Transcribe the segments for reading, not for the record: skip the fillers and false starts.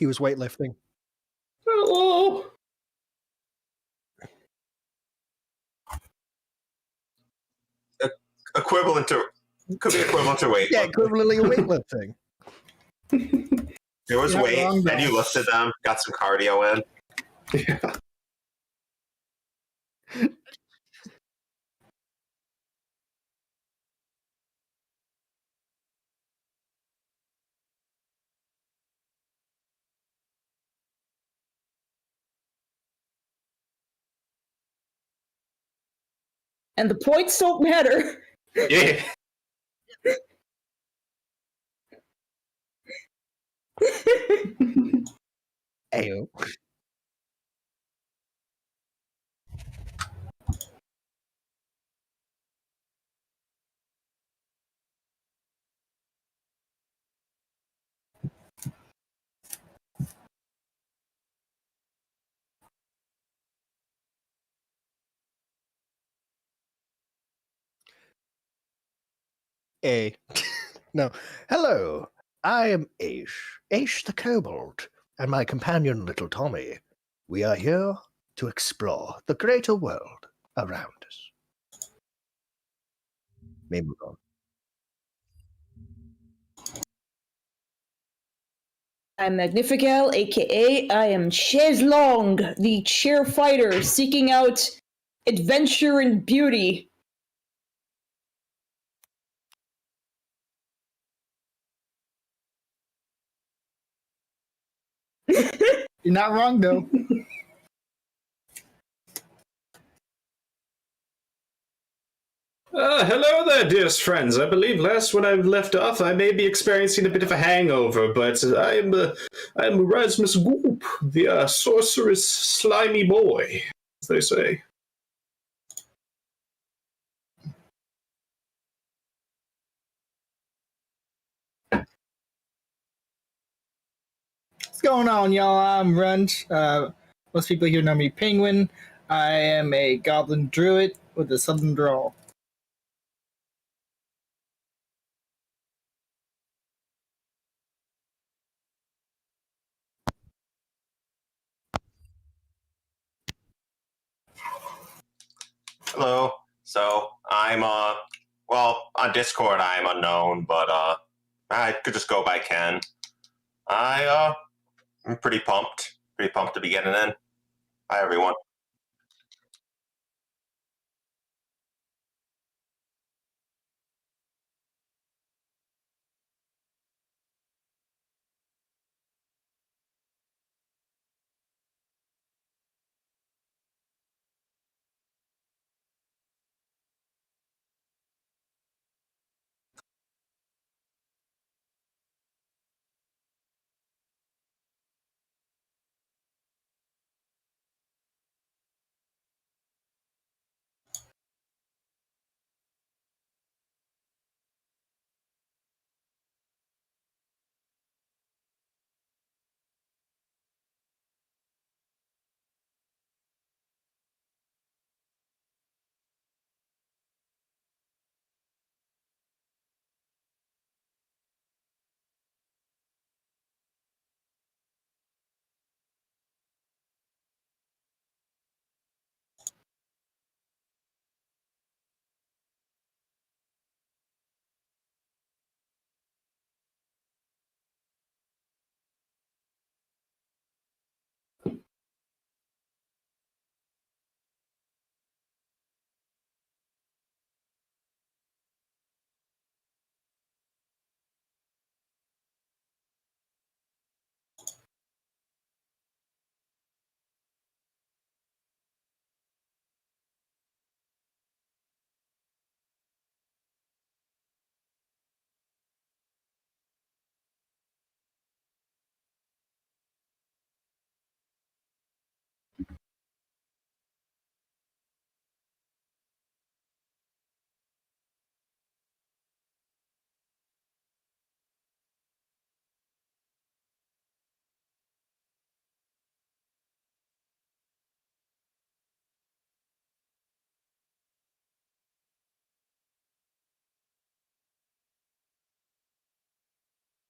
He was weightlifting. Hello. Equivalent to could be equivalent to weight. Yeah, equivalently weightlifting. There was You're not weight, wrong, and you though. lifted them, got some cardio in. Yeah. And the points don't matter. Yeah. Ayo. A. No. Hello. I am Asch the Kobold, and my companion Little Tommy. We are here to explore the greater world around us. May move on. I'm Magnifical, aka I am Chaise Longue, the chair fighter seeking out adventure and beauty. You're not wrong, though. Hello there, dearest friends. I believe last when I left off, I may be experiencing a bit of a hangover, but I am Morasmus Goop, the sorcerer's slimy boy, as they say. What's going on, y'all? I'm Runt. Most people here know me Penguin. I am a Goblin Druid with a Southern drawl. Hello. So I'm well, on Discord I'm unknown, but I could just go by Ken. I'm pretty pumped. Pretty pumped to be getting in. Hi everyone.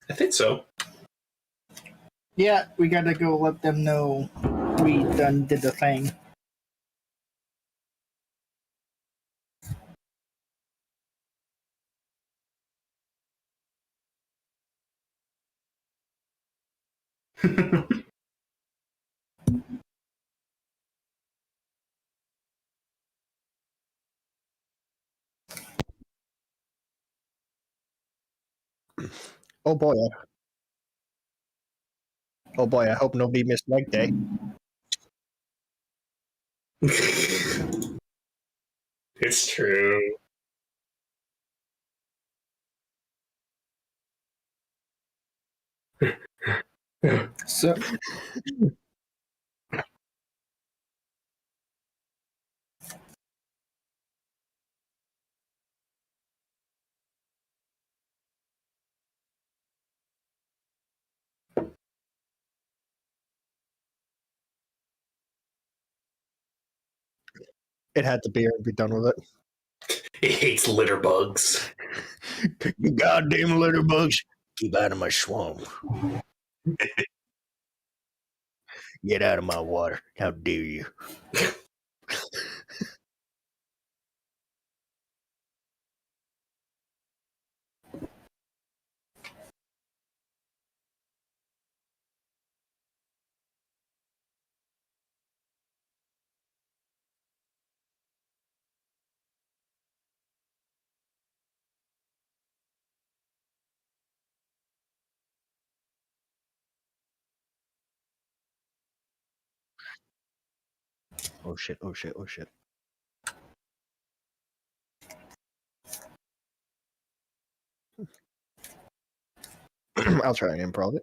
I think so. Yeah, we gotta go let them know we done did the thing. Oh boy. Oh boy, I hope nobody missed leg day. It's true. So It had to be or be done with it. He hates litter bugs. You goddamn litter bugs. Keep out of my swamp. Get out of my water. How dare you? Oh shit, oh shit, oh shit. I'll try and improv it.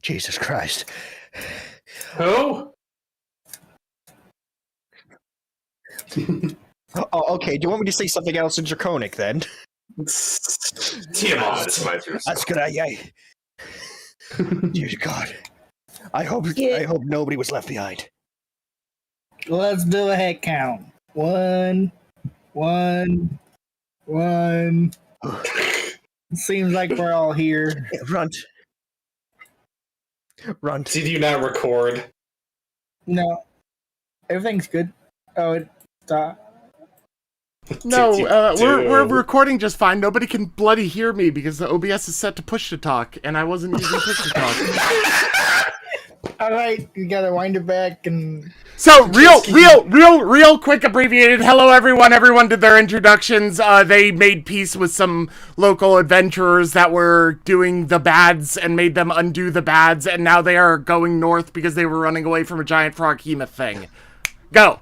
Jesus Christ. Oh? Oh, okay. Do you want me to say something else in Draconic then? Tiamat. That's good. Dear God. I hope nobody was left behind. let's do a head count. One. Seems like we're all here. Runt. Did you not record? No, everything's good. Oh, it stopped. No, Did you we're do- recording just fine. Nobody can bloody hear me because the OBS is set to push to talk, and I wasn't using push to talk. All right, you gotta wind it back and. So real quick abbreviated. Hello everyone. Everyone did their introductions. They made peace with some local adventurers that were doing the bads and made them undo the bads, and now they are going north because they were running away from a giant frog hemoth thing. Go.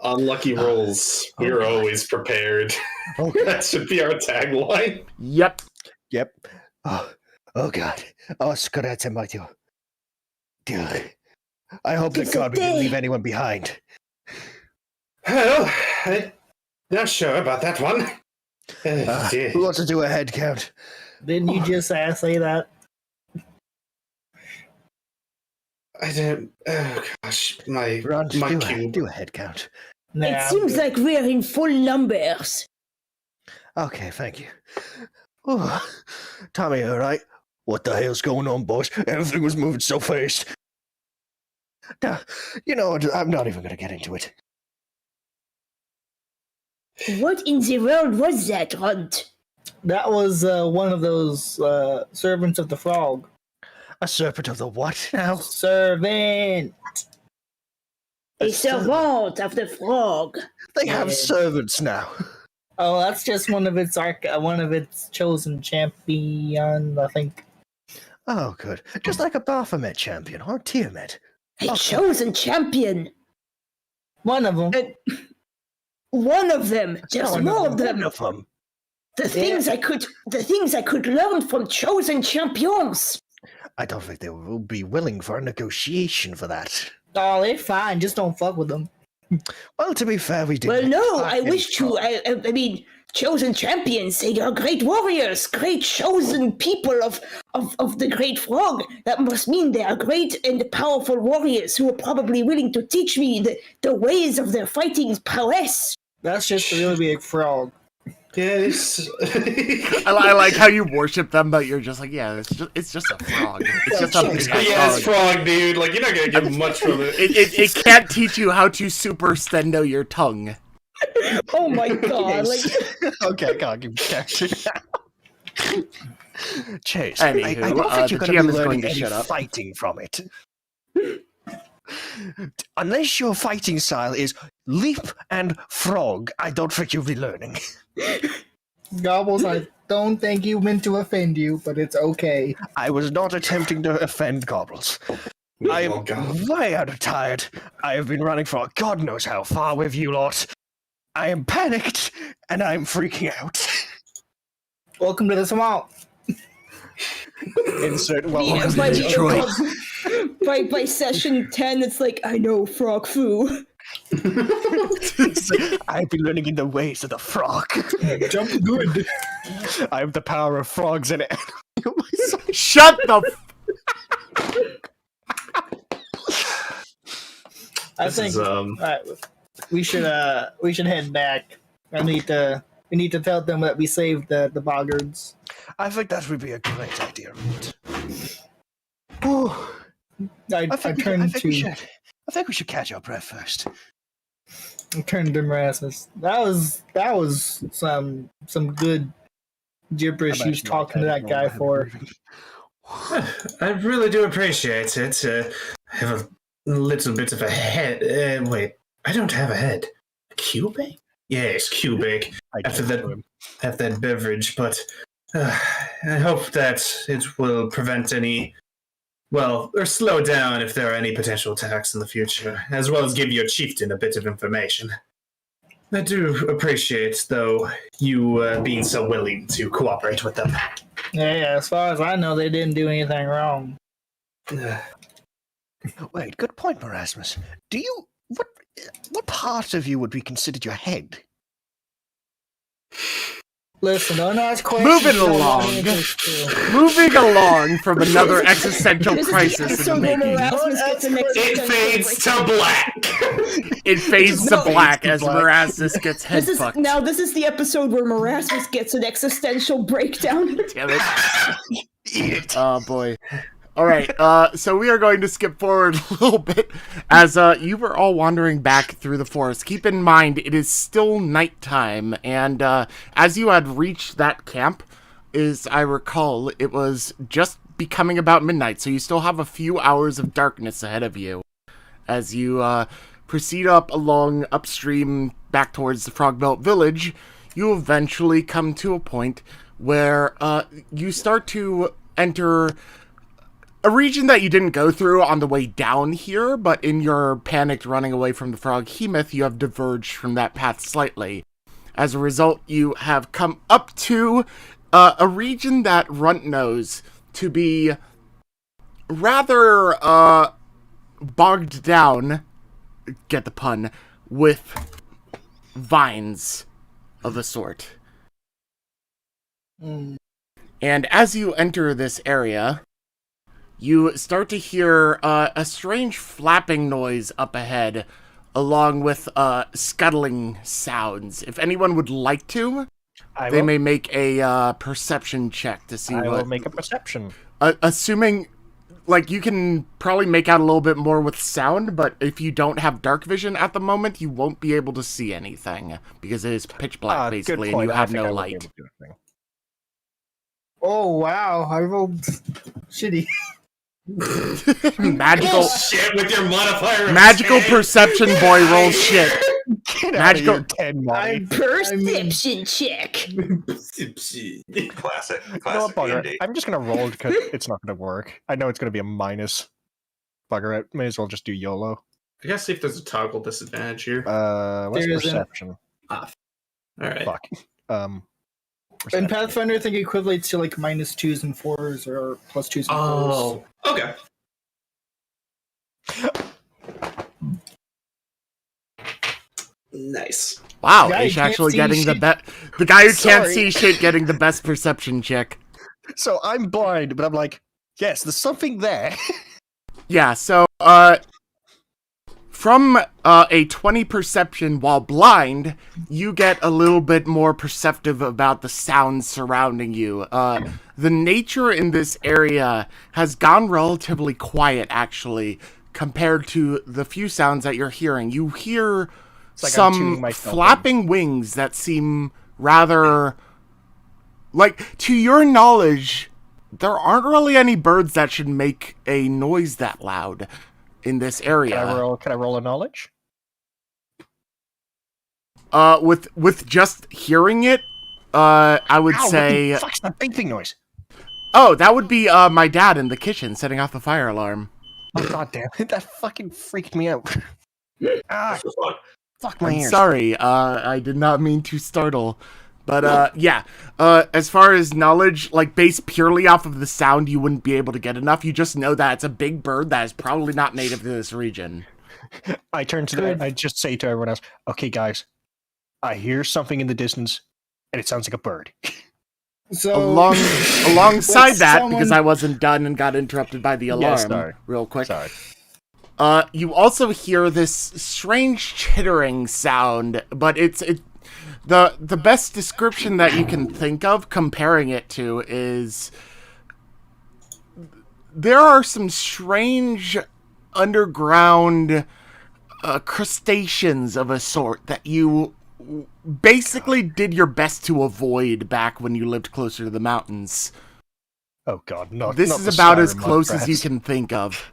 Unlucky rolls. We're always prepared. Okay. That should be our tagline. Yep. Yep. Oh God. Oh, scorate Mario. Dude. I hope that God we didn't leave anyone behind. Well, I'm not sure about that one. Dear. Who wants to do a head count? Didn't you just say that? I don't. Oh gosh, my Runt, cube. do a head count. Nah, It seems like we're in full numbers. Okay, thank you. Oh, Tommy, all right? What the hell's going on, boss? Everything was moving so fast. You know, I'm not even going to get into it. What in the world was that, Runt? that was one of those servants of the frog. A serpent of the what now? Servant. A servant of the frog. They have Yeah. servants now. Oh, that's just one of its chosen champion, I think. Oh, good. Just like a Baphomet champion or Tiamat. A chosen champion. One of them. One of them. There's more of them. One of them. The things I could learn from chosen champions. I don't think they will be willing for a negotiation for that. Oh, they're fine. Just don't fuck with them. Well, to be fair, we did. Well, no, I wish to. I mean, chosen champions, they are great warriors, great chosen people of the great frog. That must mean they are great and powerful warriors who are probably willing to teach me the ways of their fighting prowess. That's just a really big frog. Yes. I like how you worship them, but you're just like, yeah, it's just a frog. It's just a big Yes, frog. frog, dude. Like, you're not gonna get much from it. It can't teach you how to super stendo your tongue. Oh my god! Like, Okay, God, give me character now. Chaise, Anywho, I don't think the you're going to GM be is going learning to any shut up. fighting from it. Unless your fighting style is leap and frog, I don't think you'll be learning. Gobbles, I don't think you meant to offend you, but it's okay. I was not attempting to offend Gobbles. I am way out of tired. I have been running for God knows how far with you lot. I am panicked, and I am freaking out. Welcome to the swamp. Insert yeah, welcome to Detroit. by session 10, it's like, I know frog foo. I've been learning in the ways of the frog. Jump good. I have the power of frogs in it. Shut the. I think we should head back. We need to tell them that we saved the boggards. I think that would be a great idea. I think we should catch our breath first. I turned to Morasmus. That was some good gibberish he was talking to that guy for. I really do appreciate it. I have a little bit of a head. Wait, I don't have a head. Cubic? Yes, cubic. After that beverage, but I hope that it will prevent any, or slow down if there are any potential attacks in the future, as well as give your chieftain a bit of information. I do appreciate, though, you being so willing to cooperate with them. Yeah, as far as I know, they didn't do anything wrong. Wait, good point, Morasmus. What part of you would be considered your head? Listen, don't ask questions. Moving along from another existential crisis in the making. It fades to black. It fades to black as Morasmus gets head fucked. This is the episode where Morasmus gets an existential breakdown. Damn it. Oh boy. Alright, so we are going to skip forward a little bit as you were all wandering back through the forest. Keep in mind, it is still nighttime, and as you had reached that camp, as I recall, it was just becoming about midnight, so you still have a few hours of darkness ahead of you. As you proceed up along upstream back towards the Frogbelt village, you eventually come to a point where you start to enter a region that you didn't go through on the way down here, but in your panicked running away from the Froghemoth, you have diverged from that path slightly. As a result, you have come up to a region that Runt knows to be rather bogged down, get the pun, with vines of a sort. And as you enter this area, you start to hear a strange flapping noise up ahead, along with scuttling sounds. If anyone would like to, they may make a perception check to see I will make a perception. Assuming, you can probably make out a little bit more with sound, but if you don't have dark vision at the moment, you won't be able to see anything, because it is pitch black, basically, and you have no light. Oh, wow. I rolled shitty. Magical shit with your modifier. Magical perception boy rolls shit. Magical 10 Perception check. Classic. I'm just gonna roll because it's not gonna work. I know it's gonna be a minus. Bugger it. May as well just do YOLO. I gotta see if there's a toggle disadvantage here. What's perception? All right. Fuck. In Pathfinder, I think it equates to -2s and 4s or +2s and 4s. Oh, okay. Nice. Wow, The guy he's who can't actually see getting shit. the guy who can't Sorry. see shit getting the best perception check. So I'm blind, but I'm like, yes, there's something there. Yeah, so from a 20 perception while blind, you get a little bit more perceptive about the sounds surrounding you. The nature in this area has gone relatively quiet, actually, compared to the few sounds that you're hearing. You hear like some flapping wings that seem rather... Like, to your knowledge, there aren't really any birds that should make a noise that loud in this area. Can I roll a knowledge? With just hearing it, I would say... What the fuck's that big thing noise? Oh, that would be my dad in the kitchen setting off the fire alarm. Oh, god damn it. That fucking freaked me out. Fuck my ears. Sorry, I did not mean to startle. But, yeah, as far as knowledge, like, based purely off of the sound, you wouldn't be able to get enough. You just know that it's a big bird that is probably not native to this region. I turn to I just say to everyone else, okay, guys, I hear something in the distance, and it sounds like a bird. So alongside that, because I wasn't done and got interrupted by the alarm, real quick. Sorry. You also hear this strange chittering sound, but the best description that you can think of comparing it to is there are some strange underground crustaceans of a sort that you basically did your best to avoid back when you lived closer to the mountains. Oh god, no. This is about as close as you can think of.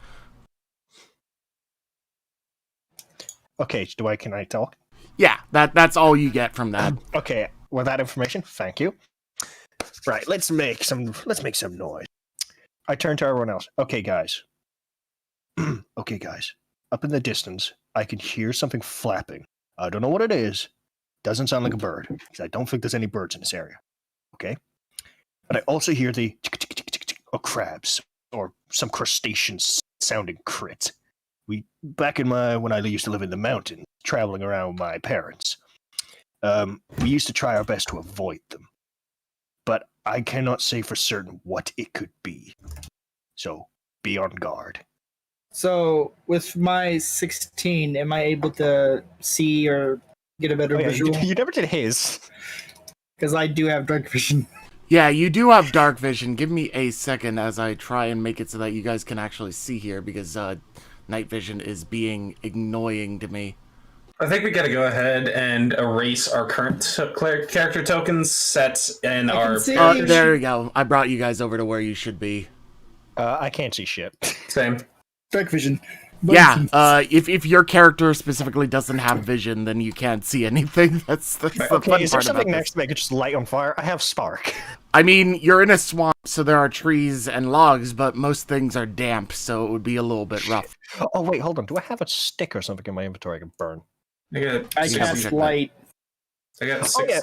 Okay, can I talk? Yeah, that's all you get from that. Okay, with that information, thank you. Right, let's make some noise. I turn to everyone else. Okay, guys. Up in the distance, I can hear something flapping. I don't know what it is. Doesn't sound like a bird, because I don't think there's any birds in this area. Okay? But I also hear the of crabs, or some crustacean-sounding crit. Back in when I used to live in the mountains, traveling around with my parents, we used to try our best to avoid them. But I cannot say for certain what it could be. So, be on guard. So, with my 16, am I able to see or get a better visual? You never did his. Because I do have dark vision. Yeah, you do have dark vision. Give me a second as I try and make it so that you guys can actually see here, because night vision is being annoying to me. I think we gotta go ahead and erase our current character tokens set in our... there you go. I brought you guys over to where you should be. I can't see shit. Same. Dark vision. Yeah, if your character specifically doesn't have vision, then you can't see anything. That's the fun part about is there something next to me I could just light on fire? I have spark. I mean, you're in a swamp, so there are trees and logs, but most things are damp, so it would be a little bit rough. Oh, wait, hold on. Do I have a stick or something in my inventory I can burn? I cast light. I got 6. Oh, yeah.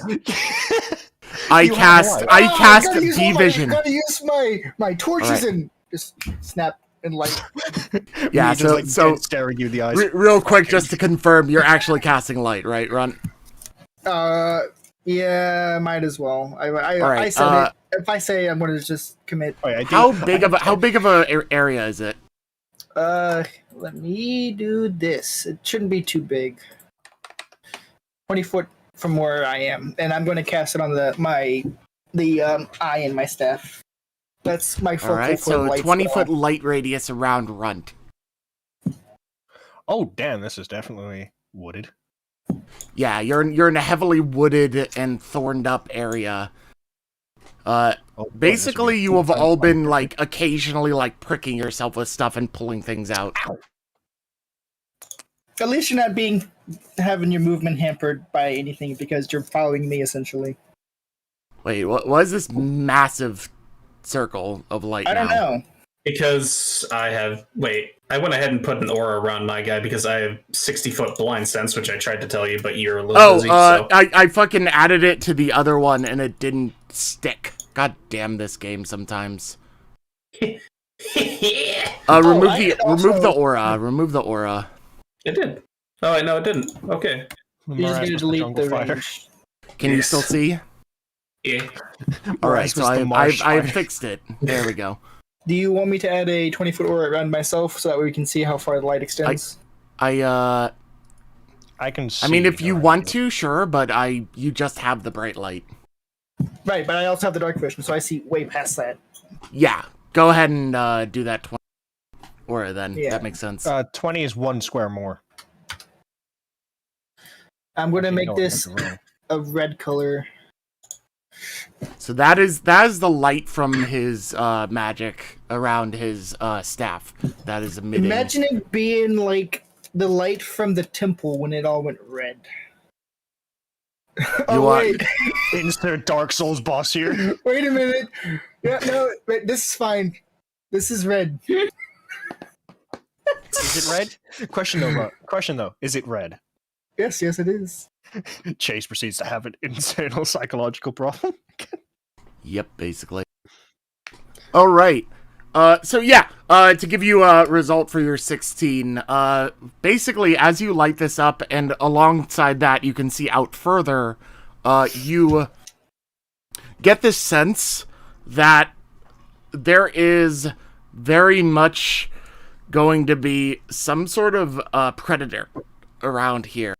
I cast D-Vision. I gotta use my torches and just snap and light. Yeah, so staring you in the eyes. Real quick, just to confirm, you're actually casting light, right, Runt? Yeah, might as well. I said it. If I say I'm going to just commit. Oh, yeah, how big of a area is it? Let me do this. It shouldn't be too big. 20 foot from where I am, and I'm going to cast it on the eye in my staff. That's my focal. All right, so 20-foot light radius around Runt. Oh, damn! This is definitely wooded. Yeah, you're in a heavily wooded and thorned up area. Basically, you have all been like occasionally like pricking yourself with stuff and pulling things out. Ow. At least you're not having your movement hampered by anything because you're following me essentially. Wait, what is this massive circle of light? I don't know. Because I went ahead and put an aura around my guy because I have 60-foot blind sense, which I tried to tell you, but you're a little busy. So. I fucking added it to the other one and it didn't stick. God damn this game sometimes. Remove the aura. Remove the aura. It did. Oh, no, it didn't. Okay. You're just gonna delete the range. Can you still see? Yeah. Alright, so I've fixed it. There we go. Do you want me to add a 20-foot aura around myself so that we can see how far the light extends? I can see. I mean, if you want to, sure, but you just have the bright light. Right, but I also have the dark vision, so I see way past that. Yeah, go ahead and do that 20. Or then, Yeah. that makes sense. 20 is 1 square more. I'm going to make No, this a red color. So that is the light from his magic around his staff. That is emitting. Imagine it being like the light from the temple when it all went red. Wait. Insert Dark Souls boss here. Wait a minute. Yeah, no, wait, this is fine. This is red. Is it red? Question though. Is it red? Yes, it is. Chaise proceeds to have an internal psychological problem. Yep, basically. All right. So yeah, to give you a result for your 16, basically as you light this up and alongside that you can see out further, you get this sense that there is very much going to be some sort of predator around here.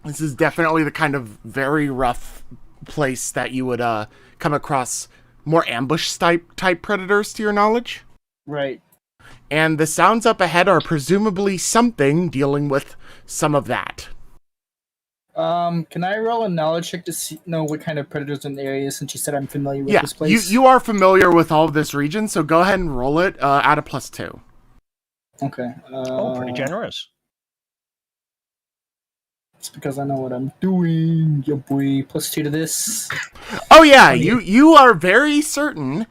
This is definitely the kind of very rough place that you would come across more ambush type predators, to your knowledge. Right. And the sounds up ahead are presumably something dealing with some of that. Can I roll a knowledge check to know what kind of predators in the area, since you said I'm familiar with this place? You are familiar with all of this region, so go ahead and roll it. Add a +2. Okay. Pretty generous. It's because I know what I'm doing. Yo boy, +2 to this. Oh yeah, you are very certain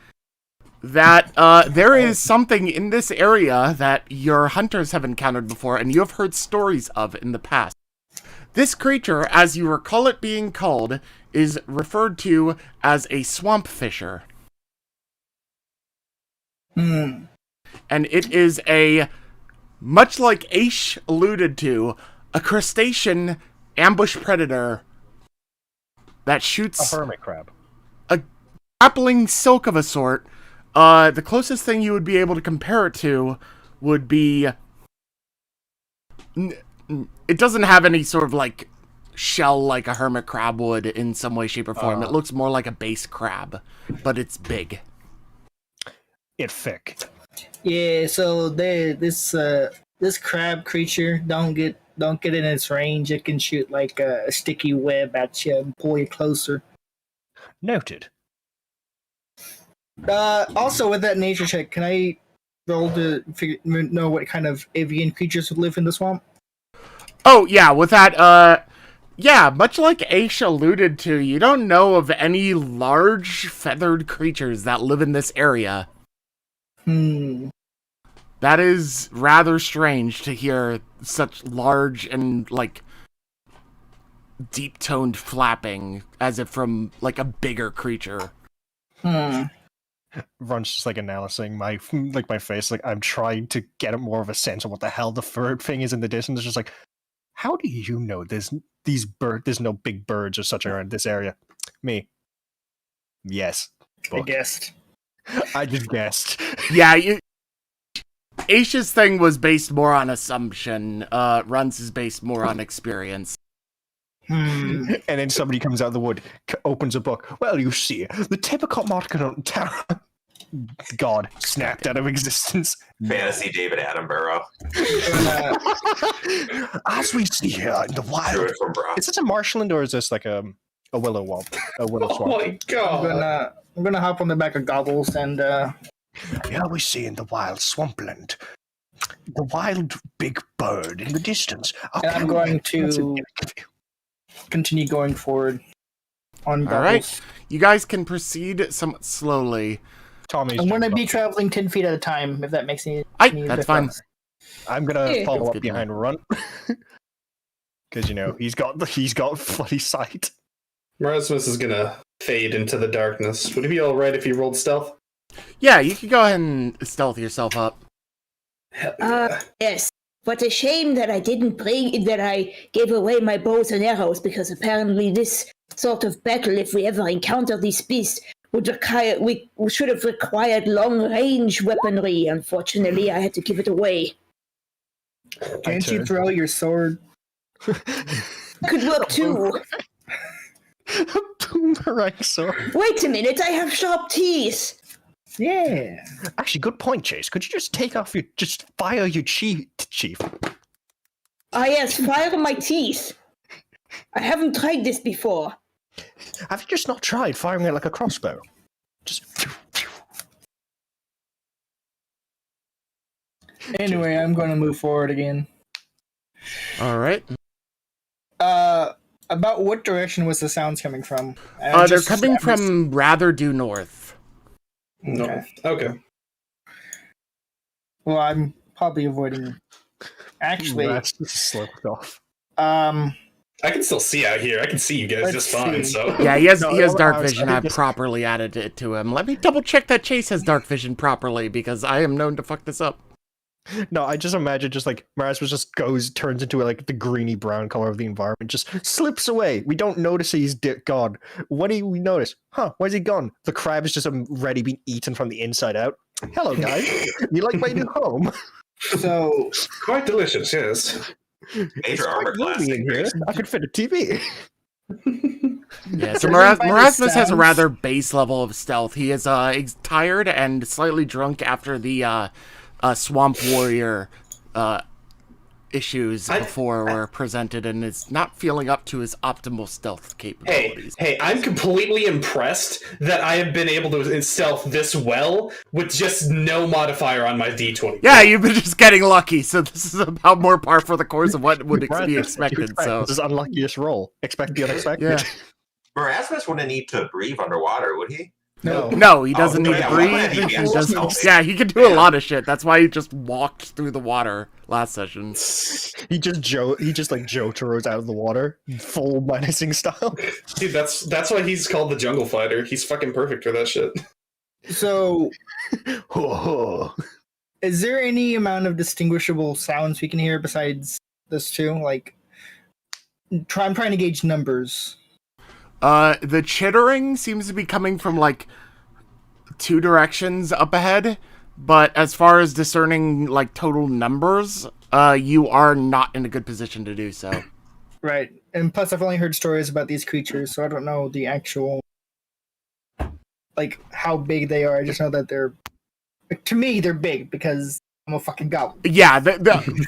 that there is something in this area that your hunters have encountered before and you have heard stories of in the past. This creature, as you recall it being called, is referred to as a swamp fisher. And it is much like Asch alluded to, a crustacean ambush predator that shoots a hermit crab. A grappling silk of a sort. The closest thing you would be able to compare it to would be... It doesn't have any sort of like shell like a hermit crab would in some way, shape, or form. It looks more like a base crab, but it's big. It's thick. Yeah, so this crab creature don't get in its range. It can shoot like a sticky web at you and pull you closer. Noted. Also, with that nature check, can I roll to know what kind of avian creatures would live in the swamp? Oh yeah, with that, yeah, much like Asch alluded to, you don't know of any large feathered creatures that live in this area. That is rather strange to hear such large and, like, deep-toned flapping, as if from, like, a bigger creature. Run's just, like, analyzing my face, like, I'm trying to get more of a sense of what the hell the bird thing is in the distance. It's just like, how do you know there's no big birds or such around this area? Me. Yes. I guessed. I just guessed. Yeah, Asch's thing was based more on assumption. Run's is based more on experience. And then somebody comes out of the wood, opens a book. Well, you see, the typical Morgan Tower. God, snapped out of existence. Fantasy David Attenborough. As we see here in the wild. Druid from Brosh. Is this a marshland or is this like a willow swamp? A willow swamp. Oh my god. I'm gonna hop on the back of Gobbles and Here we see in the wild swampland the wild big bird in the distance. And I'm going to continue going forward on Gobbles. Alright, you guys can proceed somewhat slowly. Tommy's I'm going to be traveling 10 feet at a time, if that makes any That's fine. I'm gonna follow up good behind Runt. Because, you know, he's got bloody sight. Morasmus is gonna fade into the darkness. Would it be alright if you rolled stealth? Yeah, you can go ahead and stealth yourself up. Hell yeah. Yes. What a shame that I gave away my bows and arrows, because apparently this sort of battle, if we ever encounter these beasts, we should have required long-range weaponry. Unfortunately, I had to give it away. Can't you throw your sword? Could work too. Boomerang sword. Wait a minute, I have sharp teeth. Yeah. Actually, good point, Chaise. Could you just just fire your chief? Ah yes, fire my teeth. I haven't tried this before. Have you just not tried firing it like a crossbow? Just. Anyway, I'm going to move forward again. All right. About what direction was the sounds coming from? They're coming from rather due north. No. Okay. Well, I'm probably avoiding. Actually, That's slipped off. I can still see out here. I can see you guys Let's just fine. see. So Yeah, he has No, dark I was- vision. I I've just- properly added it to him. Let me double check that Chaise has dark vision properly, because I am known to fuck this up. No, I just imagine just like Morasmus just turns into like the greeny brown color of the environment, just slips away. We don't notice he's gone. When do we notice? Huh? Where's he gone? The crab is just already being eaten from the inside out. Hello, guys. You like my new home? So, quite delicious. Yes. Major armor Quite class. roomy in here. I could fit a TV. Yeah, so Judging by the Morasmus has a sounds- rather base level of stealth. He is tired and slightly drunk after the Swamp Warrior issues before were presented, and is not feeling up to his optimal stealth capabilities. Hey, I'm completely impressed that I have been able to stealth this well with just no modifier on my D20. Yeah, you've been just getting lucky, so this is about more par for the course of what would be expected. So This is unluckiest roll. Expect the unexpected. yeah. Morasmus wouldn't need to breathe underwater, would he? No, he doesn't Oh, need yeah, to why breathe. would he be stealth? Yeah, he can do a lot of shit. That's why he just walked through the water last session. He just like Joe Taro's out of the water, full menacing style. Dude, that's why he's called the Jungle Fighter. He's fucking perfect for that shit. so Oh, is there any amount of distinguishable sounds we can hear besides this too? Like, I'm trying to gauge numbers. The chittering seems to be coming from like two directions up ahead, but as far as discerning like total numbers, you are not in a good position to do so. Right. And plus, I've only heard stories about these creatures, so I don't know the actual, like, how big they are. I just know that to me, they're big because I'm a fucking goblin. Yeah,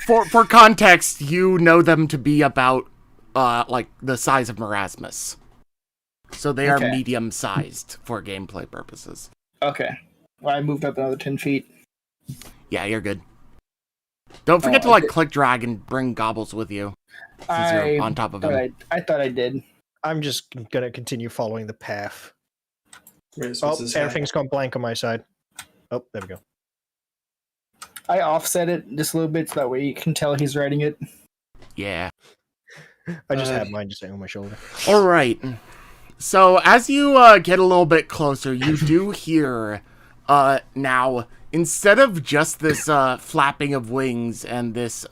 for context, you know them to be about like the size of Morasmus. So they are Okay. medium-sized for gameplay purposes. Okay. Well, I moved up another 10 feet. Yeah, you're good. Don't forget to I like did- click drag and bring Gobbles with you, since you're on top of him. I thought I did. I'm just gonna continue following the path. Where's Oh, his everything's gone blank on my side. Oh, there we go. I offset it just a little bit so that way you can tell he's writing it. Yeah. I just Uh, had mine just on my shoulder. All right. So as you get a little bit closer, you do hear now, instead of just this flapping of wings and this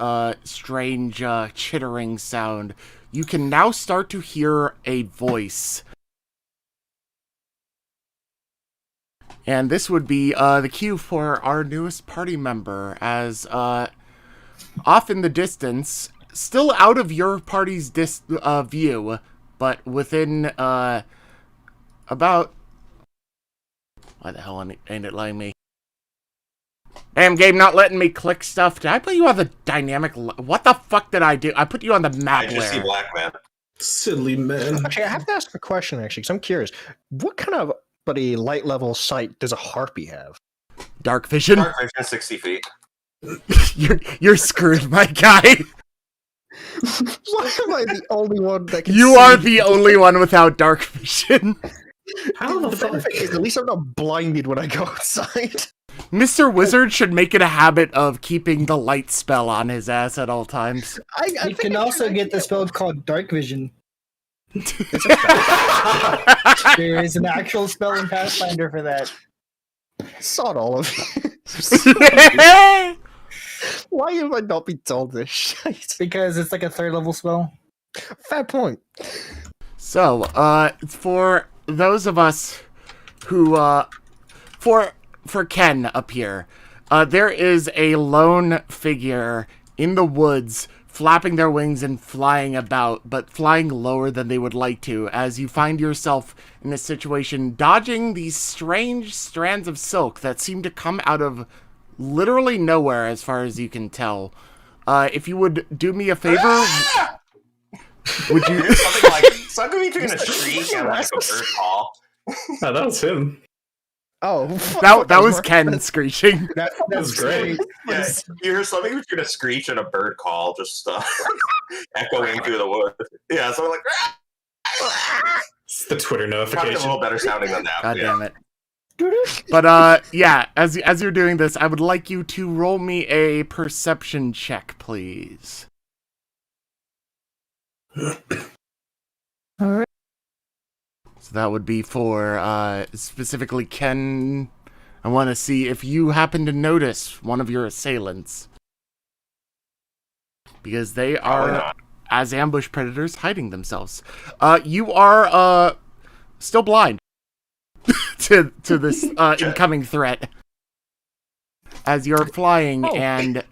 strange chittering sound, you can now start to hear a voice. And this would be the cue for our newest party member, as off in the distance, still out of your party's view, but within about... Why the hell ain't it letting me? Damn game not letting me click stuff. Did I put you on the dynamic... What the fuck did I do? I put you on the map I just see layer. black man. Silly man. Actually, I have to ask a question, actually, because I'm curious. What kind of light level sight does a harpy have? Dark vision. Dark vision 60 feet. You're screwed, my guy. Why am I the only one that can You see? are the only one without dark vision. How the fuck? benefit is at least I'm not blinded when I go outside. Mr. Wizard should make it a habit of keeping the light spell on his ass at all times. You can also get the spell called Dark Vision. There is an actual spell in Pathfinder for that. Sod all of you. Why have I not been told this shit? Because it's like a 3rd level spell. Fair point. So, for those of us who, for Ken up here, there is a lone figure in the woods, flapping their wings and flying about, but flying lower than they would like to, as you find yourself in a situation dodging these strange strands of silk that seem to come out of literally nowhere as far as you can tell. If you would do me a favor, would you... something between a shriek and like a bird call. Oh, that was him. Oh, that was Ken screeching. That was great. Yeah, you hear something between a screech and a bird call just echoing through the woods. Yeah, so I'm like, It's the Twitter probably a notification. little better sounding than that. God yeah. damn it. But yeah, as you're doing this, I would like you to roll me a perception check, please. Alright. So that would be for specifically Ken. I want to see if you happen to notice one of your assailants, because they are, as ambush predators, hiding themselves. You are still blind to this incoming threat, as you're flying and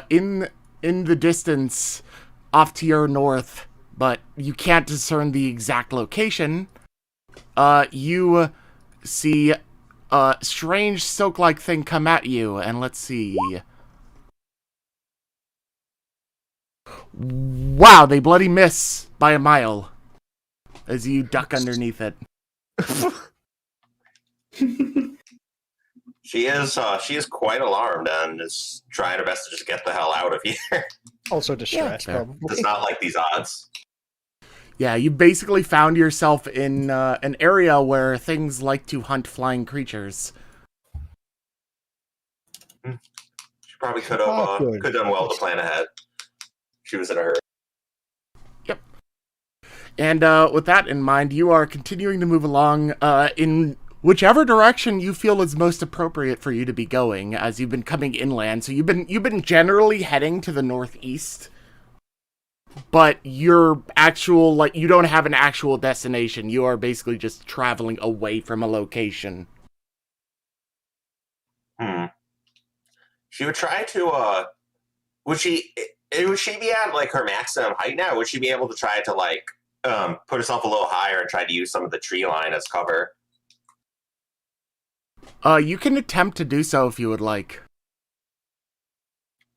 in the distance off to your north, but you can't discern the exact location. You see a strange silk-like thing come at you, and let's see. Wow, they bloody miss by a mile as you duck underneath it. She is quite alarmed and is trying her best to just get the hell out of here. Also distressed, Yeah. probably. Does not like these odds. Yeah, you basically found yourself in an area where things like to hunt flying creatures. She probably could have done well to plan ahead. She was in a hurry. Yep. And with that in mind, you are continuing to move along in whichever direction you feel is most appropriate for you to be going, as you've been coming inland. So you've been generally heading to the northeast, but your actual, you don't have an actual destination. You are basically just traveling away from a location. She would try to would she be at like her maximum height now? Would she be able to try to put herself a little higher and try to use some of the tree line as cover? You can attempt to do so if you would like.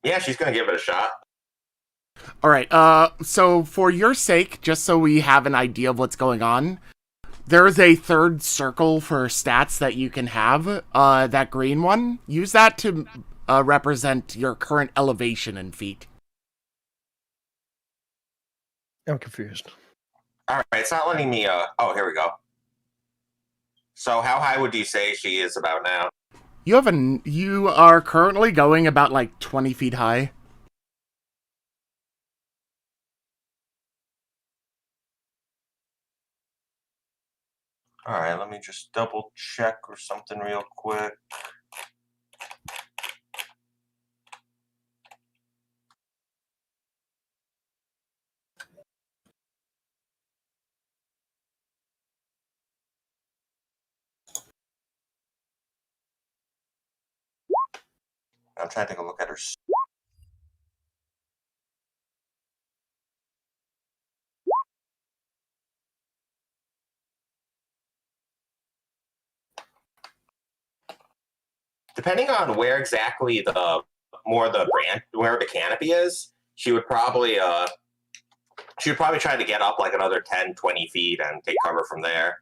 Yeah, she's gonna give it a shot. Alright, so for your sake, just so we have an idea of what's going on, there's a third circle for stats that you can have, that green one. Use that to represent your current elevation in feet. I'm confused. Alright, it's not letting me oh, here we go. So how high would you say she is about now? You are currently going about 20 feet high. Alright, let me just double check or something real quick. I'm trying to take a look at her. Depending on where exactly where the canopy is, she would probably try to get up another 10, 20 feet and take cover from there.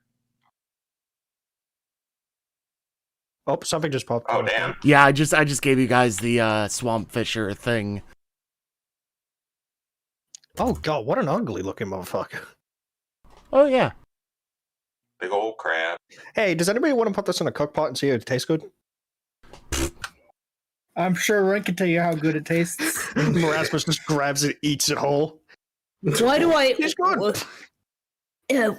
Oh, something just popped. Oh, damn. Yeah, I just gave you guys the swamp fisher thing. Oh god, what an ugly looking motherfucker. Oh yeah. Big old crab. Hey, does anybody want to put this in a cook pot and see if it tastes good? I'm sure Ren can tell you how good it tastes. Morasmus just grabs it, eats it whole. Why do I? It's good.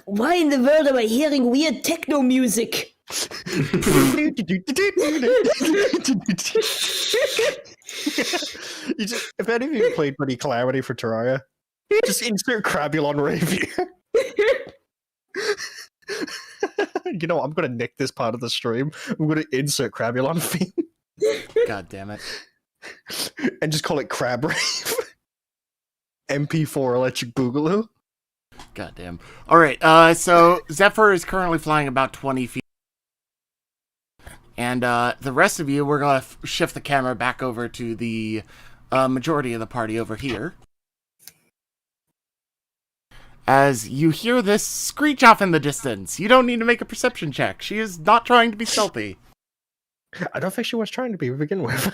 Why in the world am I hearing weird techno music? If any of you played Bloody Calamity for Terraria, just insert Crabulon Rapier. You know, I'm gonna nick this part of the stream. I'm gonna insert Crabulon theme. God damn it. and just call it Crab Rave. MP4 Electric Boogaloo. Goddamn. All right. So Zephyr is currently flying about 20 feet. And the rest of you, we're going to shift the camera back over to the majority of the party over here. As you hear this screech off in the distance. You don't need to make a perception check. She is not trying to be stealthy. I don't think she was trying to be to begin with.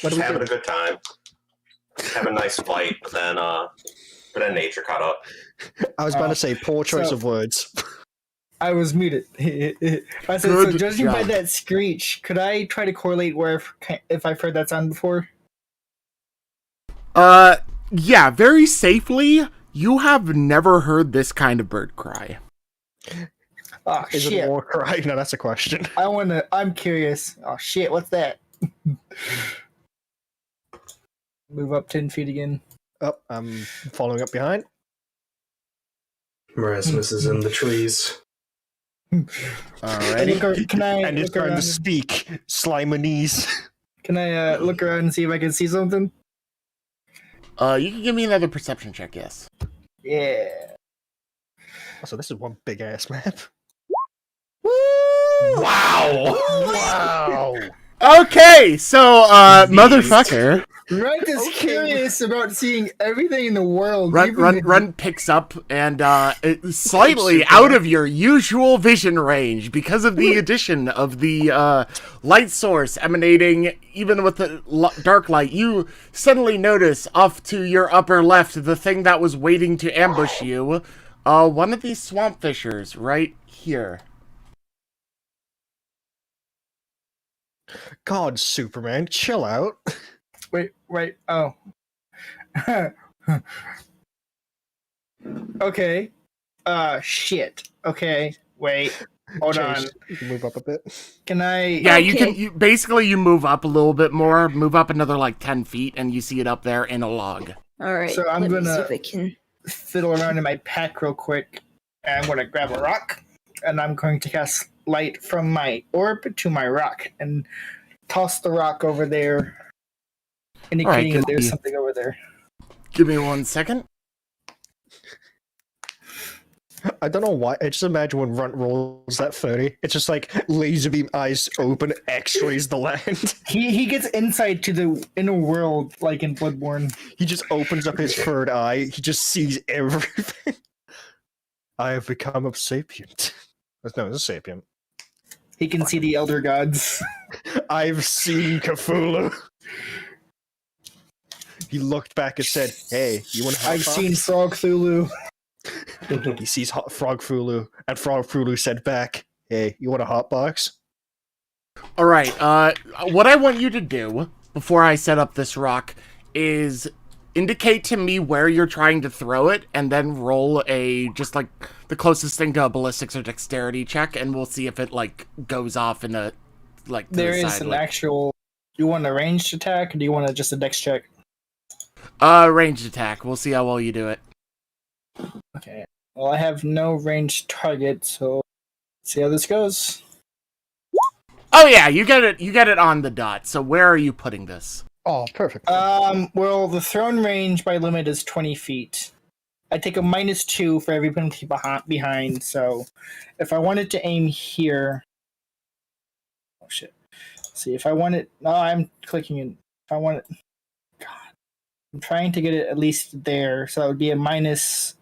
Just having a good time. Have a nice flight, but then nature caught up. I was about to say poor choice of words. I was muted. I said, so judging by that screech, could I try to correlate where if I've heard that sound before? Yeah, very safely. You have never heard this kind of bird cry. Oh, Is shit. it a war cry? No, that's a question. I'm curious. Oh, shit, what's that? Move up 10 feet again. Oh, I'm following up behind. Morasmus is in the trees. Alrighty. Can I And it's look time around? to speak. Slimonese. Can I look around and see if I can see something? You can give me another perception check, yes. Yeah. So this is one big ass map. Wow! Wow! Okay, so, motherfucker. Runt is curious about seeing everything in the world. Runt picks up and it's slightly out of your usual vision range because of the addition of the light source emanating even with the dark light. You suddenly notice off to your upper left the thing that was waiting to ambush you. One of these swamp fishers right here. God, Superman, chill out. Wait, oh. Okay. Shit. Okay, wait. Hold on. Chaise, you can move up a bit. Can I... Yeah, okay. you move up a little bit more, move up another like 10 feet, and you see it up there in a log. All right. So I'm let me gonna- see if I can. Fiddle around in my pack real quick, and I'm going to grab a rock, and I'm going to cast light from my orb to my rock, and toss the rock over there, indicating that there's something over there. Give me 1 second. I don't know why. I just imagine when Runt rolls that 30, it's just like laser beam eyes open, x-rays the land. He gets insight to the inner world, like in Bloodborne. He just opens up his third eye. He just sees everything. I have become a sapient. No, it's a sapient. He can see the elder gods. I've seen Cthulhu. He looked back and said, "Hey, you want to?" I've seen Frog Thulu. He sees Frog Thulu, and Frog Thulu said back, "Hey, you want a hot box?" All right. What I want you to do before I set up this rock is indicate to me where you're trying to throw it, and then roll just like the closest thing to a ballistics or dexterity check, and we'll see if it like goes off in a like. There is an actual. Do you want a ranged attack, or do you want just a dex check? Ranged attack. We'll see how well you do it. Okay. Well, I have no ranged target, so let's see how this goes. Oh yeah, you get it on the dot. So where are you putting this? Oh, perfect. Well, the thrown range by limit is 20 feet. I take a -2 for every penalty behind, so if I wanted to aim here... Oh, shit. Let's see, if I want it... No, I'm clicking in. If I want it... God. I'm trying to get it at least there, so that would be a -3?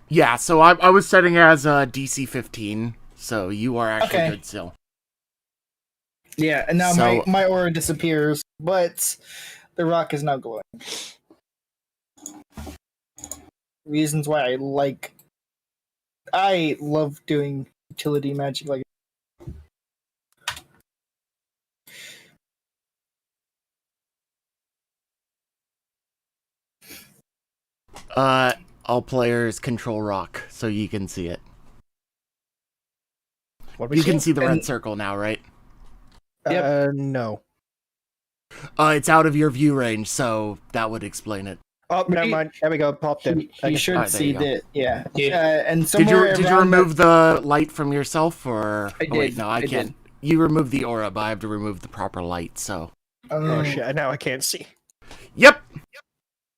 Yeah, so I was setting it as a DC 15, so you are actually good still. Yeah, and now my aura disappears, but the rock is now glowing. Reasons why I love doing utility magic like. All players control rock, so you can see it. What you can see the red circle now, right? No. It's out of your view range, so that would explain it. Oh, never mind. There we go. Popped in. You should see that. Yeah. And Did somewhere you remove the light from yourself, or? I did. Wait, no, I can't. Did. You removed the aura, but I have to remove the proper light. So. Oh shit! Now I can't see. Yep.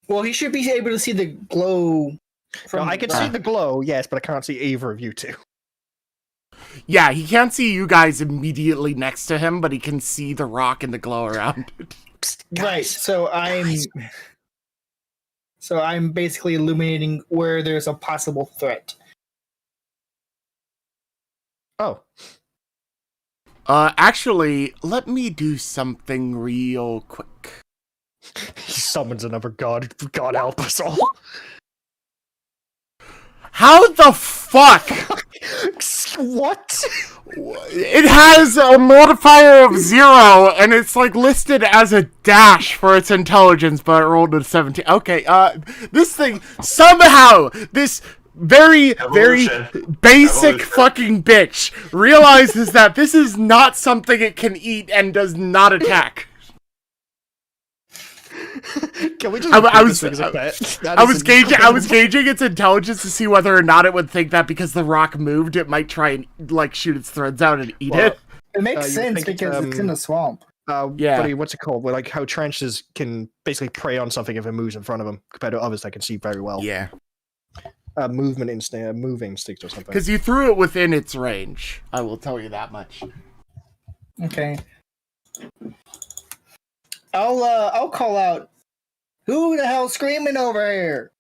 Well, he should be able to see the glow. No, I can see the glow, yes, but I can't see either of you two. Yeah, he can't see you guys immediately next to him, but he can see the rock and the glow around it. Right. So I'm basically illuminating where there's a possible threat. Oh. Actually, let me do something real quick. He summons another god. God help us all. How the fuck? What? It has a modifier of 0, and it's like listed as a dash for its intelligence, but it rolled a 17. Okay, this thing, somehow, this very basic fucking bitch realizes that this is not something it can eat and does not attack. Can we just I was gauging its intelligence to see whether or not it would think that because the rock moved, it might try and like shoot its threads out and eat it. It makes sense because it's in a swamp. Yeah. Buddy, what's it called? Well, like how trenches can basically prey on something if it moves in front of them, compared to others that can see very well. Yeah. Moving instinct or something. Because you threw it within its range. I will tell you that much. Okay. I'll call out. Who the hell's screaming over here?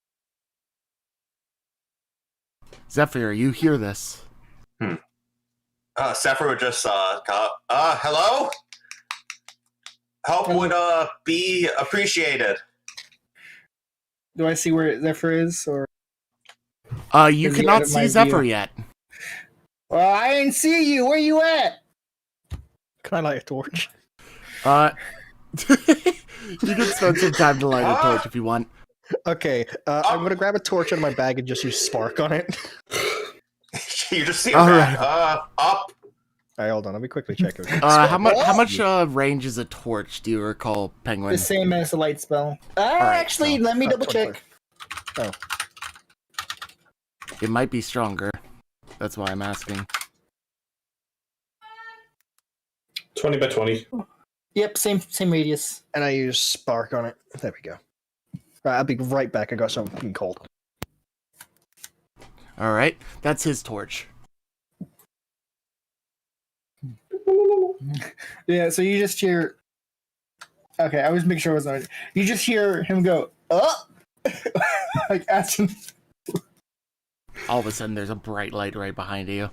Zephyr, you hear this? Zephyr would just hello? Help would be appreciated. Do I see where Zephyr is, or? You cannot see Zephyr yet. Well, I didn't see you. Where you at? Can I light a torch? You can spend some time to light a torch if you want. Okay, I'm gonna grab a torch out of my bag and just use spark on it. You just see right. up. Alright, hold on, let me quickly check it. How much range is a torch, do you recall, Penguin? The same as a light spell. Actually, let me double check. Oh. It might be stronger. That's why I'm asking. 20 by 20. Yep, same radius. And I use spark on it. There we go. Right, I'll be right back. I got something cold. Alright, that's his torch. Yeah, so you just hear... Okay, I was making sure it was on. You just hear him go, oh! Like, asking... All of a sudden, there's a bright light right behind you.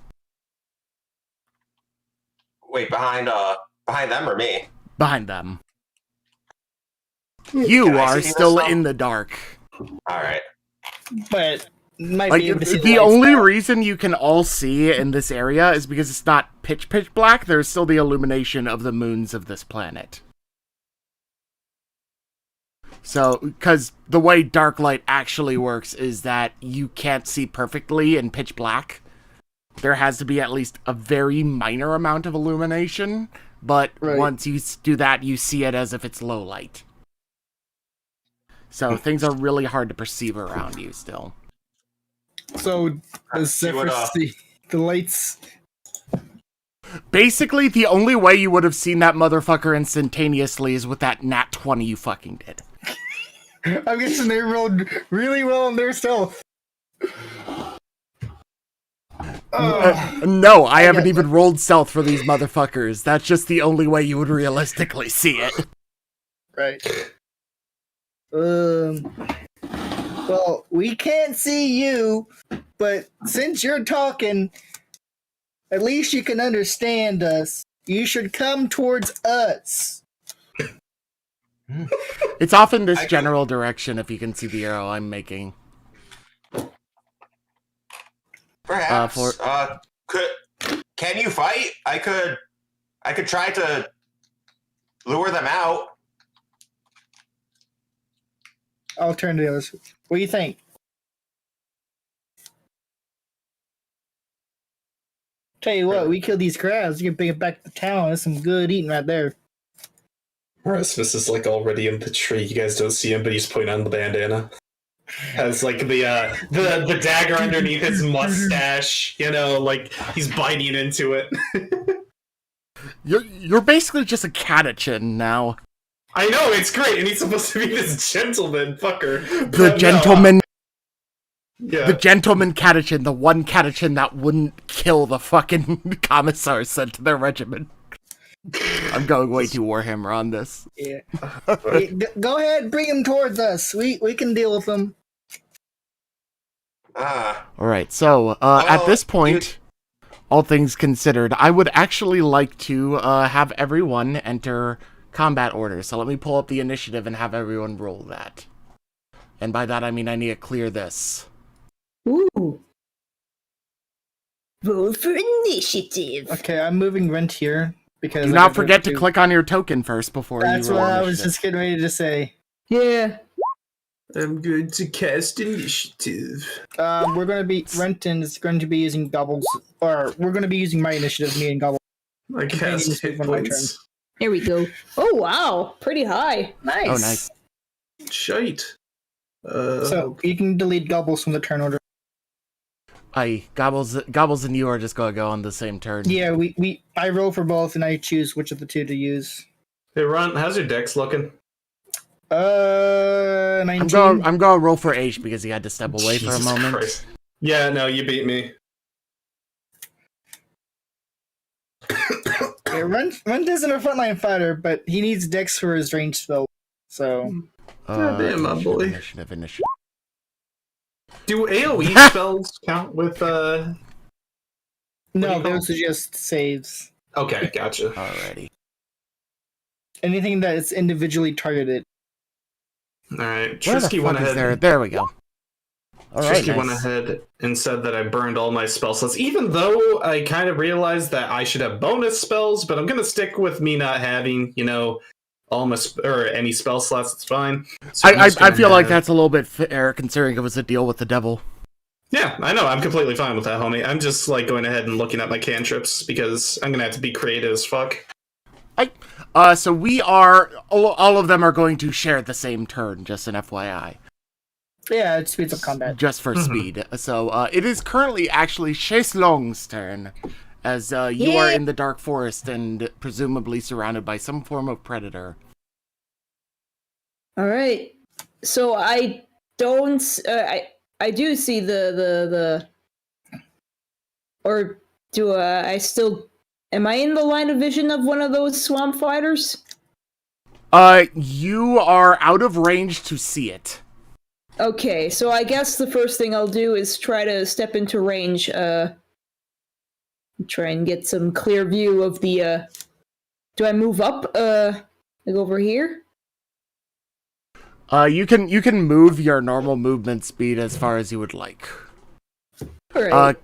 Wait, behind them or me? Behind them. You are still in the dark. Alright. But might be able to see the only reason you can all see in this area is because it's not pitch black. There's still the illumination of the moons of this planet. So, because the way dark light actually works is that you can't see perfectly in pitch black. There has to be at least a very minor amount of illumination, but once you do that, you see it as if it's low light. So things are really hard to perceive around you still. So, does Zephyr see the lights? Basically, the only way you would have seen that motherfucker instantaneously is with that nat 20 you fucking did. I'm guessing they rolled really well on their stealth. No, I haven't even rolled stealth for these motherfuckers. That's just the only way you would realistically see it. Right. Well, we can't see you, but since you're talking, at least you can understand us. You should come towards us. It's off in this general direction if you can see the arrow I'm making. Perhaps. Can you fight? I could try to lure them out. I'll turn to the others. What do you think? Tell you what, we kill these crabs, you can bring it back to town. That's some good eating right there. Morasmus is like already in the tree. You guys don't see him, but he's putting on the bandana. Has like the dagger underneath his mustache. You know, like he's biting into it. You're basically just a catechin now. I know, it's great, and he's supposed to be this gentleman fucker. The gentleman. Yeah. The gentleman catechin, the one catechin that wouldn't kill the fucking commissars sent to their regiment. I'm going way too Warhammer on this. Yeah. Hey, go ahead, bring him towards us. We can deal with him. Alright, so, at this point, all things considered, I would actually like to have everyone enter combat order. So let me pull up the initiative and have everyone roll that. And by that I mean I need to clear this. Ooh. Roll for initiative. Okay, I'm moving Rent here because Do not forget to click on your token first before you roll. That's what I was initiative. just getting ready to say. Yeah. I'm going to cast initiative. We're going to be Renton is going to be using Gobbles, or we're going to be using my initiative, me and Gobbles. I cast hit on my points. Here we go. Oh wow, pretty high. Nice. Oh, nice. Shite. So you can delete Gobbles from the turn order. Gobbles and you are just going to go on the same turn. Yeah, I roll for both, and I choose which of the two to use. Hey, Ron, how's your dex looking? 19. I'm going to roll for Asch because he had to step away for a Jesus moment. Christ. Yeah, no, you beat me. Yeah, Rent isn't a frontline fighter, but he needs Dex for his ranged spell. So. Damn, my boy. Initiative. Do AoE spells count with, No, those are just saves. Okay, gotcha. Alrighty. Anything that is individually targeted. Alright, Where the Trisky fuck went is ahead. there? There we go. Alright, Trisky went ahead and said that I burned all my spell slots, even though I kind of realized that I should have bonus spells, but I'm going to stick with me not having, all my or any spell slots. It's fine. So I feel like that's a little bit fair considering it was a deal with the devil. Yeah, I know. I'm completely fine with that, homie. I'm just like going ahead and looking at my cantrips because I'm going to have to be creative as fuck. So we are, all of them are going to share the same turn, just an FYI. Yeah, it speeds up combat. Just for speed. So it is currently actually Chaise Longue's turn, as you are in the Dark Forest and presumably surrounded by some form of predator. Alright. So I don't, I do see the or do I still, am I in the line of vision of one of those swamp fighters? You are out of range to see it. Okay, so I guess the first thing I'll do is try to step into range, try and get some clear view of the, do I move up, like over here? You can move your normal movement speed as far as you would like. Alright.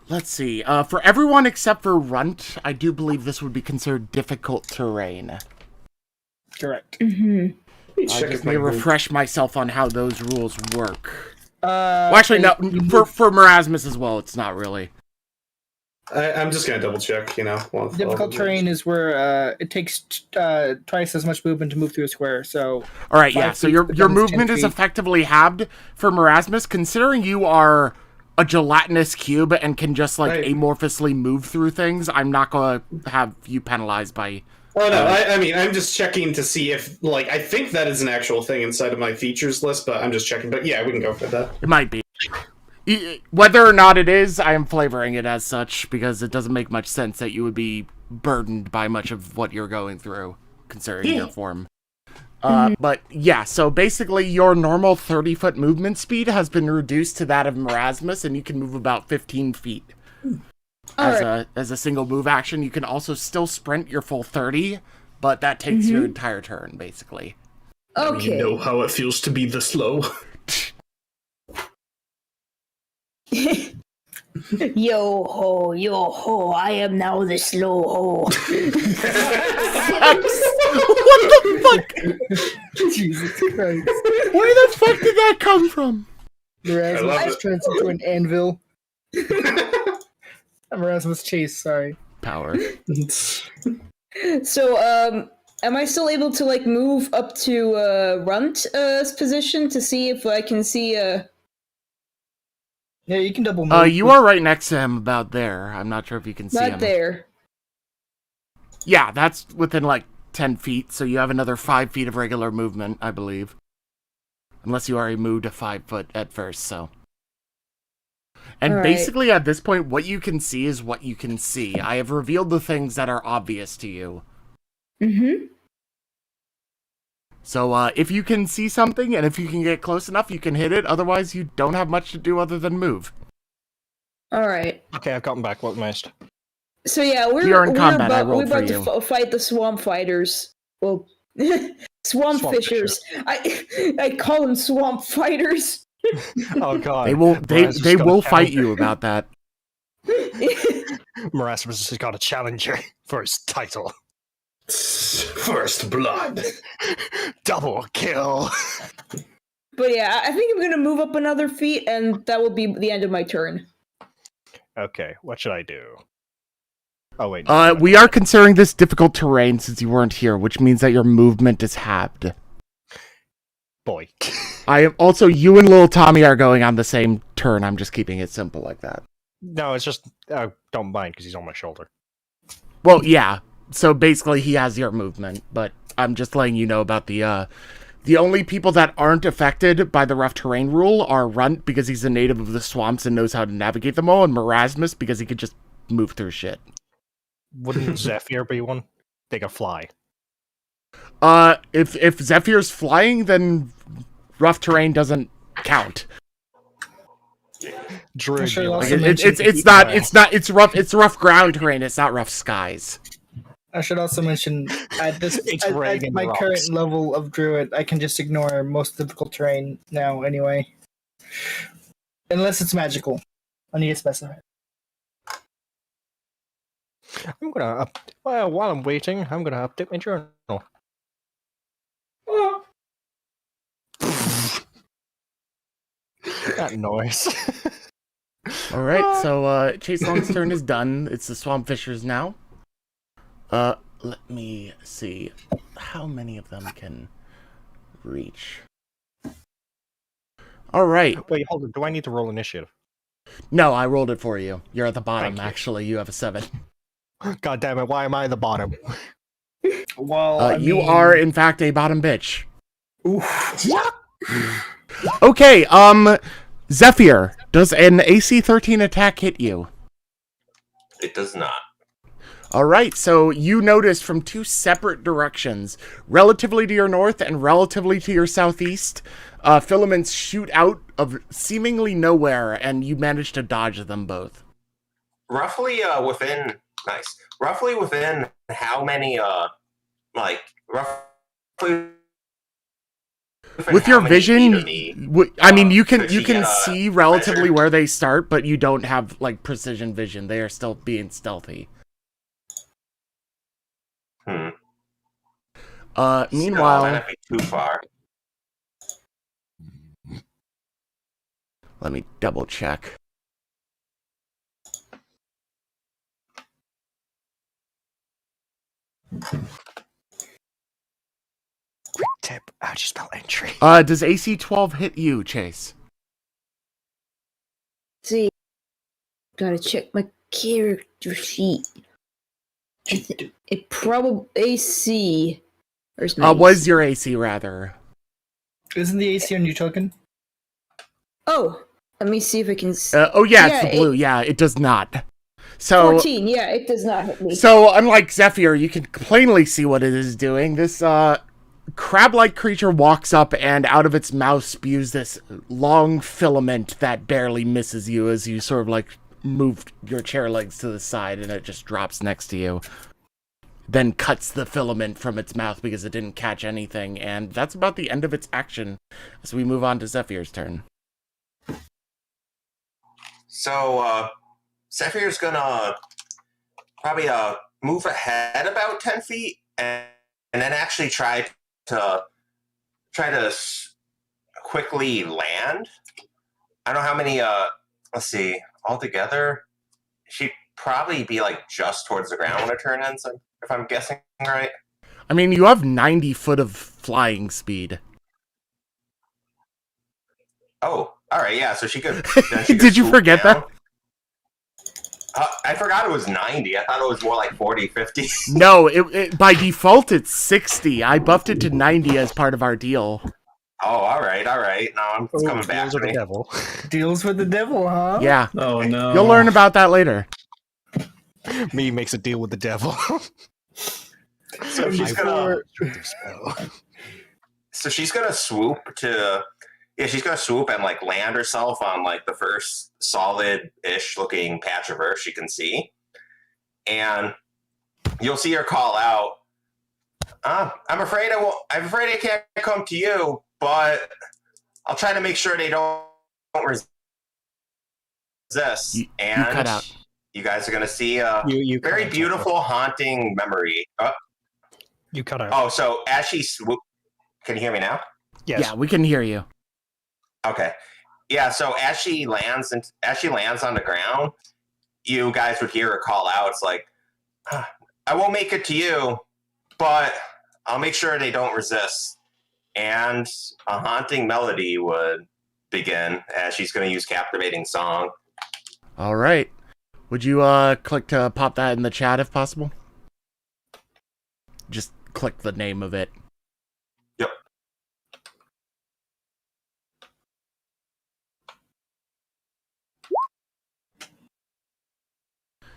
Let's see. For everyone except for Runt, I do believe this would be considered difficult terrain. Correct. Mm-hmm. Let me refresh myself on how those rules work. Well, actually, no. For Morasmus as well, it's not really. I'm just gonna double check. Difficult terrain is where it takes twice as much movement to move through a square. So. All right, yeah. So your movement is effectively halved for Morasmus, considering you are a gelatinous cube and can just amorphously move through things. I'm not gonna have you penalized by. Oh, no, I mean, I'm just checking to see if, I think that is an actual thing inside of my features list, but I'm just checking. But yeah, we can go for that. It might be. Whether or not it is, I am flavoring it as such, because it doesn't make much sense that you would be burdened by much of what you're going through, considering your form. But yeah, so basically your normal 30-foot movement speed has been reduced to that of Morasmus, and you can move about 15 feet. As a single move action. You can also still sprint your full 30, but that takes your entire turn, basically. Okay. You know how it feels to be the slow. Yo ho, I am now the slow ho. What the fuck? Jesus Christ. Where the fuck did that come from? Morasmus turns into an anvil. Morasmus Chaise, sorry. Power. So, Am I still able to like move up to Runt's position to see if I can see Yeah, you can double move. You are right next to him about there. I'm not sure if you can see him. Not there. Yeah, that's within like 10 feet, so you have another 5 feet of regular movement, I believe. Unless you already moved a 5 foot at first, so. And All right. basically at this point, what you can see is what you can see. I have revealed the things that are obvious to you. Mm-hmm. So if you can see something, and if you can get close enough, you can hit it. Otherwise, you don't have much to do other than move. All right. Okay, I've gotten back. What most? So yeah, You're in combat. I rolled we're about for to fight the swamp fighters. Well, swamp fishers. I call them swamp fighters. Oh god, They will fight you about that. Morasmus has got a challenger for his title. First blood. Double kill. But yeah, I think I'm gonna move up another feet, and that will be the end of my turn. Okay, what should I do? Oh wait. We are considering this difficult terrain since you weren't here, which means that your movement is halved. Boy. I am also, you and little Tommy are going on the same turn. I'm just keeping it simple like that. No, it's just don't mind because he's on my shoulder. Well, yeah. So basically, he has your movement, but I'm just letting you know about the only people that aren't affected by the rough terrain rule are Runt because he's a native of the swamps and knows how to navigate them all, and Morasmus because he could just move through shit. Wouldn't Zephyr be one? They can fly. If Zephyr's flying, then rough terrain doesn't count. Druid. Sure, like, It's rough ground terrain. It's not rough skies. I should also mention at my rocks. current level of druid, I can just ignore most difficult terrain now anyway, unless it's magical. I need to specify. I'm gonna while I'm waiting, I'm gonna update my journal. That noise. All right, so Chaise Longue's turn is done. It's the Swamp Fishers now. Let me see how many of them can reach. All right. Wait, hold on. Do I need to roll initiative? No, I rolled it for you. You're at the bottom. Thank you. Actually, you have a 7. God damn it! Why am I at the bottom? Well, you are in fact a bottom bitch. Oof. Okay, Zephyr, does an AC 13 attack hit you? It does not. Alright, so you notice from 2 separate directions, relatively to your north and relatively to your southeast, filaments shoot out of seemingly nowhere, and you manage to dodge them both. Roughly within how many, roughly... With your vision, I mean, you can get, see relatively measure? where they start, but you don't have, like, precision vision. They are still being stealthy. Meanwhile... Might not be too far. Let me double check. Quick tip: how'd you spell entry? Does AC 12 hit you, Chaise? See, gotta check my character sheet. It probably AC. Where's my Was your AC, rather. Isn't the AC on your token? Oh, let me see if I can. It's the blue. Yeah, it does not. So 14. Yeah, it does not hit me. So unlike Zephyr, you can plainly see what it is doing. This crab-like creature walks up and out of its mouth spews this long filament that barely misses you as you sort of like move your chair legs to the side, and it just drops next to you. Then cuts the filament from its mouth because it didn't catch anything, and that's about the end of its action as we move on to Zephyr's turn. So, Zephyr's gonna probably move ahead about 10 feet and then actually try to quickly land. I don't know how many, let's see, altogether, she'd probably be like just towards the ground when her turn ends, if I'm guessing right. I mean, you have 90 foot of flying speed. Oh, all right, yeah. So she could. Did you forget down. that? I forgot it was 90. I thought it was more like 40, 50. No, it by default it's 60. I buffed it to 90 as part of our deal. Oh, all right. Now it's coming back to with me. the devil. Deals with the devil, huh? Yeah. Oh no. You'll learn about that later. Me makes a deal with the devil. So she's gonna swoop to. Yeah, she's gonna swoop and like land herself on like the first solid-ish looking patch of earth she can see, and you'll see her call out. I'm afraid I can't come to you, but I'll try to make sure they don't resist. You And cut out. you guys are gonna see a You cut very out. beautiful, haunting memory. You cut out. Oh, so as she swoop, can you hear me now? Yes. Yeah, we can hear you. Okay. Yeah, so as she lands on the ground, you guys would hear her call out. It's like, I won't make it to you, but I'll make sure they don't resist. And a haunting melody would begin as she's going to use Captivating Song. All right. Would you click to pop that in the chat if possible? Just click the name of it. Yep.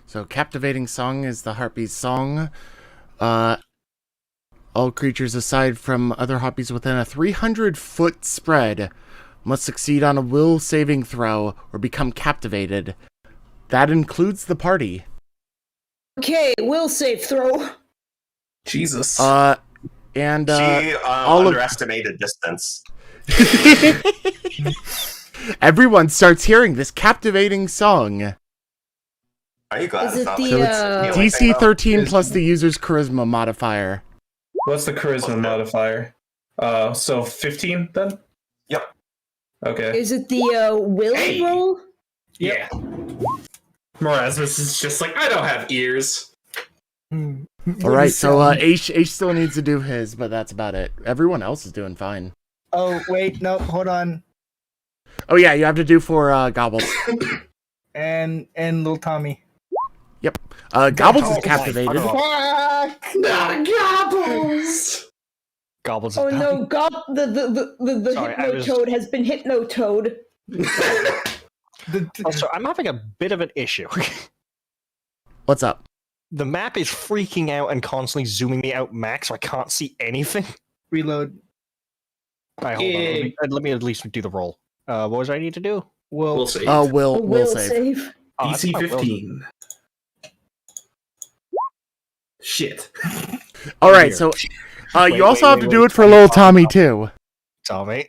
So, Captivating Song is the Harpy's song. All creatures aside from other Harpies within a 300-foot spread must succeed on a will saving throw or become captivated. That includes the party. Okay, will save throw. Jesus. And She all of- underestimated distance. everyone starts hearing this captivating song. Are you glad Is it's it not the, like uh, healing thing, DC though? 13 plus the user's charisma modifier. What's the charisma modifier? So 15 then? Yep. Okay. Is it the will Hey. roll? Yeah. Morasmus is just like, I don't have ears. All right, so Ash still needs to do his, but that's about it. Everyone else is doing fine. Oh, wait, no, hold on. Oh yeah, you have to do for Gobbles. And little Tommy. Yep. Gobbles is Oh, captivated. Fuck! Gobbles! Gobbles. Oh no, the Sorry, I was- hypnotoad has been hypnotoad. Also, I'm having a bit of an issue. What's up? The map is freaking out and constantly zooming me out max, so I can't see anything. Reload. Alright, hold on. Let me at least do the roll. What was I need to do? We'll see. Oh, A will will save. save. Oh, DC that's not will. 15. Shit. All right, Here. so Wait, you also wait, have wait, to do wait. it for little Tommy too, Tommy.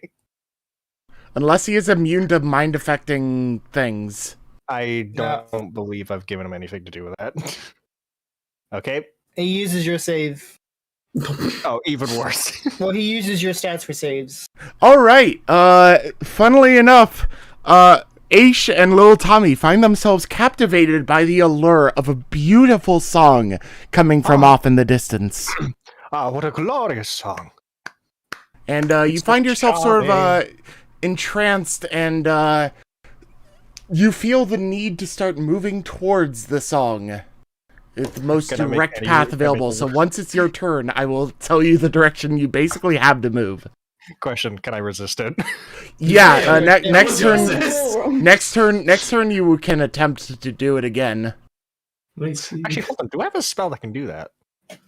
unless he is immune to mind affecting things. I don't believe I've given him anything to do with that. Okay. He uses your save. Oh, even worse. Well, he uses your stats for saves. All right. Funnily enough, Ash and little Tommy find themselves captivated by the allure of a beautiful song coming from off in the distance. What a glorious song. And you find yourself sort of entranced, and you feel the need to start moving towards the song. It's the most Can I make direct any- path can I available. make So any- once it's your turn, I will tell you the direction you basically have to move. Question, can I resist it? Yeah, next was turn. yours. Next turn, you can attempt to do it again. Let me see. Actually, hold on. Do I have a spell that can do that? What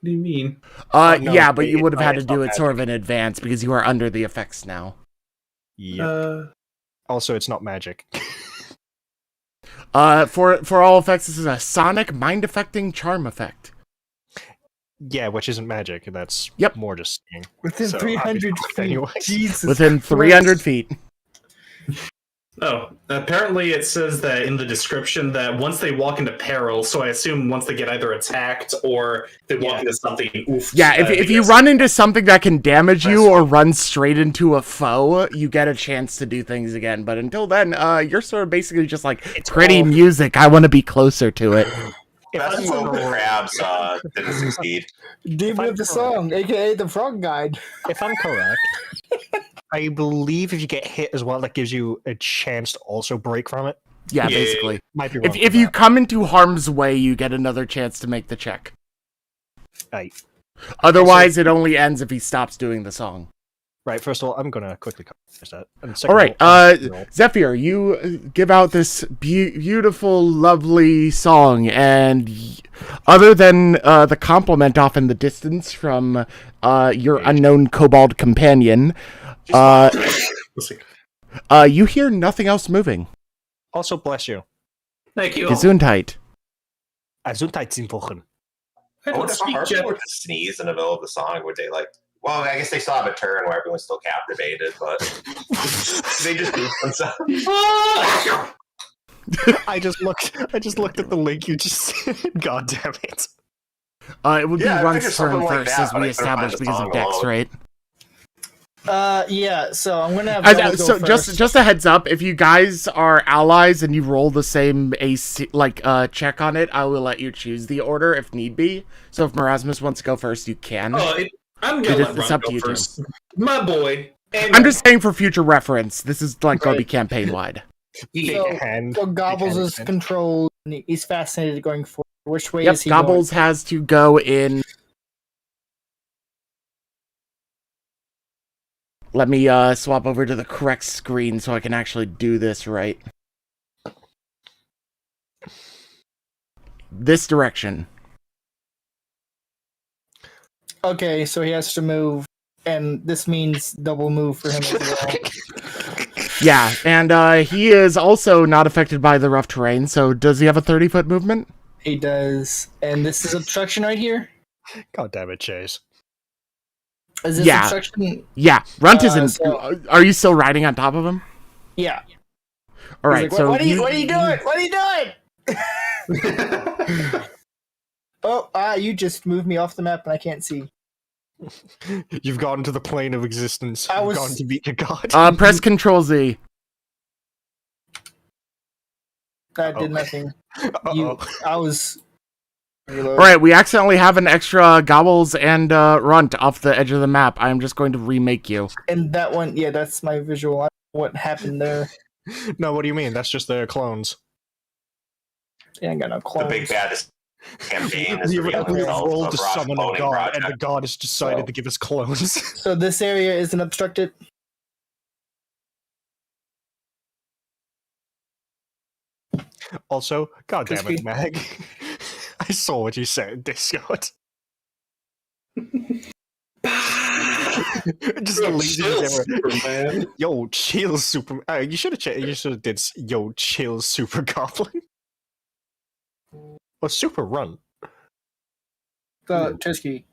do you mean? no, Yeah, but you would have had to it's do not it sort of in advance because you are under the effects now. Yeah. Also, it's not magic. For all effects, this is a sonic mind-affecting charm effect. Yeah, which isn't magic. That's Yep. more just seeing. Within So, 300 I'll be feet. anyway. Jesus. Within 300 feet. Oh, apparently it says that in the description that once they walk into peril, so I assume once they get either attacked or they walk Yeah. into something, oof. Yeah, if you because- run into something that can damage you or run straight into a foe, you get a chance to do things again. But until then, you're sort of basically just like, It's pretty all- music, I want to be closer to it. Best I'm of the correct- crabs didn't succeed. Demon of the Song, aka the Frog Guide. If I'm correct, I believe if you get hit as well, that gives you a chance to also break from it. Yeah, Yeah. basically. Might be wrong. If you come into harm's way, you get another chance to make the check. Otherwise, it only ends if he stops doing the song. Right, first of all, I'm going to quickly cover that. And All second right, of all, Zephyr, you give out this beautiful, lovely song, and other than the compliment off in the distance from your unknown kobold companion, you hear nothing else moving. also bless you. Thank you. Gesundheit. Gesundheitswochen. I I don't wonder if speak hard Jap- people to sneeze in the middle of the song. Would they like? Well, I guess they still have a turn where everyone's still captivated, but they just do themselves. I just looked at the link you just God damn it. It would Yeah, I be Runt's figured something turn like first, that, as but we I couldn't find established the because song of Dex, alone. right? Yeah, so I'm gonna have Noah go So first. just a heads up, if you guys are allies and you roll the same AC check on it, I will let you choose the order if need be. So if Morasmus wants to go first, you can. I'm gonna let It's Ron up to go you two. first. My boy. I'm just saying for future reference, this is going to be campaign wide. So Gobbles is controlled, and he's fascinated going forward. Which way Yep, is he Gobbles has to go in. Let me swap over to the correct screen so I can actually do this right. This direction. going? Okay, so he has to move, and this means double move for him as well. Yeah, and he is also not affected by the rough terrain, so does he have a 30-foot movement? He does, and this is obstruction right here. God damn it, Chaise. Is this Yeah. obstruction? Yeah, Runt isn't... so- Are you still riding on top of him? Yeah. All He's right, like, so what are you doing? What are you doing? Oh, you just moved me off the map, and I can't see. You've gone to the plane of existence. I You've was- gone to meet your god. press Control Z. That did nothing. I was. All right, we accidentally have an extra Gobbles and Runt off the edge of the map. I'm just going to remake you. And that one, yeah, that's my visual. I don't know what happened there? No, what do you mean? That's just their clones. Yeah, I ain't got no The clones. big bad campaign is You revealing rolled itself to Brosh summon a cloning god, project. and the god has decided to give us clones. So this area isn't obstructed. Also, god damn Crispy. it, Mag. I saw what you said in Discord. Just the lazy Chill, camera. Superman. Yo, chill, super. You should have. You should have did. Yo, chill, super goblin. Or super run. Trisky.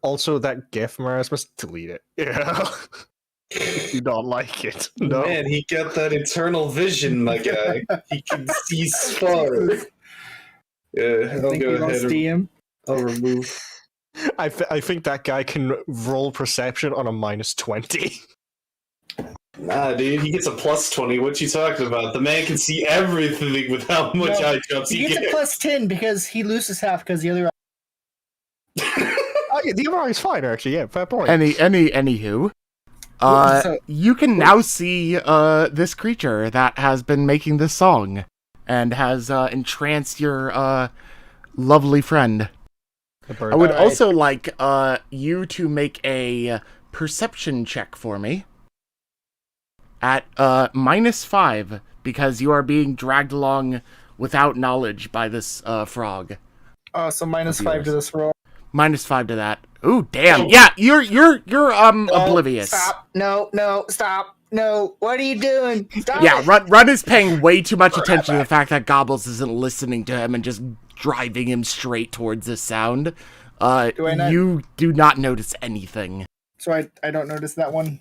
Also, that GIF, Morasmus, delete it. Yeah. If you don't like it, no. Man, he got that eternal vision, my guy. He can see far. Yeah, I'll Think go we lost ahead and DM. I'll remove. I think that guy can roll perception on a -20. Nah, dude, he gets a +20. What you talking about? The man can see everything with how much No, high jumps He he gets a gets. plus 10 because he loses half because the other. Oh yeah, the other eye is fine actually. Yeah, fair point. Anywho. So- You can now see this creature that has been making this song and has entranced your lovely friend. The bird. I would Alright. also like you to make a perception check for me at -5 because you are being dragged along without knowledge by this frog. So -5 to this roll. -5 to that. Ooh, damn. Yeah, you're oblivious. Stop! No! Stop! No! What are you doing? Stop! Yeah, it! Run is paying way too much attention to the fact that Gobbles isn't listening to him and just driving him straight towards this sound. Do I not- You do not notice anything. So I don't notice that one.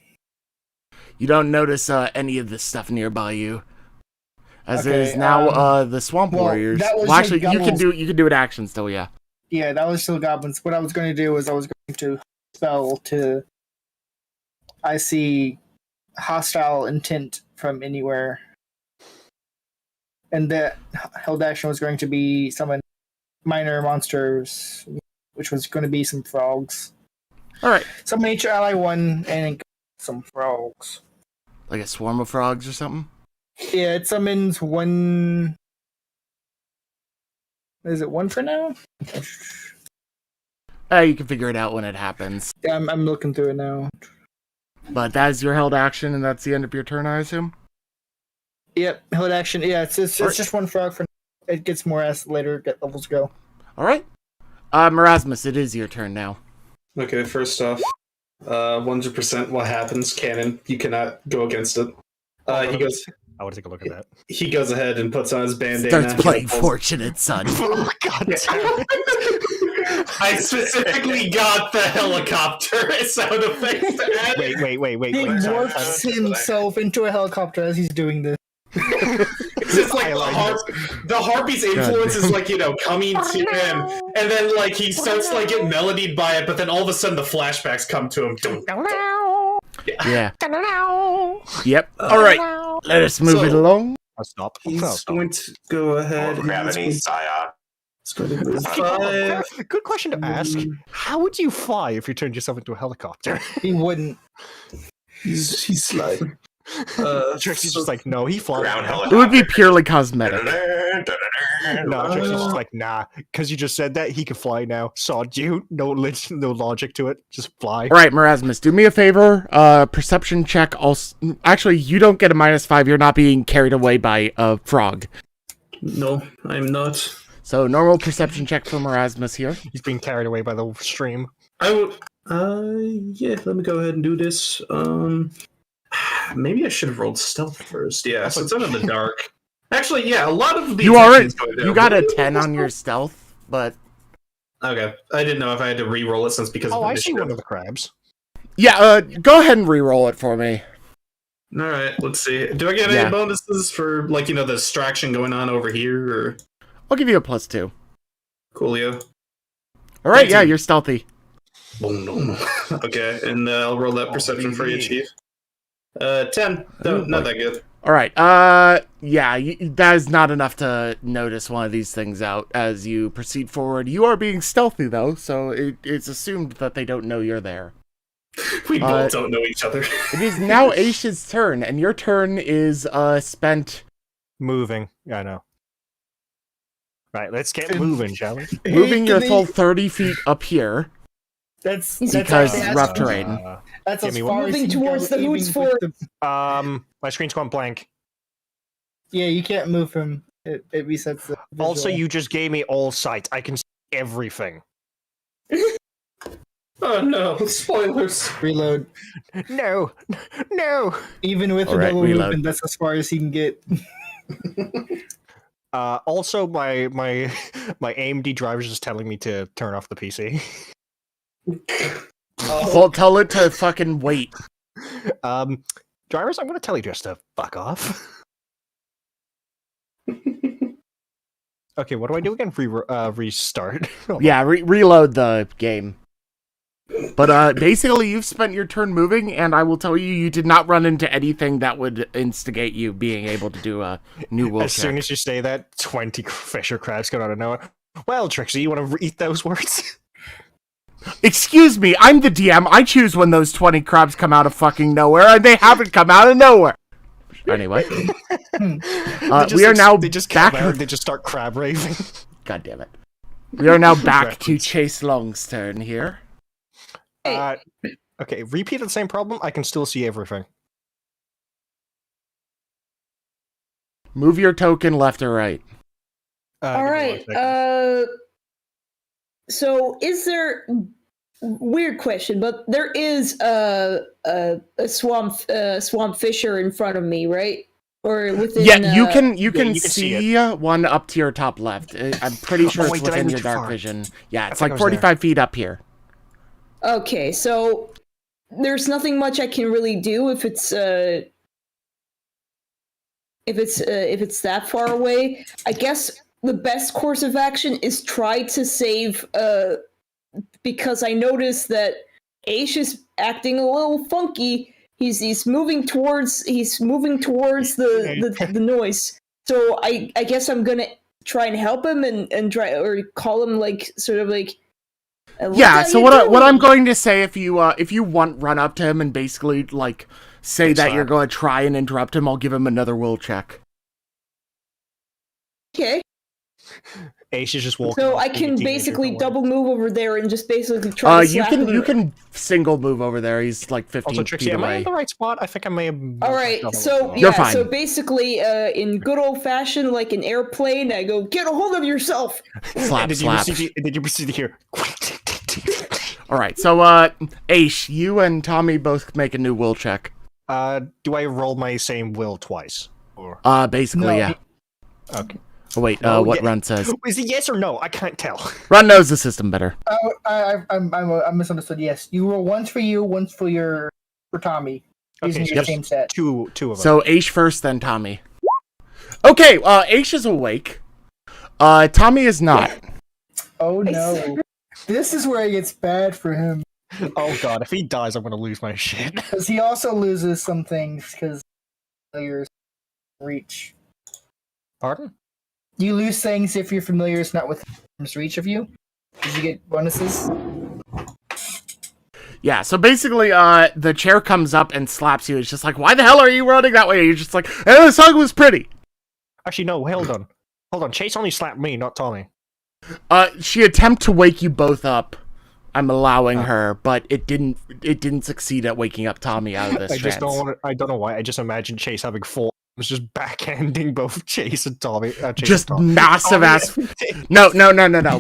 You don't notice any of this stuff nearby you. As it Okay, is now the Swamp well, Warriors. that was Well, actually, just you can Gobbles. do it action still, yeah. Yeah, that was still goblins. What I was going to do was I was going to spell to. I see hostile intent from anywhere, And the held action was going to be summon minor monsters, which was going to be some frogs. All right. Summon each ally one and some frogs. Like a swarm of frogs or something? Yeah, it summons one. Is it one for now? You can figure it out when it happens. Yeah, I'm looking through it now. But that is your held action, and that's the end of your turn, I assume? Yep, held action. Yeah, it's just one frog for now. It gets more as later levels go. All right. Morasmus, it is your turn now. Okay, first off, 100% what happens, canon. You cannot go against it. He goes. I want to take a look at that. He goes ahead and puts on his bandana. Starts playing Fortunate Son. Oh, God damn it. I specifically got the helicopter sound effects to add. Wait. He morphs himself into a helicopter as he's doing this. It's just like the harpy's influence is like, coming to him, and then like he starts to like get melodied by it, but then all of a sudden the flashbacks come to him. Yeah. Yep. All right. Let us move it along. I'll stop. He's going to go ahead. Gravity, Saya. It's going to move 5. Good question to ask. How would you fly if you turned yourself into a helicopter? He wouldn't. He's sliding. Trixie's just like, no, he flies. Ground It helicopter. would be purely cosmetic. No, Trixie's just like, nah, because you just said that he can fly now. Sod you. No logic to it. Just fly. All right, Morasmus, do me a favor. Perception check. Also, actually, you don't get a -5. You're not being carried away by a frog. No, I'm not. So normal perception check for Morasmus here. He's being carried away by the stream. I will. Yeah. Let me go ahead and do this. Maybe I should have rolled stealth first. Yeah, since I'm in the dark. Actually, yeah, a lot of these. You got a 10 on your stealth, but okay. I didn't know if I had to re-roll it because. Oh, of I see initiative. one of the crabs. yeah. Go ahead and re-roll it for me. All right, let's see. Do I get any bonuses for the distraction going on over here? Or I'll give you a +2. Coolio. All right, 19. yeah, you're stealthy. No. Okay, and I'll roll that perception for you, Chief. 10. No, not that good. All right. Yeah, that is not enough to notice one of these things out as you proceed forward. You are being stealthy, though, so it's assumed that they don't know you're there. We both don't know each other. It is now Aish's turn, and your turn is spent moving. Yeah, I know. Right, let's get moving, shall we? Moving your full 30 feet up here. That's because rough terrain. That's as Give me far one. as Moving he can towards go, the even hoots with for- the- My screen's gone blank. Yeah, you can't move him. It resets the visual. Also, you just gave me all sight. I can see everything. Oh no, spoilers. Reload. No. Even with All a right, double reload. movement, that's as far as he can get. Also, my AMD driver is just telling me to turn off the PC. Well, tell it to fucking wait. Drivers, I'm going to tell you just to fuck off. Okay, what do I do again? Restart. Oh, Yeah, reload the game. But basically, you've spent your turn moving, and I will tell you, you did not run into anything that would instigate you being able to do a new will as check. soon as you say that, 20 fisher crabs come out of nowhere. Well, Trixie, you want to eat those words? Excuse me, I'm the DM. I choose when those 20 crabs come out of fucking nowhere, and they haven't come out of nowhere. Anyway, we are now they just back. come out, they just start crab raving. God damn it. We are now back to Chaise Longue's turn here. Okay, repeat the same problem. I can still see everything. Move your token left or right. All Give me right. 1 second. So is there? Weird question, but there is a swamp fisher in front of me, right? Or within? Yeah, you can you can see see one up to your top left. I'm pretty sure Oh, it's wait, did I within move your too dark far? vision. Yeah, it's think like I was 45 feet up here. Okay, so there's nothing much I can really do if it's that far away. I guess the best course of action is try to save because I noticed that Asch is acting a little funky. He's moving towards the noise. So I guess I'm gonna try and help him and try or call him like sort of like. Yeah. So what I'm going to say if you want run up to him and basically like say that you're going to try and interrupt him, I'll give him another will check. Okay. Ace is just walking. So I can basically double move over there and just basically try to slap him. You can single move over there. He's like 15 feet am I away. in the right spot? I think I may have. All right, so You're fine. So basically, in good old fashioned, like an airplane, I go get a hold of yourself. Slap. Did you proceed to hear? All right, so Ace, you and Tommy both make a new will check. Do I roll my same will twice? Or basically, No. yeah. okay. Oh wait, what Run says? Is it yes or no? I can't tell. Run knows the system better. I misunderstood. Yes, you roll once for you, once for Tommy. Using Okay, your same set. Two of them. So Ace first, then Tommy. Okay, Ace is awake. Tommy is not. Oh no, this is where it gets bad for him. Oh god, if he dies, I'm gonna lose my shit. Because he also loses some things because familiars reach. Pardon? You lose things if your familiar is not within reach of you. Did you get bonuses? Yeah, so basically, the chair comes up and slaps you. It's just like, why the hell are you running that way? You're just like, the song was pretty. Actually, no, hold on. Hold on, Chaise only slapped me, not Tommy. She attempted to wake you both up. I'm allowing her, but it didn't succeed at waking up Tommy out of this trance. I don't know why, I just imagined Chaise having four. Was just backhanding both Chaise and Tommy. Just massive ass. No.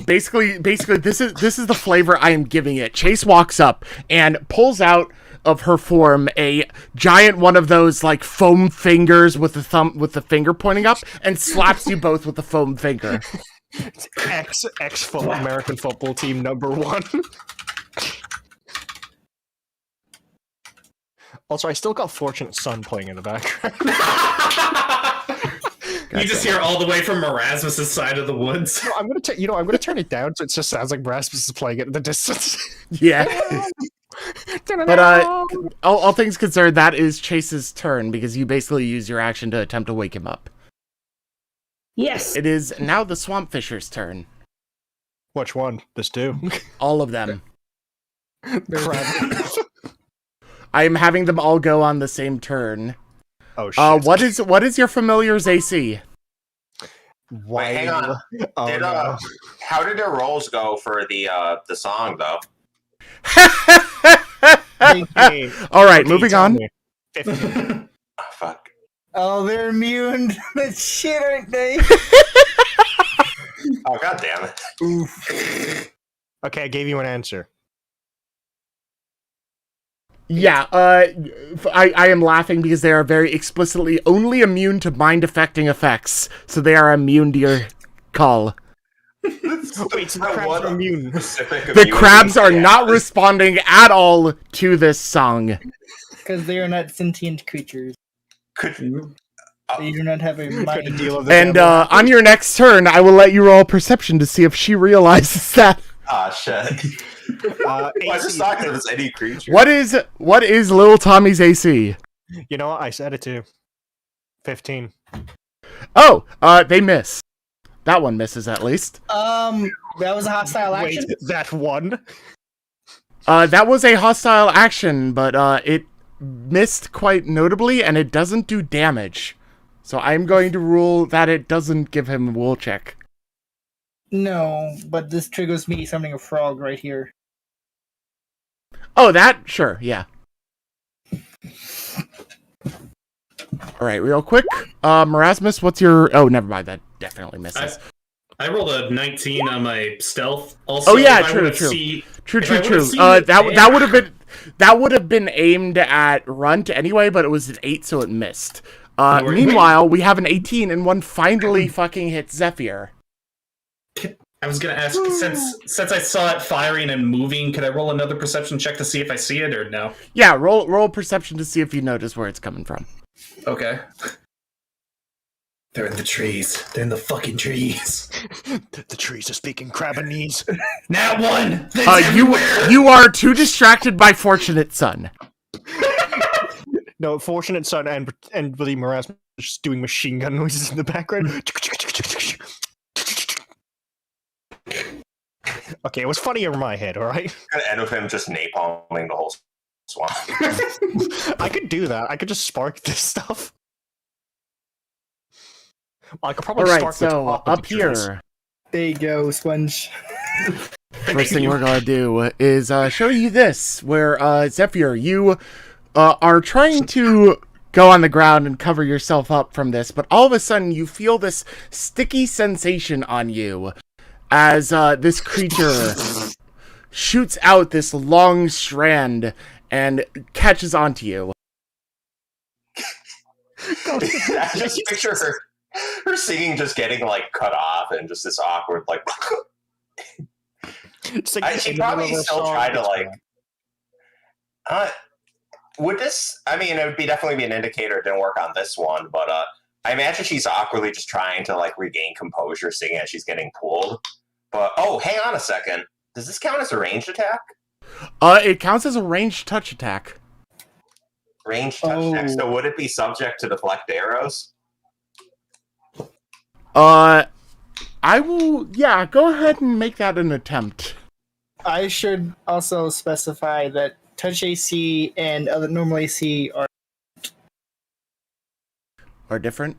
Basically, this is the flavor I am giving it. Chaise walks up and pulls out of her form a giant one of those like foam fingers with the finger pointing up, and slaps you both with the foam finger. American football team #1. Also, I still got Fortunate Son playing in the background. You just hear all the way from Morasmus' side of the woods. No, I'm gonna turn it down so it just sounds like Morasmus is playing it in the distance. Yeah. But all things considered, that is Chaise's turn because you basically use your action to attempt to wake him up. Yes. It is now the Swamp Fisher's turn. Which one? There's two. All of them. Crap. I am having them all go on the same turn. Oh shit. What is your familiar's AC? Why? Wait, hang on. No. How did their rolls go for the song though? All right, moving on. 15. Oh, fuck. Oh, they're immune to that shit, aren't they? Oh, god damn it. Oof. Okay, I gave you an answer. Yeah, I am laughing because they are very explicitly only immune to mind-affecting effects, so they are immune to your call. Wait, so the crabs are immune. The crabs are not responding at all to this song. Because they are not sentient creatures. They do not have a mind. And on your next turn, I will let you roll perception to see if she realizes that. Ah, shit. I just thought it was any creature. What is little Tommy's AC? You know what? I said it too. 15. Oh, they miss. That one misses at least. That was a hostile action? Wait, that one? That was a hostile action, but it missed quite notably, and it doesn't do damage. So I'm going to rule that it doesn't give him a will check. No, but this triggers me summoning a frog right here. Oh, that? Sure, yeah. Alright, real quick. Morasmus, what's your... Oh, never mind, that definitely misses. I rolled a 19 on my stealth. Also, oh yeah, true. That would have been aimed at Runt anyway, but it was an 8, so it missed. Meanwhile, we have an 18, and one finally fucking hits Zephyr. I was gonna ask, since I saw it firing and moving, could I roll another perception check to see if I see it or no? Yeah, roll perception to see if you notice where it's coming from. Okay. They're in the trees. They're in the fucking trees. The trees are speaking Crabbanese. Nat 1! You are too distracted by Fortunate Son. No, Fortunate Son and the Morasmus just doing machine gun noises in the background. Okay, it was funnier in my head, alright? Gonna end with him just napalming the whole swamp. I could do that. I could just spark this stuff. I could probably Alright, start the so top of up the trees. here, There you go, Sponge. first thing we're gonna do is show you this, where Zephyr, you are trying to go on the ground and cover yourself up from this, but all of a sudden you feel this sticky sensation on you as this creature shoots out this long strand and catches onto you. I just picture her singing just getting like cut off and just this awkward like. It's like She in the probably middle of a still song, try to it's like. Would this? I mean, it would definitely be an indicator. It didn't work on this one, but I imagine she's awkwardly just trying to like regain composure, singing as she's getting pulled. But oh, hang on a second. Does this count as a ranged attack? It counts as a ranged touch attack. Ranged touch attack. So would it be subject to deflect arrows? I will. Yeah, go ahead and make that an attempt. I should also specify that touch AC and other normal AC Are different.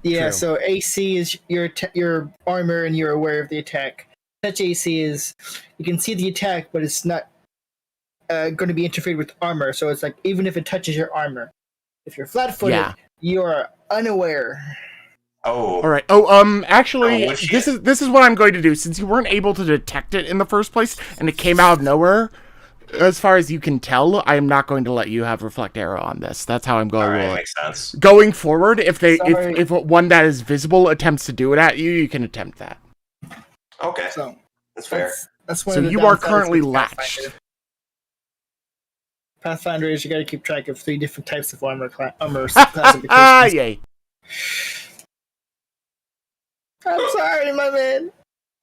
Yeah, True. so AC is your armor and you're aware of the attack. Touch AC is you can see the attack, but it's not going to be interfered with armor. So it's like even if it touches your armor, if you're flat-footed, you're unaware. Oh, all right. Actually, this is what I'm going to do. Since you weren't able to detect it in the first place, and it came out of nowhere, as far as you can tell, I am not going to let you have reflect arrow on this. That's how I'm going to roll it. Makes sense. Going forward, if one that is visible attempts to do it at you, you can attempt that. Okay, So that's fair. that's one So of the you are downsides currently with latched. Pathfinder is you got to keep track of 3 different types of armor classifications. Yay. I'm sorry, my man.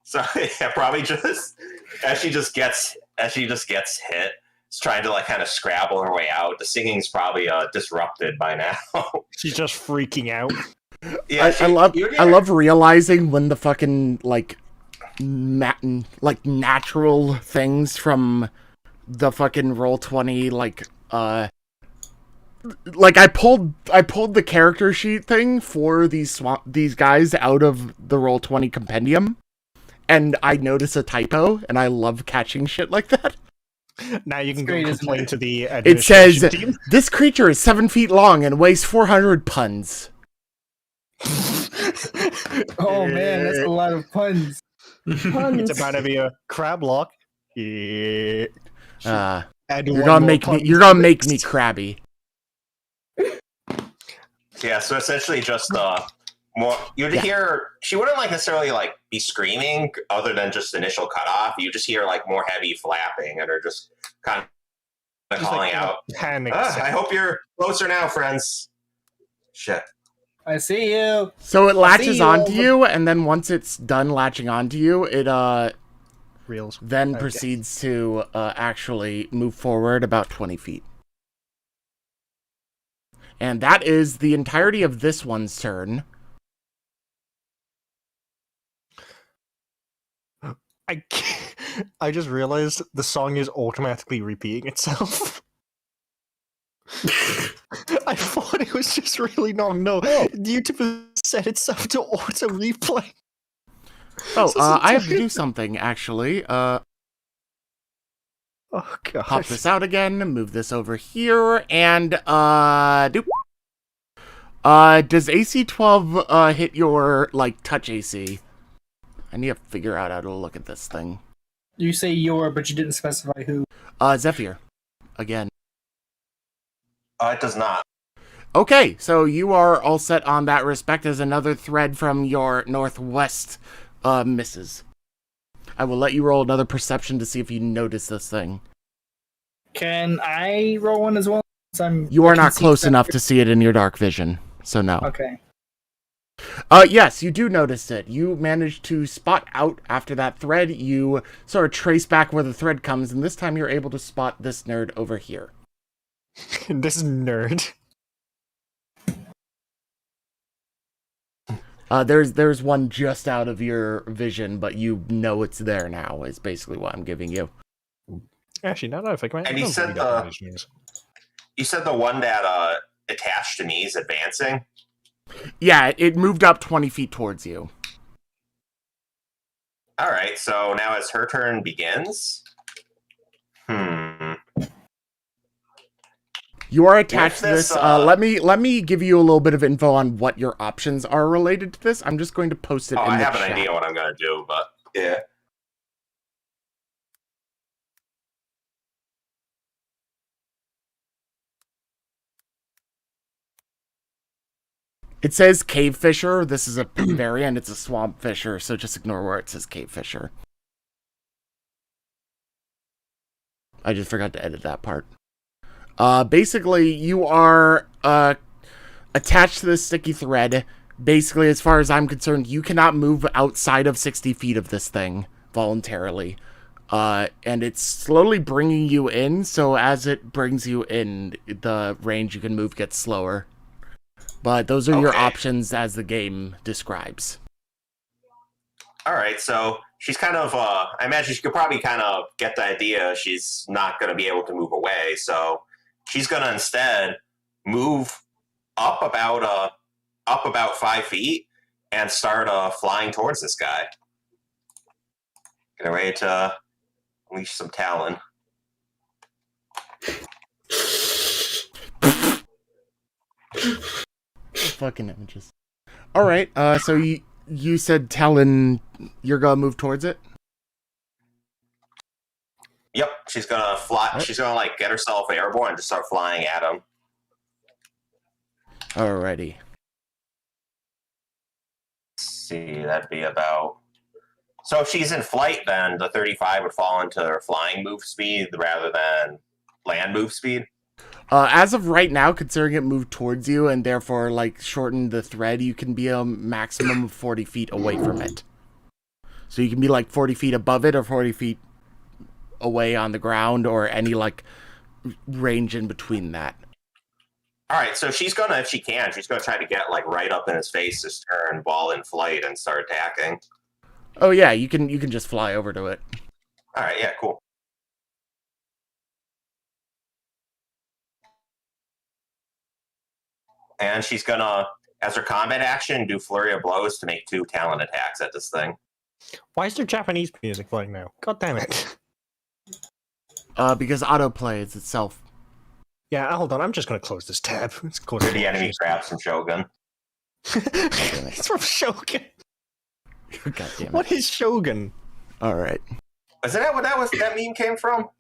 So yeah, probably just as she just gets hit, it's trying to like kind of scrabble her way out. The singing's probably disrupted by now. She's just freaking out. Yeah, I love realizing when the fucking like natural things from the fucking Roll20 I pulled the character sheet thing for these guys out of the Roll20 compendium, and I notice a typo, and I love catching shit like that. Now you can go complain to the It says, administration team. this creature is 7 feet long and weighs 400 puns. Oh man, that's a lot of puns. It's about to be a crab lock. Yeah. You're gonna make me crabby. Yeah, so essentially just more you'd hear she wouldn't like necessarily like be screaming other than just initial cutoff. You just hear like more heavy flapping and are just kind of calling out. Panic. I hope you're closer now, friends. Shit. I see you. So it latches onto you, and then once it's done latching onto you, it Reels. then proceeds to actually move forward about 20 feet. And that is the entirety of this one's turn. I just realized the song is automatically repeating itself. I thought it was just really long. No, YouTube has set itself to auto replay. Oh, I have to do something, actually. Oh, God. Pop this out again, move this over here, and, doop. Does AC 12, hit your, touch AC? I need to figure out how to look at this thing. You say your, but you didn't specify who. Zephyr. Again. It does not. Okay, so you are all set on that respect as another thread from your northwest, misses. I will let you roll another perception to see if you notice this thing. Can I roll one as well? You are not close enough to see it in your dark vision, so no. Okay. Yes, you do notice it. You managed to spot out after that thread. You sort of trace back where the thread comes, and this time you're able to spot this nerd over here. This nerd. There's one just out of your vision, but you know it's there now, is basically what I'm giving you. Actually, no, if I can. And you said the one that attached to me is advancing? Yeah, it moved up 20 feet towards you. Alright, so now as her turn begins... You are attached to this. Let me give you a little bit of info on what your options are related to this. I'm just going to post it in the chat. I have an idea what I'm going to do, but yeah. It says Cave Fisher. This is a variant. It's a Swamp Fisher, so just ignore where it says Cave Fisher. I just forgot to edit that part. Basically, you are attached to this sticky thread. Basically, as far as I'm concerned, you cannot move outside of 60 feet of this thing voluntarily. And it's slowly bringing you in, so as it brings you in, the range you can move gets slower. But those are your options as the game describes. Alright, so she's kind of, I imagine she could probably kind of get the idea she's not going to be able to move away, so she's going to instead move up about 5 feet and start flying towards this guy. Get ready to unleash some talon. Fucking images. Alright, so you said Talon, you're gonna move towards it? Yep, she's gonna fly. Right. She's gonna get herself airborne and just start flying at him. Alrighty. Let's see, that'd be about. So if she's in flight, then the 35 would fall into her flying move speed rather than land move speed. As of right now, considering it moved towards you and therefore shortened the thread, you can be a maximum of 40 feet away from it. So you can be 40 feet above it or 40 feet away on the ground or any range in between that. Alright, so she's gonna, if she can, she's gonna try to get right up in his face this turn while in flight and start attacking. Oh yeah, you can just fly over to it. Alright, yeah, cool. And she's gonna, as her combat action, do Flurry of Blows to make 2 talon attacks at this thing. Why is there Japanese music playing now? God damn it. Because autoplay is itself. Yeah, hold on, I'm just gonna close this tab. It's the enemy grabs some Shogun. It's from Shogun. God damn it. What is Shogun? Alright. Isn't that what that meme came from?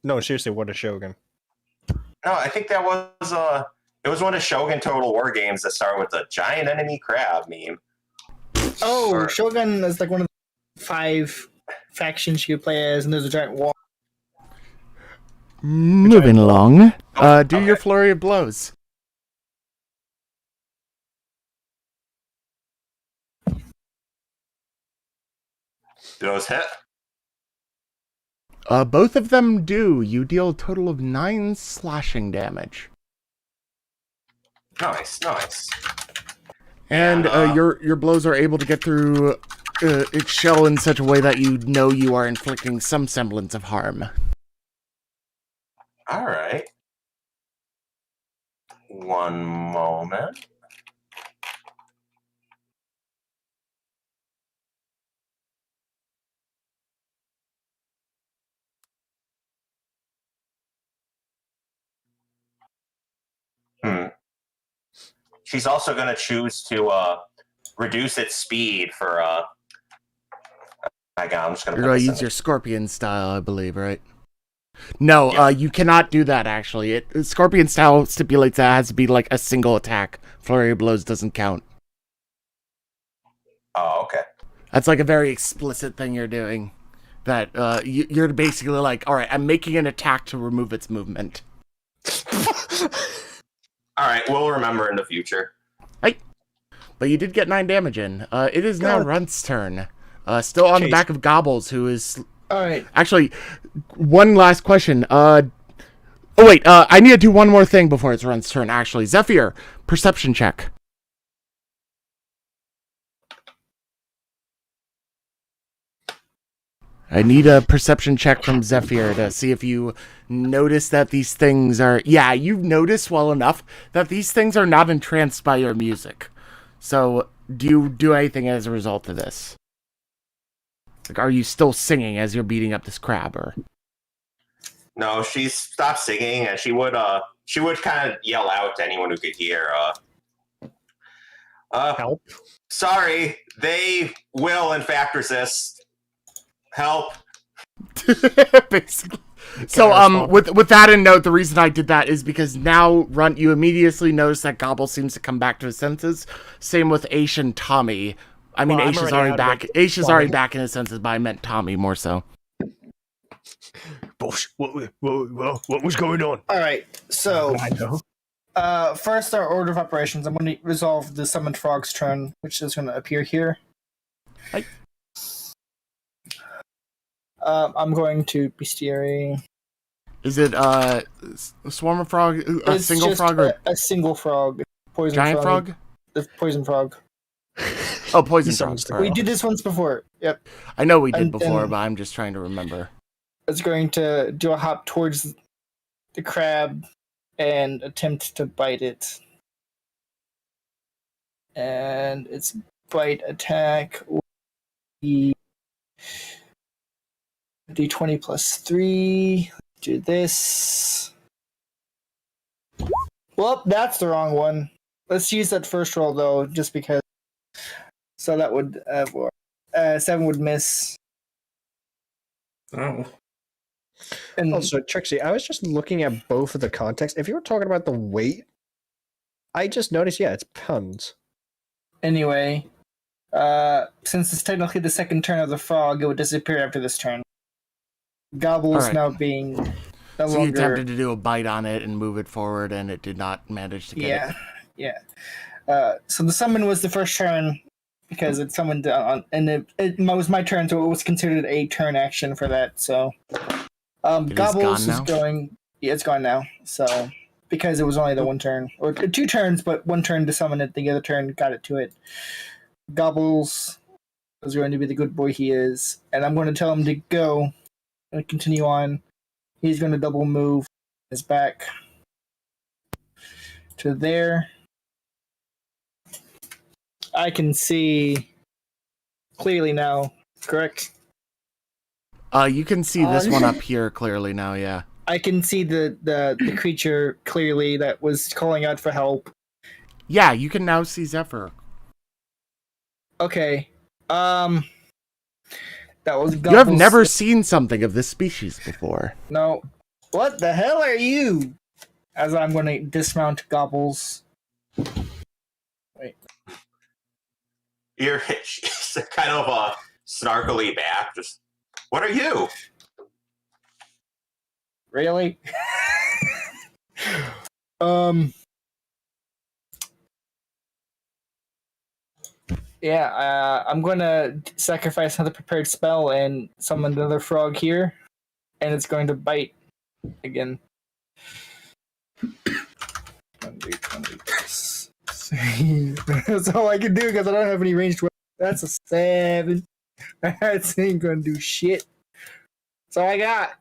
No, seriously, what is Shogun? No, I think that was it was one of Shogun Total War games that started with a giant enemy crab meme. Oh, Shogun is one of the 5 factions you play as, and there's a giant wall. Moving along. Do your Flurry of Blows. Do those hit? Both of them do. You deal a total of 9 slashing damage. Nice. And your blows are able to get through its shell in such a way that you know you are inflicting some semblance of harm. Alright. One moment. She's also going to choose to reduce its speed for. I'm just going to. You're going to use your Scorpion style, I believe, right? No, yeah. You cannot do that. Actually, Scorpion style stipulates that it has to be a single attack. Flurry of Blows doesn't count. Oh, okay. That's a very explicit thing you're doing. That you're basically all right, I'm making an attack to remove its movement. Alright, we'll remember in the future. Right. But you did get 9 damage in. It is now Runt's turn. Still on the back of Gobbles, who is... Alright. Actually, one last question. I need to do one more thing before it's Runt's turn, actually. Zephyr, perception check. I need a perception check from Zephyr to see if you notice that these things are... Yeah, you've noticed well enough that these things are not entranced by your music. So, do you do anything as a result of this? Like, are you still singing as you're beating up this crab, or... No, she stopped singing, and she would kind of yell out to anyone who could hear. Help. Sorry, they will in fact resist. Help. Basically. So, with that in note, the reason I did that is because now, Runt, you immediately notice that Gobbles seems to come back to his senses. Same with Asch and Tommy. I mean, Well, Asch is already back. Asch is already back in his senses, but I meant Tommy more so. Brosh, what was going on? All right, so I know. first our order of operations. I'm going to resolve the summoned frog's turn, which is going to appear here. Hi. I'm going to bestiary. Is it a swarm of frog, a single frog, or a single frog? Poison giant frog? The poison frog. Oh, poison frog. We did this once before. Yep. I know we did before, but I'm just trying to remember. It's going to do a hop towards the crab and attempt to bite it. And its bite attack will be D20 plus 3. Do this. Well, that's the wrong one. Let's use that first roll, though, just because. So that would... 7 would miss. Oh. And Also, Trixie, I was just looking at both of the context. If you were talking about the weight, I just noticed, yeah, it's pounds. anyway, since it's technically the second turn of the frog, it would disappear after this turn. Gobbles Alright. now being no So longer... you attempted to do a bite on it and move it forward, and it did not manage to get it. Yeah. So the summon was the first turn because it summoned on, and it was my turn, so it was considered a turn action for that. So Gobbles is going. Yeah, it's gone now. So because it was only the one turn or 2 turns, but 1 turn to summon it, the other turn got it to it. Gobbles is going to be the good boy he is, and I'm going to tell him to go and continue on. He's going to double move his back to there. I can see clearly now, correct? You can see this one up here clearly now, yeah. I can see the creature clearly that was calling out for help. Yeah, you can now see Zephyr. Okay. That was Gobbles. You have never seen something of this species before. No. What the hell are you? As I'm going to dismount Gobbles. Wait. You're kind of snarkily back. Just, what are you? Really? Yeah, I'm going to sacrifice another prepared spell and summon another frog here. And it's going to bite again. 3. That's all I can do because I don't have any ranged weapons. That's a 7. That ain't gonna do shit. That's all I got.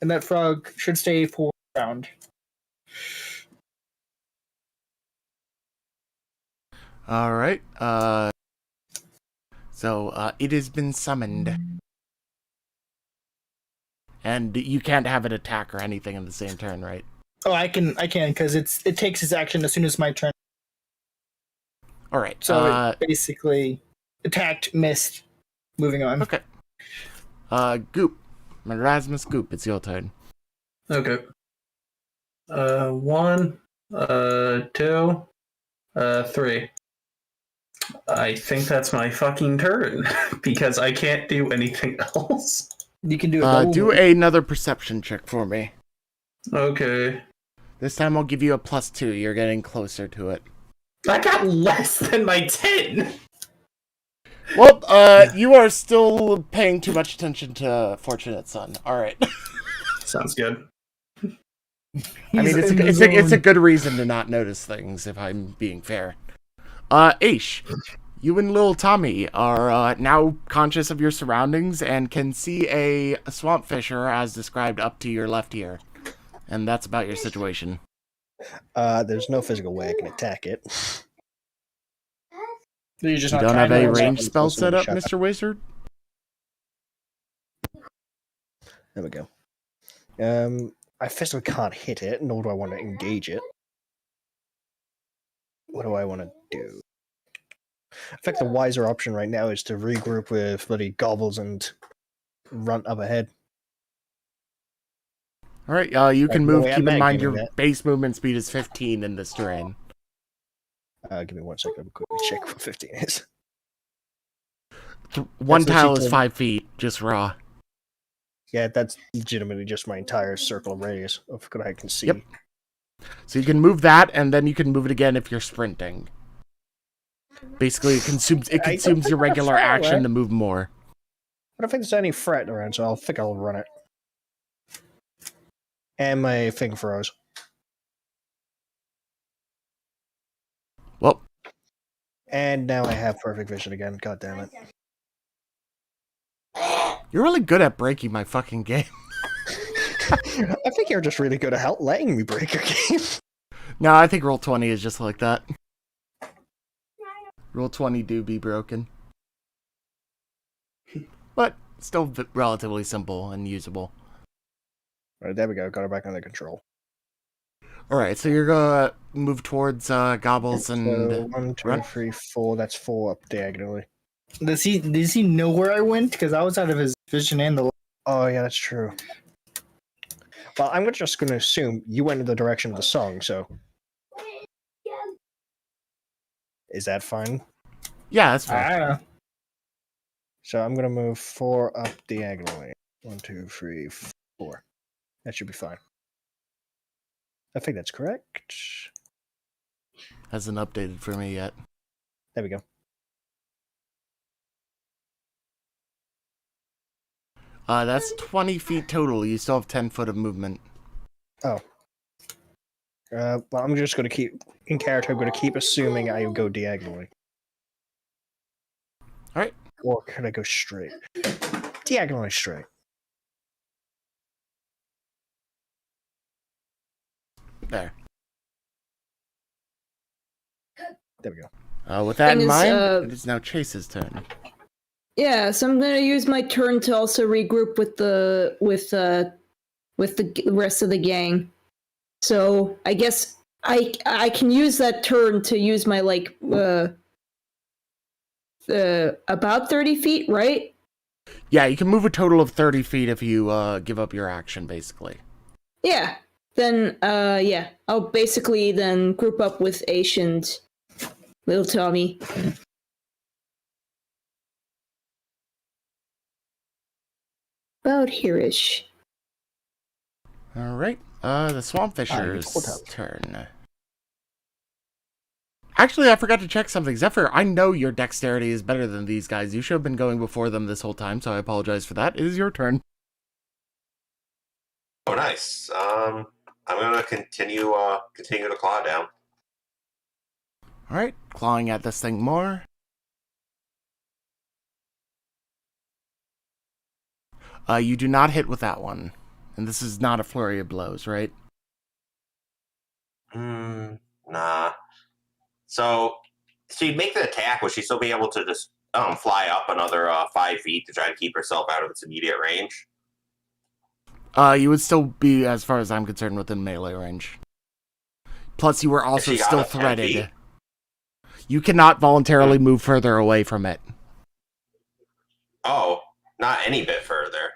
And that frog should stay for round. Alright, so, it has been summoned. And you can't have it attack or anything in the same turn, right? Oh, I can, because it takes its action as soon as my turn. Alright, so it basically attacked, missed, moving on. Okay. Goop. Morasmus Goop, it's your turn. Okay. 1, 2, 3. I think that's my fucking turn because I can't do anything else. You can do it. Do another perception check for me. Okay. This time I'll give you a +2. You're getting closer to it. I got less than my 10. Well, you are still paying too much attention to Fortunate Son. All right. Sounds good. I mean, it's a good reason to not notice things, if I'm being fair. Asch, You and little Tommy are now conscious of your surroundings and can see a swamp fisher as described up to your left here. And that's about your situation. There's no physical way I can attack it. You're just You not don't have trying a to- ranged spell supposed to set up, shut up. Mr. Wizard? There we go. I physically can't hit it, nor do I want to engage it. What do I want to do? I think the wiser option right now is to regroup with bloody Gobbles and Runt up ahead. Alright, you can no move. way I'm Keep in mind doing your that. base movement speed is 15 in this terrain. Give me 1 second. I'll quickly check what 15 is. One That's what tile she is told 5 feet, just raw. Yeah, that's legitimately just my entire circle of radius of what I can see. Yep. So you can move that, and then you can move it again if you're sprinting. Basically, it consumes your regular action to move more. I don't think there's any threat around, so I think I'll run it. And my thing froze. Well, And now I have perfect vision again. God damn it. you're really good at breaking my fucking game. I think you're just really good at letting me break your game. No, I think Roll20 is just like that. Roll20 do be broken. But still relatively simple and usable. Alright, there we go. Got it back under control. Alright, so you're gonna move towards Gobbles and... So 1, 2, Runt? 3, 4. That's 4 up diagonally. Does he know where I went? Because I was out of his vision and the. Oh, yeah, that's true. Well, I'm just going to assume you went in the direction of the song, so... Is that fine? Yeah, that's fine. I don't know. So I'm going to move 4 up diagonally. 1, 2, 3, 4. That should be fine. I think that's correct. Hasn't updated for me yet. There we go. That's 20 feet total. You still have 10 foot of movement. Oh. Well, I'm just going to keep... In character, I'm going to keep assuming I go diagonally. Alright. Or can I go straight? Diagonally straight. There. There we go. With that in Thing is, mind, it is now Chaise's turn. Yeah, so I'm gonna use my turn to also regroup with the rest of the gang. So I guess I can use that turn to use my about 30 feet, right? Yeah, you can move a total of 30 feet if you give up your action, basically. Yeah. Then yeah, I'll basically then group up with Asch and little Tommy. About here-ish. Alright, the Swamp Fisher's Hotel. turn. Actually, I forgot to check something. Zephyr, I know your dexterity is better than these guys. You should have been going before them this whole time, so I apologize for that. It is your turn. Oh, nice. I'm gonna continue to claw down. Alright, clawing at this thing more. You do not hit with that one. And this is not a flurry of blows, right? Nah. So she'd make the attack. Would she still be able to just fly up another 5 feet to try to keep herself out of its immediate range? You would still be, as far as I'm concerned, within melee range. Plus, you were also she got still up 10 threaded. feet? You cannot voluntarily move further away from it. Oh, not any bit further.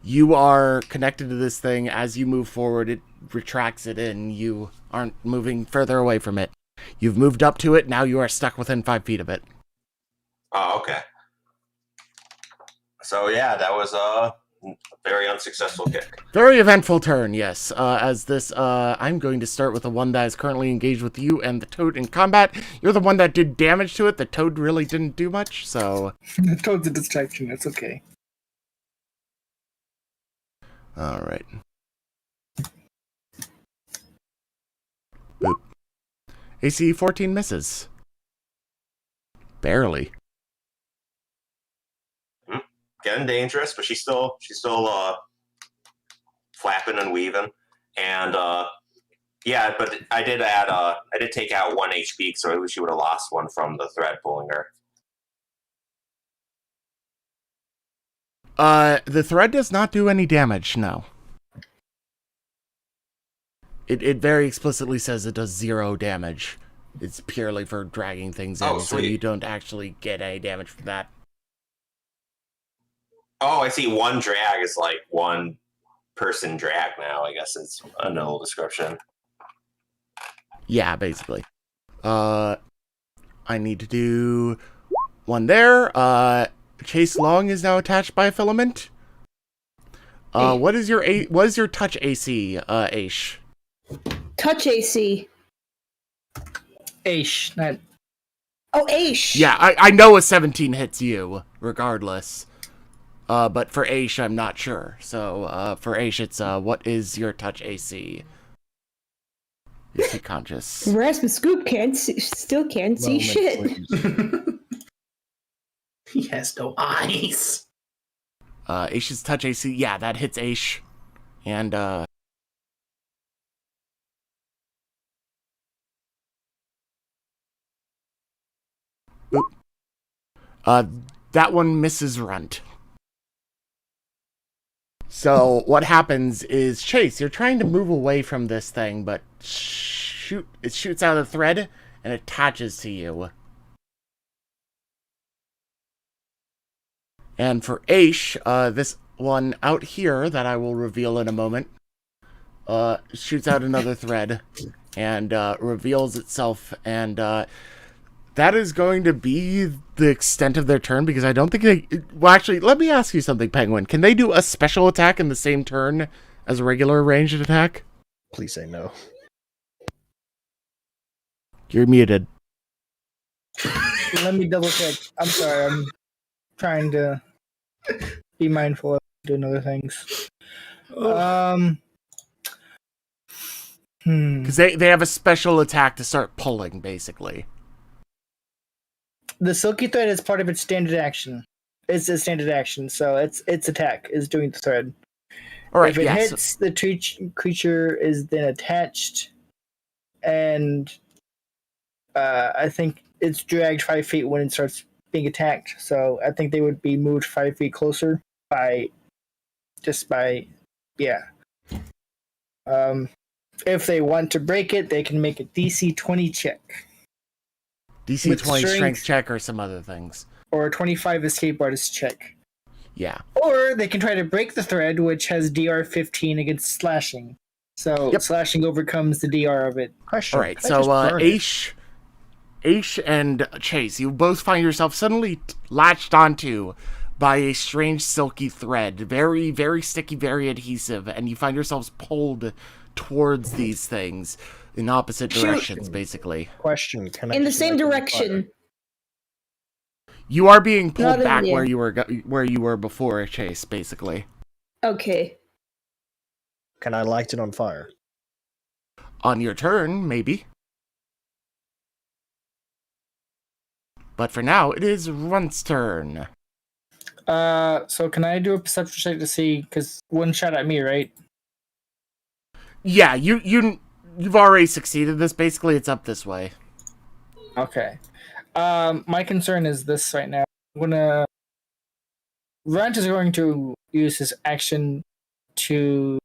You are connected to this thing. As you move forward, it retracts it in. You aren't moving further away from it. You've moved up to it. Now you are stuck within 5 feet of it. Oh, okay. So yeah, that was a very unsuccessful kick. Very eventful turn, yes. As this, I'm going to start with the one that is currently engaged with you and the toad in combat. You're the one that did damage to it. The toad really didn't do much, so... Towards the distraction, that's okay. Alright. Boop. AC 14 misses. Barely. Getting dangerous, but she's still flapping and weaving. And yeah, but I did take out 1 HP, so she would have lost 1 from the thread pulling her. The thread does not do any damage, no. It very explicitly says it does 0 damage. It's purely for dragging things in, so you don't actually get any damage from that. Oh, I see. 1 drag is like 1 person drag now, I guess it's a null description. Yeah, basically. I need to do 1 there. Chaise Longue is now attached by a filament. What is your touch AC, Asch? Touch AC. Asch, not... Oh, Asch. Yeah, I know a 17 hits you, regardless. But for Asch, I'm not sure. So, for Asch, it's, what is your touch AC? Is he conscious? Morasmus still can't see shit. He has no eyes. Asch's touch AC, yeah, that hits Asch. And, that one misses Runt. So what happens is, Chaise, you're trying to move away from this thing, but it shoots out of the thread and attaches to you. And for Asch, this one out here that I will reveal in a moment, shoots out another thread and reveals itself, and that is going to be the extent of their turn, because I don't think they... Well, actually, let me ask you something, Penguin. Can they do a special attack in the same turn as a regular ranged attack? Please say no. You're muted. Let me double check. I'm sorry, I'm trying to be mindful of doing other things. Because they have a special attack to start pulling, basically. The silky thread is part of its standard action. It's a standard action, so its attack is doing the thread. All right, if it hits, the creature is then attached, and I think it's dragged 5 feet when it starts being attacked. So I think they would be moved 5 feet closer by. If they want to break it, they can make a DC 20 check. DC 20 strength check or some other things. Or a 25 escape artist check. Yeah. Or they can try to break the thread, which has DR 15 against slashing. So slashing overcomes the DR of it. Question. All right, so Asch and Chaise, you both find yourself suddenly latched onto by a strange silky thread. Very, very sticky, very adhesive, and you find yourselves pulled towards these things in opposite directions, basically. Question. Can I in the same direction. You are being pulled back where you were before, Chaise, basically. Okay. Can I light it on fire? On your turn, maybe. But for now, it is Runt's turn. So can I do a perception check to see? Because one shot at me, right? Yeah, you've already succeeded this. Basically, it's up this way. Okay. My concern is this right now. Runt is going to use his action to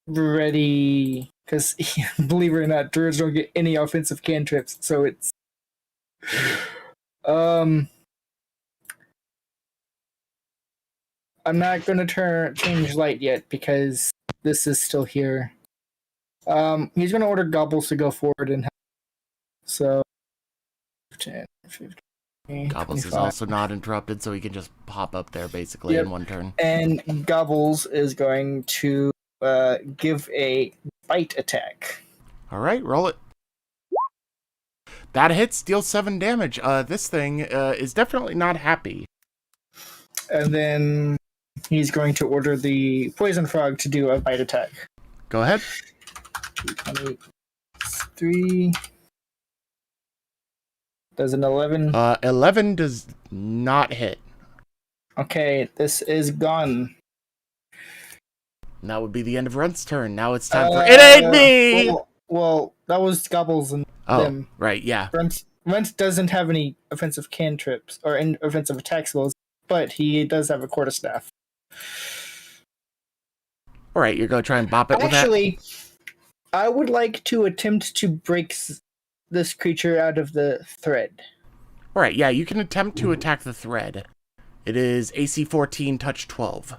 ready, because believe it or not, druids don't get any offensive cantrips, so it's I'm not going to change light yet because this is still here. He's going to order Gobbles to go forward and help. So 10, 15, Gobbles 25. is also not interrupted, so he can just pop up there basically in one turn. And Gobbles is going to give a bite attack. All right, roll it. That hits, deals 7 damage. This thing is definitely not happy. And then he's going to order the poison frog to do a bite attack. Go ahead. 3 Does an 11? 11 does not hit. Okay, this is gone. And that would be the end of Runt's turn. Now it's time for It Ain't Me! Well, that was Gobbles and them. Right, yeah. Runt doesn't have any offensive cantrips or offensive attack skills, but he does have a quarterstaff. All right, you're going to try and bop it with that? Actually, I would like to attempt to break this creature out of the thread. All right, yeah, you can attempt to attack the thread. It is AC 14, touch 12.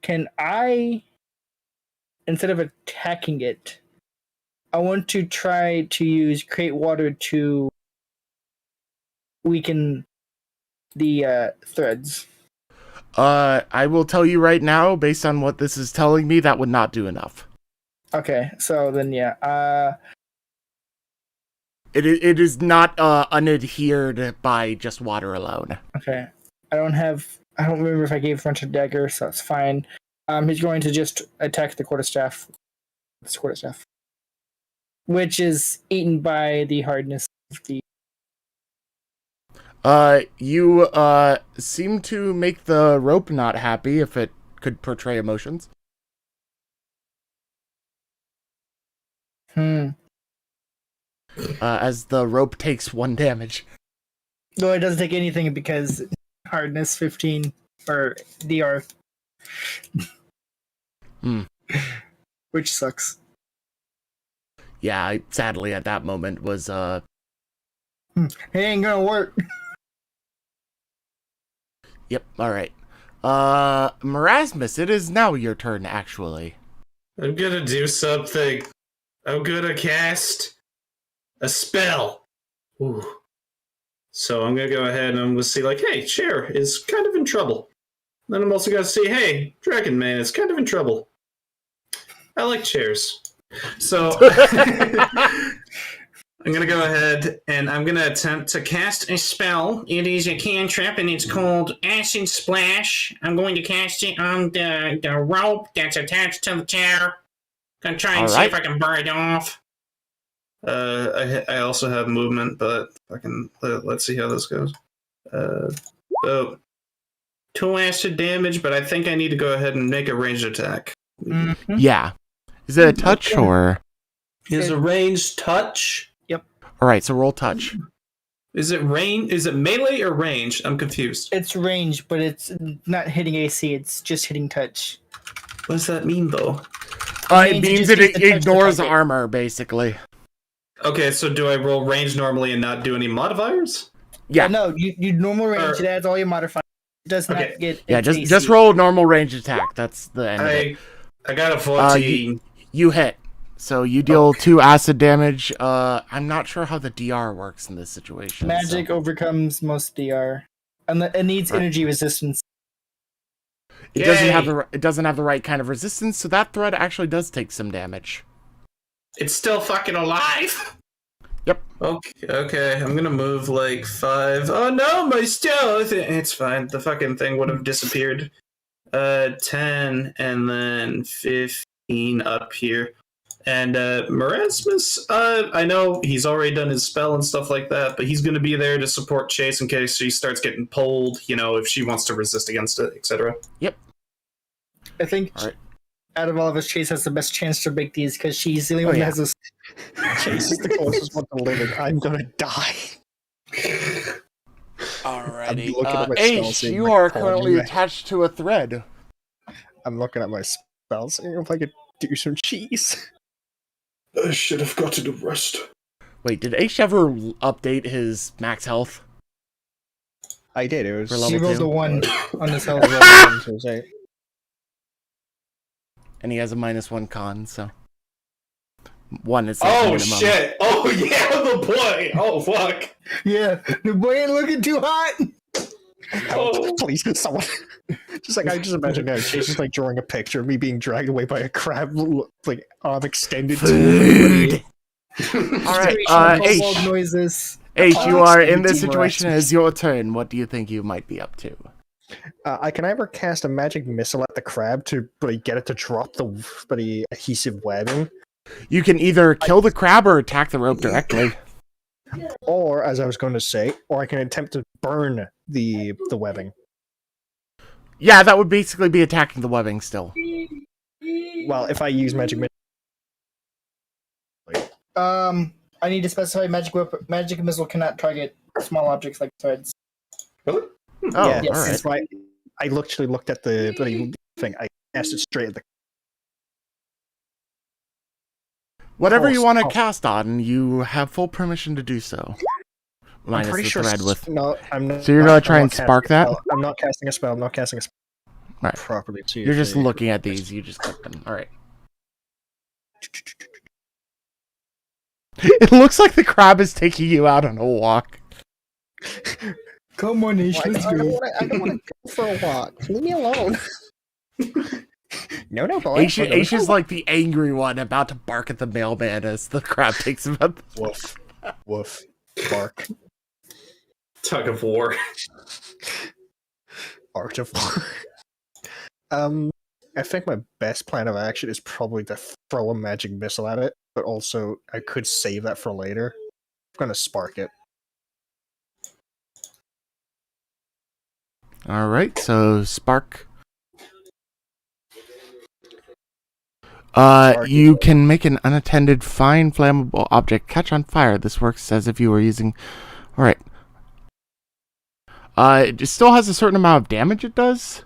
Can I, instead of attacking it, I want to try to use Create Water to weaken the threads. I will tell you right now, based on what this is telling me, that would not do enough. Okay, so then yeah. It is not unadhered by just water alone. Okay. I don't remember if I gave Runt a dagger, so that's fine. He's going to just attack the quarterstaff. This quarterstaff. Which is eaten by the hardness of the... You seem to make the rope not happy, if it could portray emotions. As the rope takes 1 damage. No, it doesn't take anything because hardness 15 or DR. Which sucks. Yeah, sadly at that moment was It ain't gonna work. Yep, alright. Morasmus, it is now your turn, actually. I'm gonna do something. I'm gonna cast a spell. Ooh. So I'm gonna go ahead and I'm gonna see, like, hey, Chair is kind of in trouble. Then I'm also gonna see, hey, Dragon Man is kind of in trouble. I like chairs. So I'm gonna go ahead and I'm gonna attempt to cast a spell. It is a cantrip and it's called Acid Splash. I'm going to cast it on the rope that's attached to the chair. Gonna try and see if I can burn it off. I also have movement, but let's see how this goes. 2 acid damage, but I think I need to go ahead and make a ranged attack. Mm-hmm. Yeah. Is it a touch or? Is a ranged touch? Yep. All right, so roll touch. Is it melee or range? I'm confused. It's range, but it's not hitting AC. It's just hitting touch. What does that mean, though? It means it ignores armor, basically. Okay, so do I roll range normally and not do any modifiers? Yeah. No, you normal range. It adds all your modifiers. It does not get. Yeah, just roll normal range attack. That's the end of it. I got a 14. You hit. So you deal 2 acid damage. I'm not sure how the DR works in this situation. Magic overcomes most DR. And it needs energy resistance. It doesn't have the right kind of resistance, so that thread actually does take some damage. It's still fucking alive. Yep. Okay, I'm gonna move like 5. Oh no, my stealth! It's fine. The fucking thing would have disappeared. 10 and then 15 up here. And Morasmus, I know he's already done his spell and stuff like that, but he's going to be there to support Chaise in case she starts getting pulled, if she wants to resist against it, etc. Yep. I think out of all of us, Chaise has the best chance to break these because she's the only one that has this. Chaise is the closest one to living. I'm going to die. Alrighty. Asch, you are currently attached to a thread. I'm looking at my spells, seeing if I could do some cheese. I should have gotten a rest. Wait, did Asch ever update his max health? I did. It was For level She rolled 2. a 1 on this health. And he has a -1 con, so 1 is like minimum. Shit! Oh yeah, the boy! Oh fuck! Yeah, the boy ain't looking too hot. Oh, please, someone. I just imagine now, Chaise is like drawing a picture of me being dragged away by a crab, like arm extended. Food. All right, Asch. Noises. Asch, you are in this situation. It's your turn. What do you think you might be up to? I can either cast a magic missile at the crab to get it to drop the adhesive webbing, You can either kill the crab or attack the rope directly. Or, as I was going to say, or I can attempt to burn the webbing. Yeah, that would basically be attacking the webbing still. Well, if I use magic I need to specify magic missile cannot target small objects like threads. Really? Oh, yeah, all right. that's why I literally looked at the bloody thing. I cast it straight at the. Whatever Pulse, you want to pulse. cast on, you have full permission to do so. I'm Minus pretty the sure. thread with. No, I'm not. So you're gonna try I'm and not casting spark a that? spell. I'm not casting a spell. I'm not casting a spell Right. properly. So You're just looking at these. You just click them. All right. It looks like the crab is taking you out on a walk. Come on, Ish, I let's don't go. want to go for a walk. Leave me alone. No, boy. Aish is like the angry one about to bark at the mailman as the crab takes him up. Woof. Woof. Bark. Tug of war. Art of war. I think my best plan of action is probably to throw a magic missile at it, but also I could save that for later. I'm gonna spark it. All right, so spark. You can make an unattended fine flammable object catch on fire. This works as if you were using. All right. It still has a certain amount of damage. It does.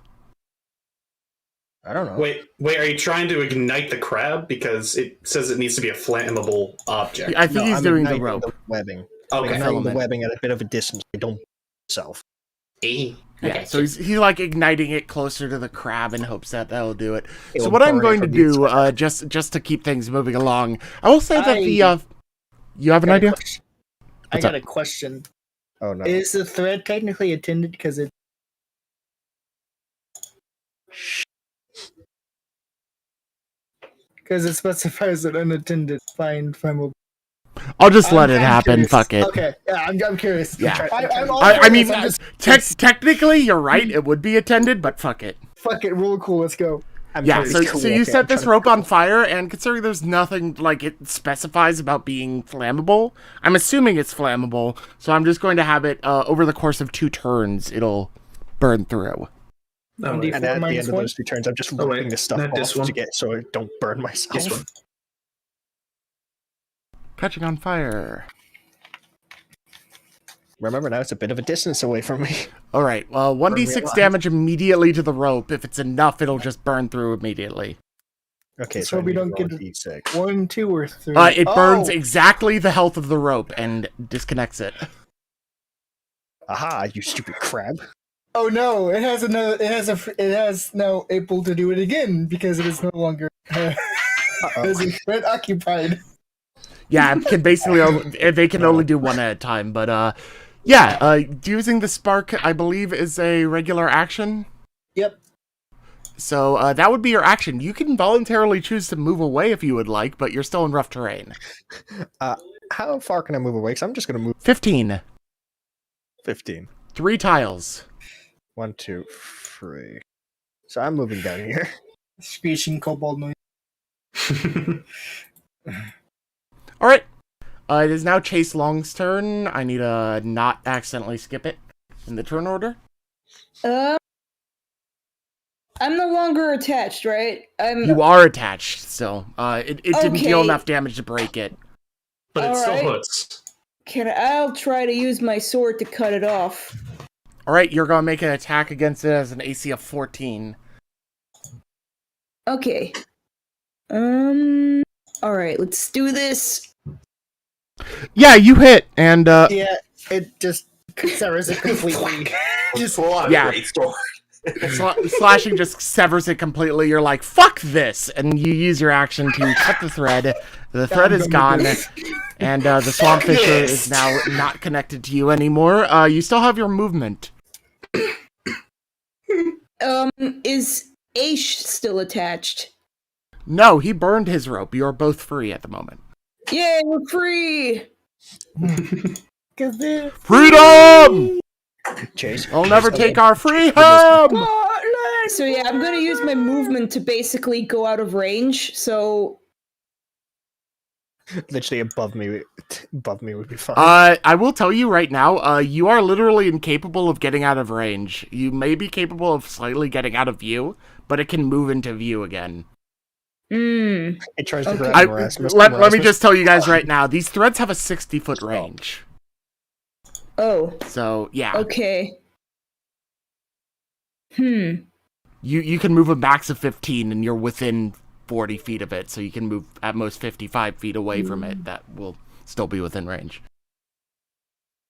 I don't know. Wait, are you trying to ignite the crab? Because it says it needs to be a flammable object. I think he's I'm doing the igniting rope. The webbing. Okay. I'm igniting the Filament. webbing at a bit of a distance. I don't myself. Eh. Yeah, Okay. so he's like igniting it closer to the crab in hopes that that'll do it. It So will what I'm burn going it to from the do, inside. just to keep things moving along, I will say that you have an Got a idea? question. I What's got up? a question. Oh no. Is the thread technically attended because it? Because it specifies an unattended fine flammable. I'll just let I'm it happen. curious. Fuck it. Okay, yeah, I'm curious. Yeah. I'm all I for mean, this, I'm just- technically, you're right. It would be attended, but fuck it. fuck it, real cool. Let's go. Yeah, trying to so be cool, you okay, set I'm this trying rope on fire, and considering there's nothing like it specifies about being flammable, I'm assuming it's flammable, so I'm just going to have it over the course of 2 turns, it'll burn through. Oh, And wait. And at the end minus of one? those 2 turns, I'm just Oh, wait, ripping this stuff not this off one. to get so I don't burn myself. This one. Catching on fire. Remember, now it's a bit of a distance away from me. Alright, well, 1d6 alive. damage immediately to the rope. If it's enough, it'll just burn through immediately. Okay, So so we I don't need get to to- roll a D6. 1, 2, or 3. It burns Oh! exactly the health of the rope and disconnects it. Aha, you stupid crab. Oh no! It has another. It has now able to do it again because it is no longer has a thread occupied. Yeah, it can basically they can only do one at a time, but using the spark, I believe, is a regular action. Yep. So that would be your action. You can voluntarily choose to move away if you would like, but you're still in rough terrain. How far can I move away? Because I'm just going to move 15. 15. 3 tiles. 1, 2, 3. So I'm moving down here. Screeching kobold noise. All right. It is now Chaise Longue's turn. I need to not accidentally skip it in the turn order. I'm no longer attached, right? You are attached still. It didn't deal Okay. enough damage to break it. But it still Alright. hurts. I'll try to use my sword to cut it off. All right, you're going to make an attack against it as an AC of 14. Okay. Alright, let's do this. Yeah, you hit, and Yeah, it just severs it completely. Just full on Yeah. great sword. slashing just severs it completely. You're like, fuck this! And you use your action to cut the thread. The thread is gone, and the swamp fisher is now not connected to you anymore. You still have your movement. Is Asch still attached? No, he burned his rope. You're both free at the moment. Yay, we're free! Cause they're Freedom! Chase. I'll never take our freedom! So yeah, I'm gonna use my movement to basically go out of range, so Literally above me would be fine. I will tell you right now, you are literally incapable of getting out of range. You may be capable of slightly getting out of view, but it can move into view again. It tries to Okay. grab Morasmus. Let me just tell you guys right now, these threads have a 60-foot range. Oh, So, yeah. okay. You can move a max of 15, and you're within 40 feet of it, so you can move at most 55 feet away from it. That will still be within range.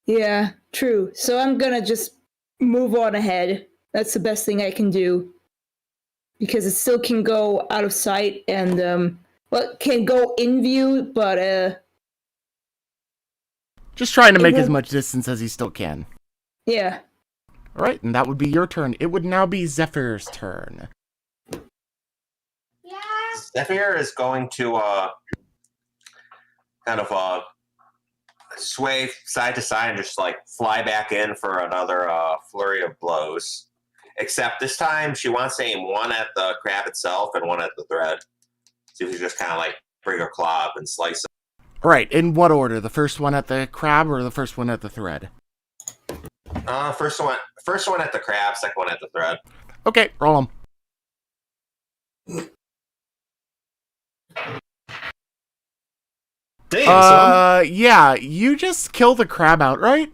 Yeah, true. So I'm gonna just move on ahead. That's the best thing I can do. Because it still can go out of sight and, well, it can go in view, but, Just trying to make as much distance as he still can. yeah. Alright, and that would be your turn. It would now be Zephyr's turn. Zephyr is going to kind of sway side to side and just like fly back in for another flurry of blows. Except this time she wants to aim one at the crab itself and one at the thread. So if you just kind of like bring her claw up and slice it. Alright, in what order? The first one at the crab or the first one at the thread? First one at the crab, second one at the thread. Okay, roll them. Damn, son. Yeah, you just kill the crab outright.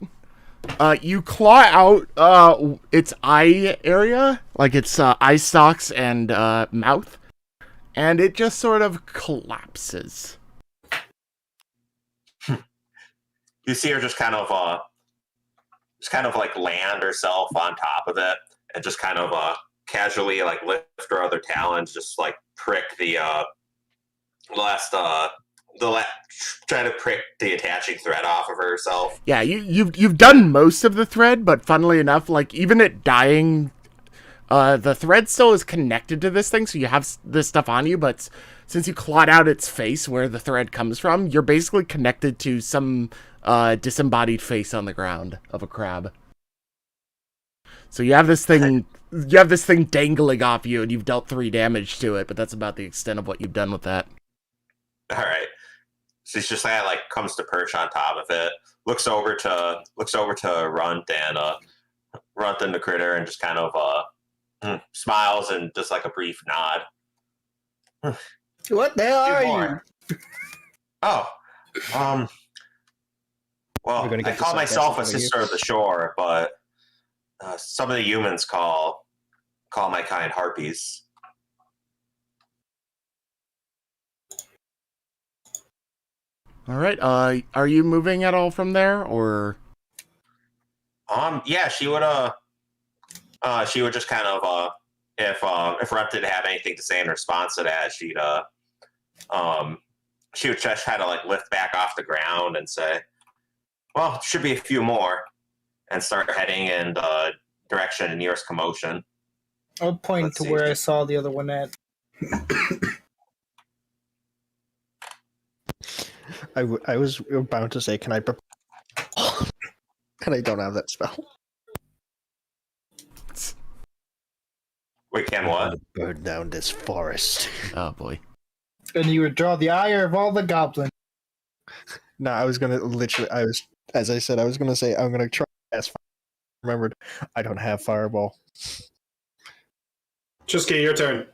You claw out its eye area, like its eye stalks and mouth, and it just sort of collapses. You see her just kind of like land herself on top of it and just kind of casually like lift her other talons, just like prick the try to prick the attaching thread off of herself. Yeah, you've done most of the thread, but funnily enough, like even at dying, the thread still is connected to this thing, so you have this stuff on you. But since you clawed out its face, where the thread comes from, you're basically connected to some disembodied face on the ground of a crab. So you have this thing. You have this thing dangling off you, and you've dealt 3 damage to it, but that's about the extent of what you've done with that. All right. She's just like comes to perch on top of it, looks over to Runt and Runt and the critter, and just kind of smiles and just like a brief nod. What the hell are you? Oh, well, We're gonna I get call the myself a sarcasm out of you. sister of the shore, but some of the humans call my kind harpies. All right. Are you moving at all from there, or? Yeah, she would just kind of if Runt didn't have anything to say in response to that, she would just kind of like lift back off the ground and say, "Well, should be a few more," and start heading in the direction of nearest commotion. I'll point Let's to see. where I saw the other one at. I was about to say, can I and I don't have that spell. Wait, can what? Burn down this forest. Oh boy. And you would draw the ire of all the goblins. No, I was gonna as I said, I was gonna say I'm gonna try as remembered. I don't have fireball. Just get your turn.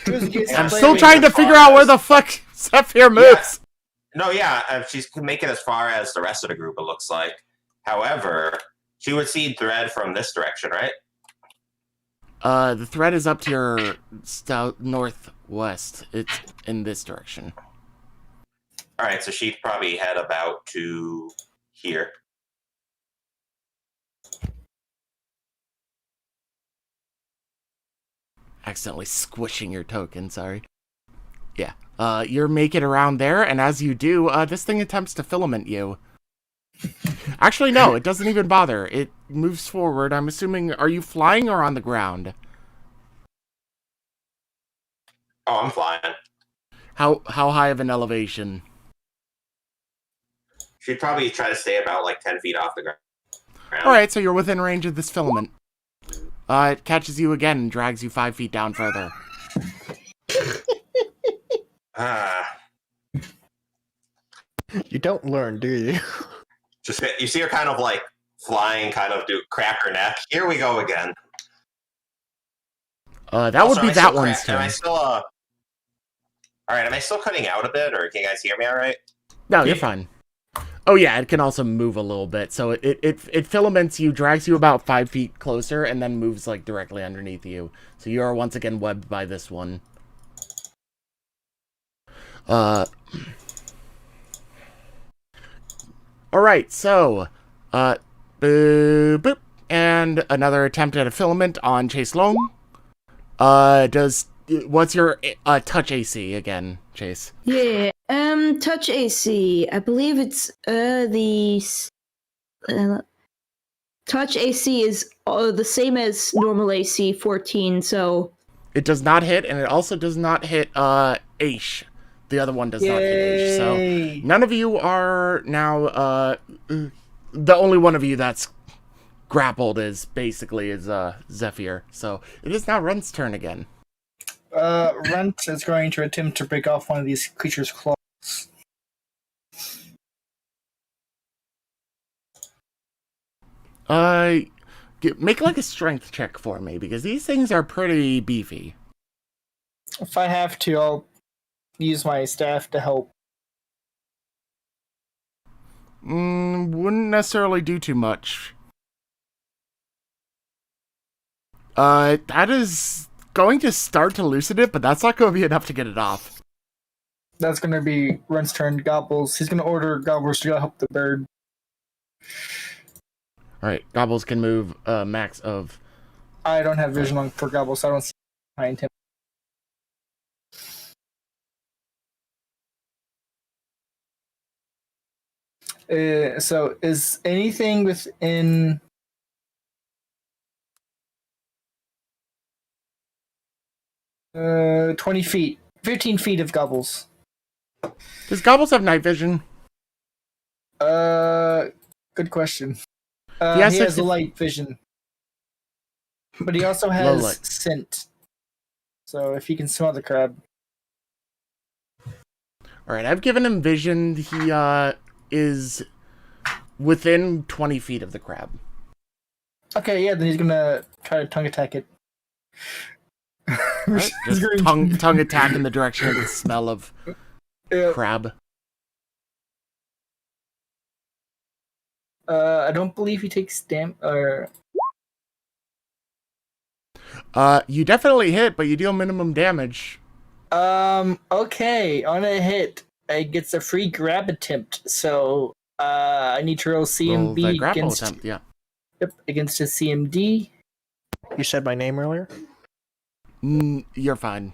I'm still trying to figure out where the fuck Zephyr moves. She's making as far as the rest of the group, it looks like. However, she would see thread from this direction, right? The thread is up to your northwest. It's in this direction. All right, so she'd probably head about to here. Accidentally squishing your token, sorry. Yeah. You're making around there, and as you do, this thing attempts to filament you. Actually, no, it doesn't even bother. It moves forward. I'm assuming, are you flying or on the ground? Oh, I'm flying. How high of an elevation? She'd probably try to stay about like 10 feet off the ground. Alright, so you're within range of this filament. It catches you again and drags you 5 feet down further. don't learn, do you? Just you see her kind of like flying, kind of do crack her neck. Here we go again. That would be that one's turn. Am I still all right? Am I still cutting out a bit, or can you guys hear me all right? No, you're fine. Oh yeah, it can also move a little bit. So it filaments you, drags you about 5 feet closer, and then moves like directly underneath you. So you are once again webbed by this one. All right, so boop, and another attempt at a filament on Chaise Longue. What's your touch AC again, Chaise? Yeah, touch AC. I believe it's touch AC is the same as normal AC, 14. So it does not hit, and it also does not hit Asch. The other one does not hit Asch. So none of you are now the only one of you that's grappled is Zephyr. So it is now Runt's turn again. Runt is going to attempt to break off one of these creatures' claws. Make like a strength check for me, because these things are pretty beefy. If I have to, I'll use my staff to help. Wouldn't necessarily do too much. That is going to start to loosen it, but that's not going to be enough to get it off. That's going to be Runt's turn. Gobbles. He's going to order Gobbles to go help the bird. Alright, Gobbles can move max of... I don't have vision on for Gobbles, so I don't see behind him. So, is anything within... 20 feet. 15 feet of Gobbles. Does Gobbles have night vision? Good question. He has light vision. But he also has scent. So if he can smell the crab. Alright, I've given him vision. He is within 20 feet of the crab. Okay, yeah, then he's gonna try to tongue attack it. Right, just tongue attack in the direction of the smell of crab. I don't believe he takes You definitely hit, but you deal minimum damage. Okay. On a hit, it gets a free grab attempt. So, I need to roll CMB against... attempt, yeah. Yep, against his CMD. You said my name earlier? You're fine.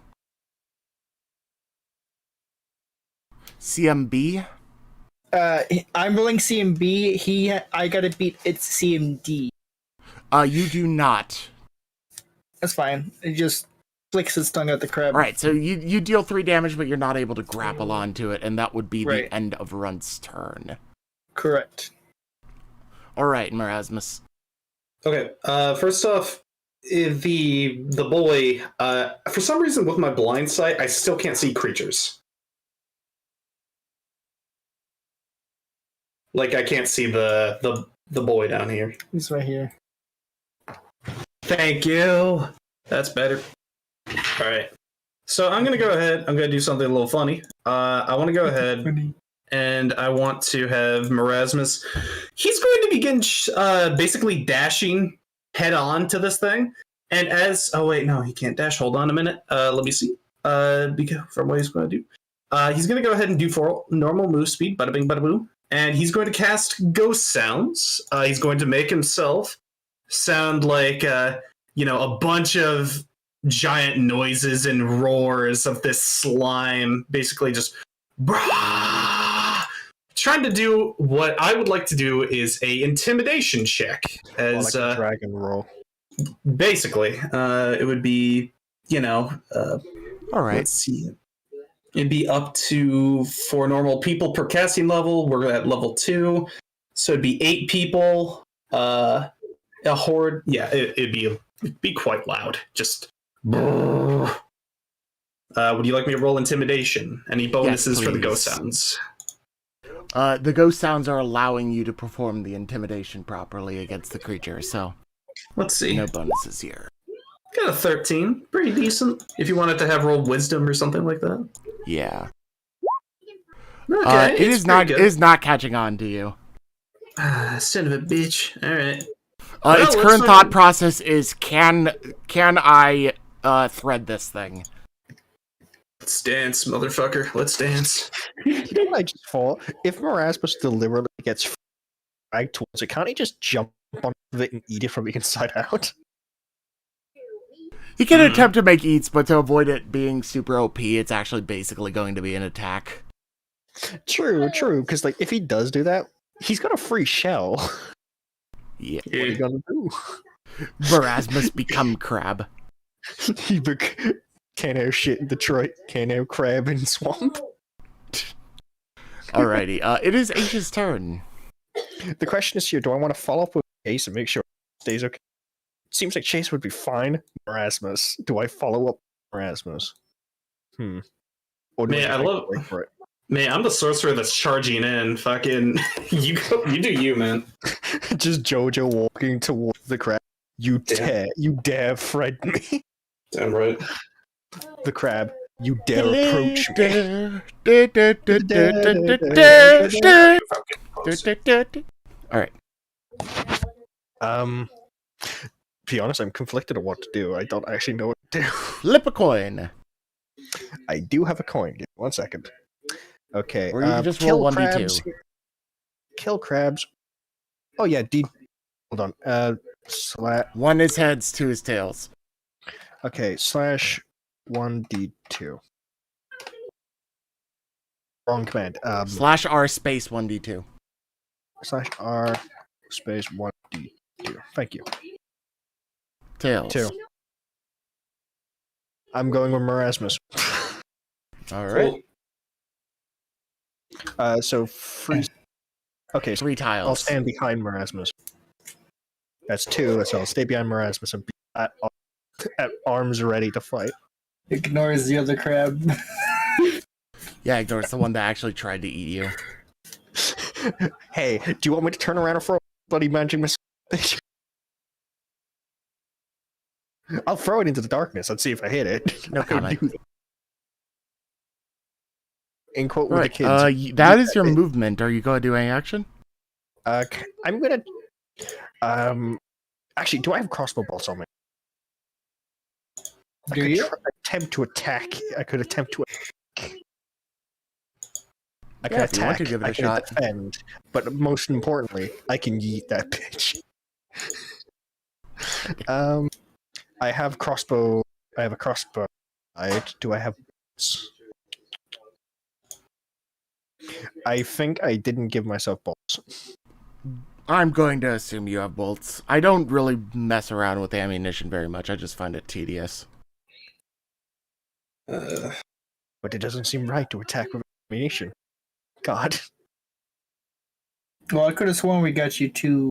CMB? I'm rolling CMB. I gotta beat its CMD. You do not. That's fine. It just flicks his tongue at the crab. Alright, so you deal 3 damage, but you're not able to grapple onto it, and that would be the end of Runt's turn. Correct. Alright, Morasmus. Okay, first off, the boy, for some reason with my blind sight, I still can't see creatures. Like, I can't see the boy down here. He's right here. Thank you. That's better. Alright. So I'm going to go ahead. I'm going to do something a little funny. I want to go ahead and I want to have Morasmus. He's going to begin basically dashing head on to this thing. And as... Oh, wait. No, he can't dash. Hold on a minute. Let me see. From what he's going to do. He's going to go ahead and do for normal move speed. Bada bing, bada boo. And he's going to cast Ghost Sounds. He's going to make himself sound like, a bunch of giant noises and roars of this slime. Basically just... Brah! Trying to do what I would like to do is a intimidation check. As like a dragon roll. Basically. It would be, all right. Let's see. It'd be up to 4 normal people per casting level. We're at level 2. So it'd be 8 people. A horde. Yeah, it'd be quite loud. Just... would you like me to roll intimidation? Any bonuses for the ghost sounds? The ghost sounds are allowing you to perform the intimidation properly against the creature, so Let's see. no bonuses here. Got a 13. Pretty decent. If you wanted to have rolled wisdom or something like that. Yeah. Okay. It is not catching on to you. Son of a bitch. Alright. Its current thought process is, can I thread this thing? Let's dance, motherfucker. Let's dance. You know what I just thought? If Morasmus deliberately gets dragged towards it, can't he just jump on it and eat it from the inside out? He can attempt to make eats, but to avoid it being super OP, it's actually basically going to be an attack. True, because like if he does do that, he's got a free shell. Yeah. What are you gonna do? Morasmus become crab. He can't have shit in Detroit, can't have crab in swamp. Alrighty, it is Asch's turn. The question is here, do I want to follow up with Chaise and make sure it stays okay? Seems like Chaise would be fine. Morasmus. Do I follow up with Morasmus? Or do Man, I love wait for it? Man, I'm the sorcerer that's charging in. Fucking, you do you, man. Just Jojo walking towards the crab. You dare frighten me. Damn right. The crab, you dare approach me. Alright. To be honest, I'm conflicted on what to do. I don't actually know what to do. Flip a coin. I do have a coin. Give me 1 second. Okay. Or you can just roll 1d2. Kill crabs. Oh yeah, hold on. One is heads, two is tails. Okay, slash 1d2. Wrong command. Slash R space 1d2. Slash R space 1d2. Thank you. Tails. 2. I'm going with Morasmus. Alright. So freeze. Okay, so 3 tiles. I'll stand behind Morasmus. That's 2, so I'll stay behind Morasmus and be at arms ready to fight. Ignores the other crab. Yeah, ignores the one that actually tried to eat you. Hey, do you want me to turn around and throw a bloody magic missile? I'll throw it into the darkness. Let's see if I hit it. No comment. In quote with Right, the kids. that is your movement. Are you going to do any action? I'm gonna. Actually, do I have crossbow bolts on me? Do you? Attempt to attack. I could attempt to. I can Yeah, if you want attack. to give it a I can shot. defend, but most importantly, I can yeet that bitch. I have crossbow. I have a crossbow. Do I have? I think I didn't give myself bolts. I'm going to assume you have bolts. I don't really mess around with ammunition very much. I just find it tedious. But it doesn't seem right to attack with ammunition. God. Well, I could have sworn we got you 2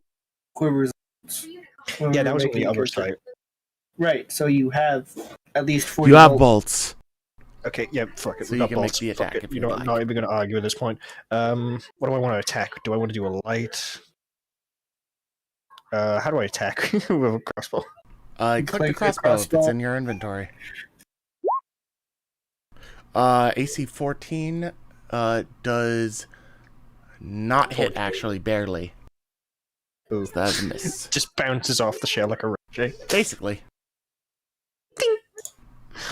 quivers. Yeah, that was on the other side. Right, so you have at least 40 You have bolts. bolts. Okay, yeah, fuck it. So We you got can make bolts. the Fuck attack it. if You you know, like. I'm not even going to argue at this point. What do I want to attack? Do I want to do a light? How do I attack with a crossbow? Click the Click the crossbow if it's crossbow. in your inventory. AC 14 does not hit, actually, barely. Ooh. So that's a miss. Just bounces off the shell like a ricochet. Basically.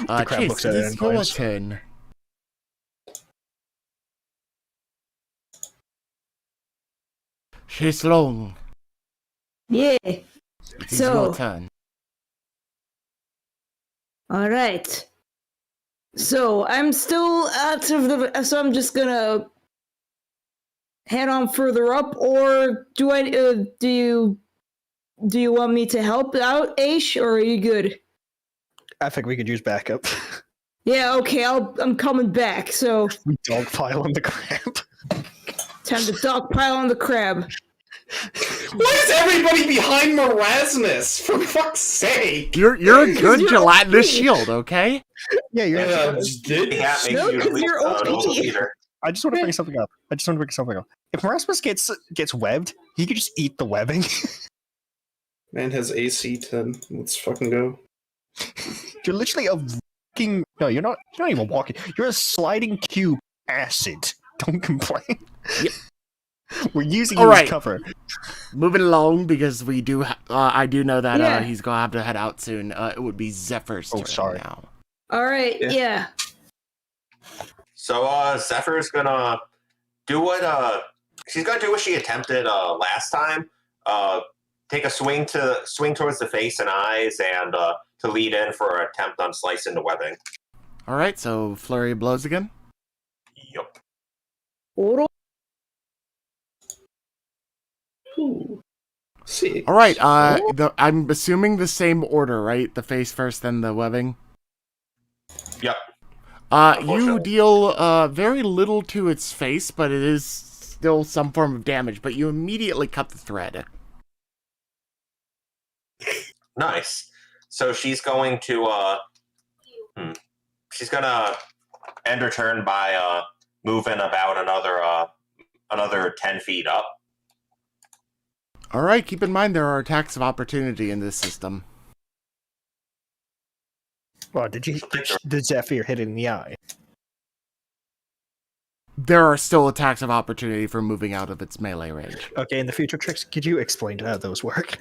The crab Chaise, looks at it it is and your grins. turn. Chaise Longue. Yeah. It is So- your turn. All right. So I'm still out of the. So I'm just gonna head on further up, or do I? Do you want me to help out, Asch, or are you good? I think we could use backup. Yeah. Okay. I'm coming back. So We dogpile on the crab. time to dogpile on the crab. Why is everybody behind Morasmus? For fuck's sake! You're a good you're gelatinous OP. shield, okay? Yeah, you're Yeah, Yeah, makes No, you 'cause you're a noble OP. leader. I just want to bring something up. If Morasmus gets webbed, he could just eat the webbing. Man has AC 10. Let's fucking go. You're literally a walking. No, you're not. You're not even walking. You're a sliding cube acid. Don't complain. Yep. We're using All you right. as cover. Moving along, because we do. I do know that Yeah. he's gonna have to head out soon. It would be Zephyr's turn now. All right. Yeah. So Zephyr's gonna do what she's gonna do what she attempted last time. Take a swing towards the face and eyes, and to lead in for an attempt on slice into webbing. All right, so flurry of blows again. Yup. Oro. Ooh. See. All right, I'm assuming the same order, right? The face first, then the webbing. Yep. You deal very little to its face, but it is still some form of damage. But you immediately cut the thread. Nice. So she's going to she's gonna end her turn by moving about another 10 feet up. All right, keep in mind there are attacks of opportunity in this system. Well, did Zephyr hit it in the eye? There are still attacks of opportunity for moving out of its melee range. Okay, in the future tricks, could you explain how those work?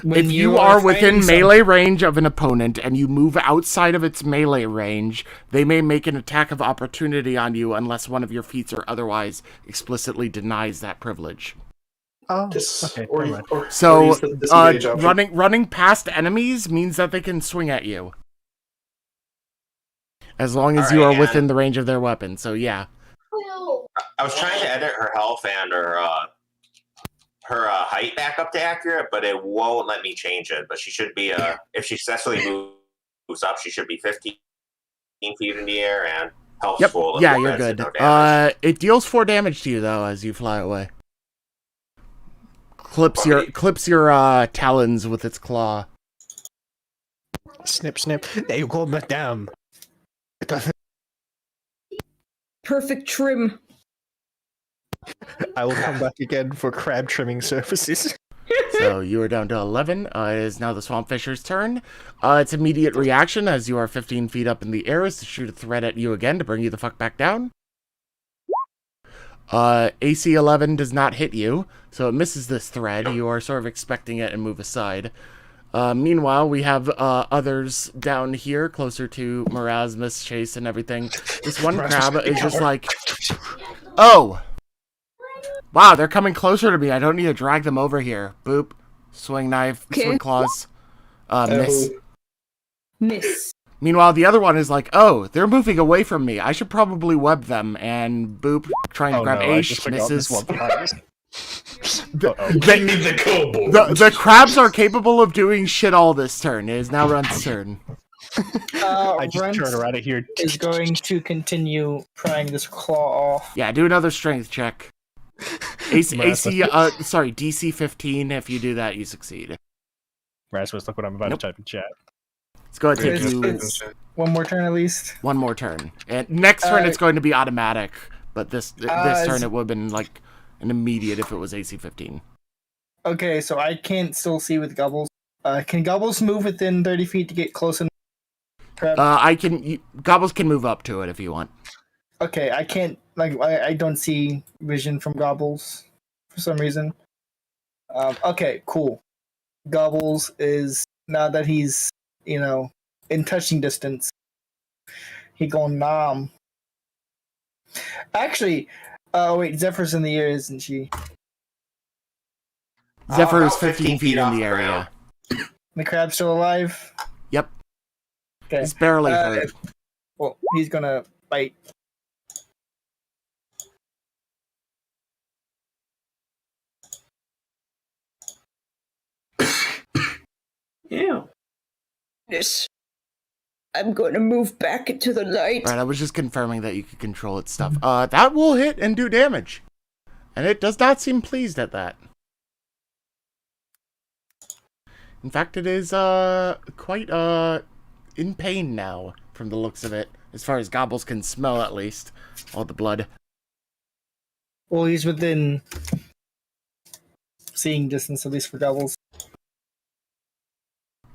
If you are within melee range of an opponent and you move outside of its melee range, they may make an attack of opportunity on you unless one of your feats or otherwise explicitly denies that privilege. Oh, okay. So, running past enemies means that they can swing at you. As long as you are within the range of their weapon, so yeah. I was trying to edit her health and her height back up to accurate, but it won't let me change it. But she should be, if she successfully moves up, she should be 15 feet in the air and health full. Yeah, you're good. It deals 4 damage to you, though, as you fly away. Clips your talons with its claw. Snip, snip. There you go, madame. Perfect trim. I will come back again for crab trimming services. So you are down to 11. It is now the Swamp Fisher's turn. Its immediate reaction, as you are 15 feet up in the air, is to shoot a threat at you again to bring you the fuck back down. AC 11 does not hit you, so it misses this thread. You are sort of expecting it and move aside. Meanwhile, we have others down here, closer to Morasmus, Chaise, and everything. This one crab is just like, oh! Wow, they're coming closer to me. I don't need to drag them over here. Boop. Swing knife, swing claws. Miss. Miss. Meanwhile, the other one is like, oh, they're moving away from me. I should probably web them. And boop, trying to grab Asch, misses. The crabs are capable of doing shit all this turn. It is now Runt's turn. I just Runt turn around here. is going to continue prying this claw off. Yeah, do another strength check. DC 15. If you do that, you succeed. Rasmus, look what I'm about to type in chat. It's going to take you one more turn at least. one more turn. And next turn, it's going to be automatic. But this turn, it would have been like an immediate if it was AC 15. Okay, so I can't still see with Gobbles. Can Gobbles move within 30 feet to get close enough? Gobbles can move up to it if you want. Okay, I can't. I don't see vision from Gobbles for some reason. Okay, cool. Gobbles is, now that he's, in touching distance, he going nom. Actually, wait, Zephyr's in the air, isn't she? Zephyr is 15 feet in the area. The crab's still alive? Yep. Okay. He's barely hurt. Well, he's gonna bite. Yeah. Yes. I'm going to move back into the light. Right, I was just confirming that you could control its stuff. That will hit and do damage. And it does not seem pleased at that. In fact, it is quite in pain now, from the looks of it. as far as Gobbles can smell, at least. All the blood. Well, he's within seeing distance, at least for Gobbles.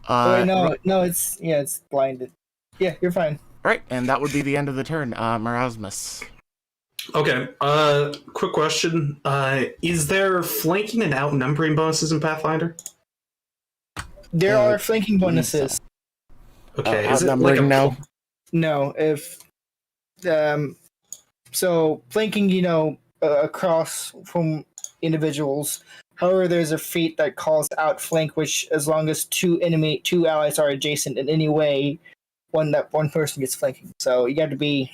Wait, no, it's blinded. Yeah, you're fine. Right, and that would be the end of the turn. Morasmus. Okay. Quick question. Is there flanking and outnumbering bonuses in Pathfinder? There are flanking bonuses. Okay. Is it like now? No, if so flanking, across from individuals. However, there's a feat that calls outflank, which as long as two allies are adjacent in any way, one person gets flanking. So you got to be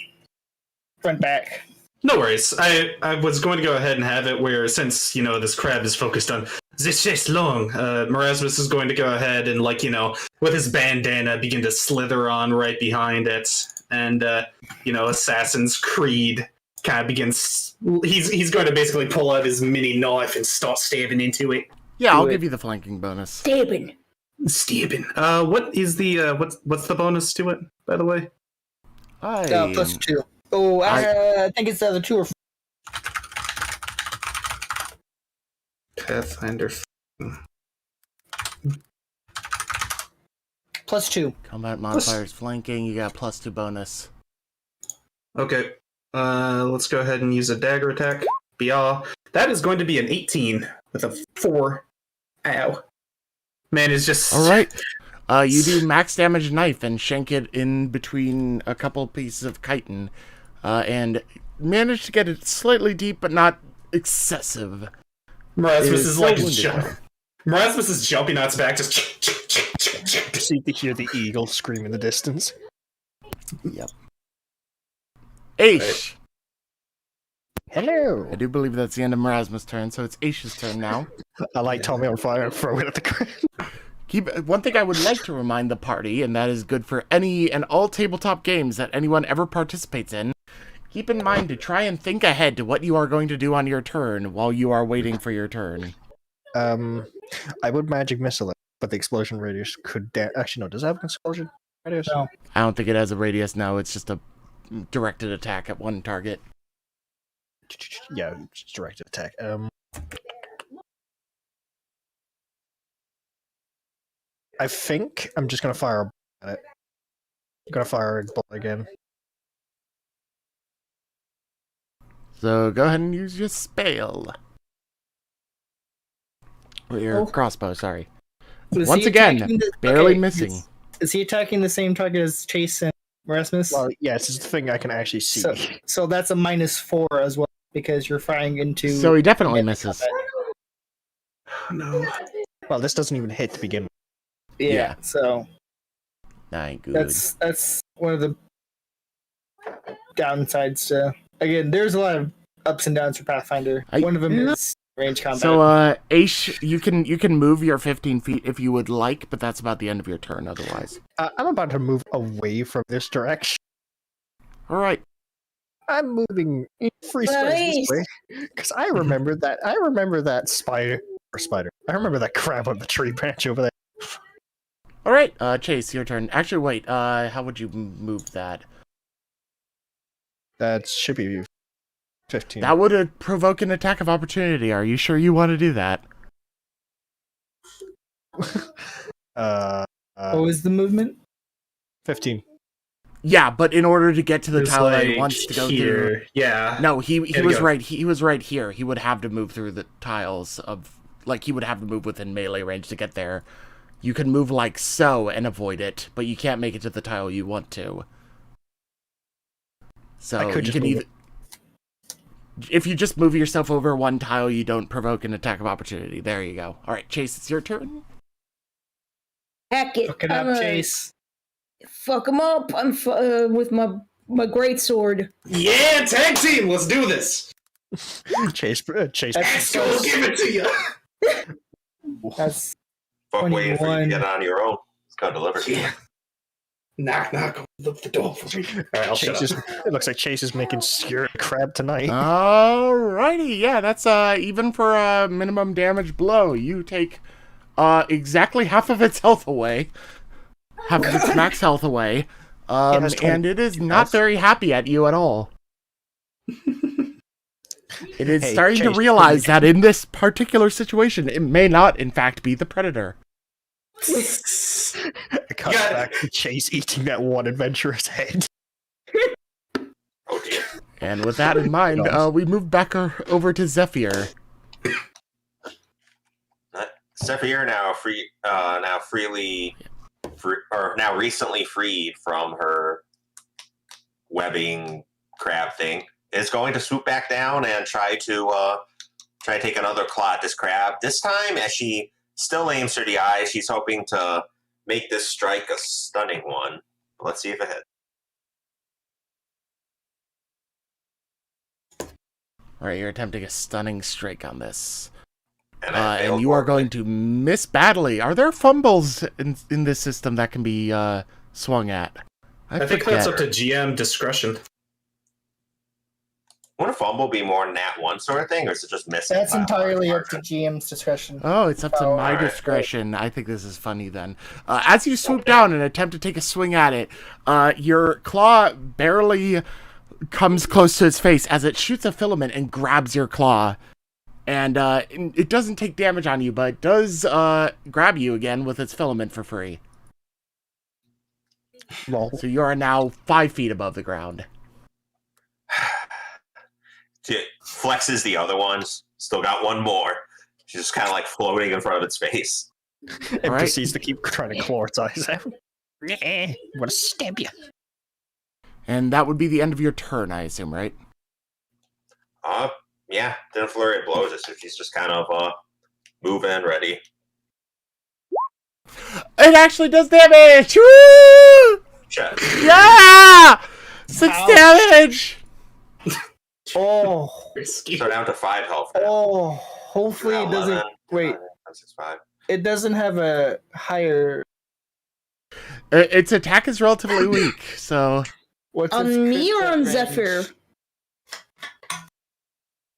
front back. No worries. I was going to go ahead and have it where, since, this crab is focused on this Chaise Longue, Morasmus is going to go ahead and, with his bandana, begin to slither on right behind it. And, Assassin's Creed kind of begins... He's going to basically pull out his mini knife and start stabbing into it. Yeah, I'll give you the flanking bonus. Stabbing. What is the, what's the bonus to it, by the way? +2. Oh, I think it's either 2 or 4. Pathfinder. +2. Combat modifiers flanking, you got +2 bonus. Okay. Let's go ahead and use a dagger attack. That is going to be an 18 with a 4. Ow. Man is just... Alright. You do max damage knife and shank it in between a couple pieces of chitin. And manage to get it slightly deep, but not excessive. Morasmus is jumping on its back, just... You see to hear the eagle scream in the distance. Yep. Asch! Hello! I do believe that's the end of Morasmus' turn, so it's Asch's turn now. I light Tommy on fire and throw it at the ground. One thing I would like to remind the party, and that is good for any and all tabletop games that anyone ever participates in, keep in mind to try and think ahead to what you are going to do on your turn while you are waiting for your turn. I would magic missile it, but the explosion radius could... Actually, no. Does it have an explosion radius? No. I don't think it has a radius now. It's just a directed attack at one target. Yeah, it's directed attack. I think I'm just going to fire a bullet at it. I'm going to fire a bullet again. So go ahead and use your spell. Or your crossbow, sorry. Once again, barely missing. Is he attacking the same target as Chaise and Morasmus? Well, yes, it's the thing I can actually see. So that's a -4 as well, because you're firing into... So he definitely misses. No. Well, this doesn't even hit to begin with. Yeah, so... That ain't good. That's one of the downsides to... Again, there's a lot of ups and downs for Pathfinder. One of them is range combat. So, Asch, you can move your 15 feet if you would like, but that's about the end of your turn otherwise. I'm about to move away from this direction. Alright. I'm moving in free space this way. Because I remember that spider. I remember that crab on the tree branch over there. Alright, Chaise, your turn. Actually, wait, how would you move that? That should be 15. That would provoke an attack of opportunity. Are you sure you want to do that? What was the movement? 15. Yeah, but in order to get to the tile that he wants to go here. through... Yeah. No, he was right. He was right here. He would have to move through the tiles of... Like, he would have to move within melee range to get there. You can move like so and avoid it, but you can't make it to the tile you want to. So you can either... If you just move yourself over one tile, you don't provoke an attack of opportunity. There you go. Alright, Chaise, it's your turn. Heck it. Fuck it up, Chaise. Fuck him up. I'm with my great sword. Yeah, tag team. Let's do this. Chaise. Let's go give it to you. That's Fuck waiting for you to 21. get on your own. It's called deliver. Yeah. Knock, knock. Look the door for me. All right, I'll shut up. It looks like Chaise is making skewer crab tonight. Alrighty, yeah, that's even for a minimum damage blow. You take exactly half of its health away. Half of its max health away. And it is not very happy at you at all. It is starting to realize that in this particular situation, it may not, in fact, be the predator. It cuts back to Chaise eating that one adventurous head. Oh dear. And with that in mind, we move back over to Zephyr. Zephyr now recently freed from her webbing crab thing, is going to swoop back down and try to take another claw at this crab. This time, as she still aims for the eye, she's hoping to make this strike a stunning one. Let's see if it hits. All right, you're attempting a stunning strike on this. And you are going to miss badly. Are there fumbles in this system that can be swung at? I think that's up to GM discretion. Would a fumble be more than that one sort of thing, or is it just missing? That's entirely up to GM's discretion. Oh, it's up to my discretion. I think this is funny then. As you swoop down and attempt to take a swing at it, your claw barely comes close to its face as it shoots a filament and grabs your claw. And it doesn't take damage on you, but it does grab you again with its filament for free. Lol. So you are now 5 feet above the ground. She flexes the other ones. Still got one more. She's just kind of like floating in front of its face. It proceeds to keep trying to claw its eyes out. I'm gonna stab you. And that would be the end of your turn, I assume, right? Yeah, didn't flurry of blows, so she's just kind of moving, ready. It actually does damage! Woo! Check. Yeah! 6 damage! Oh. So down to 5 health. Oh. Hopefully it doesn't. Wait. 6, 5. It doesn't have a higher. Its attack is relatively weak, so. What's On me or on range? Zephyr?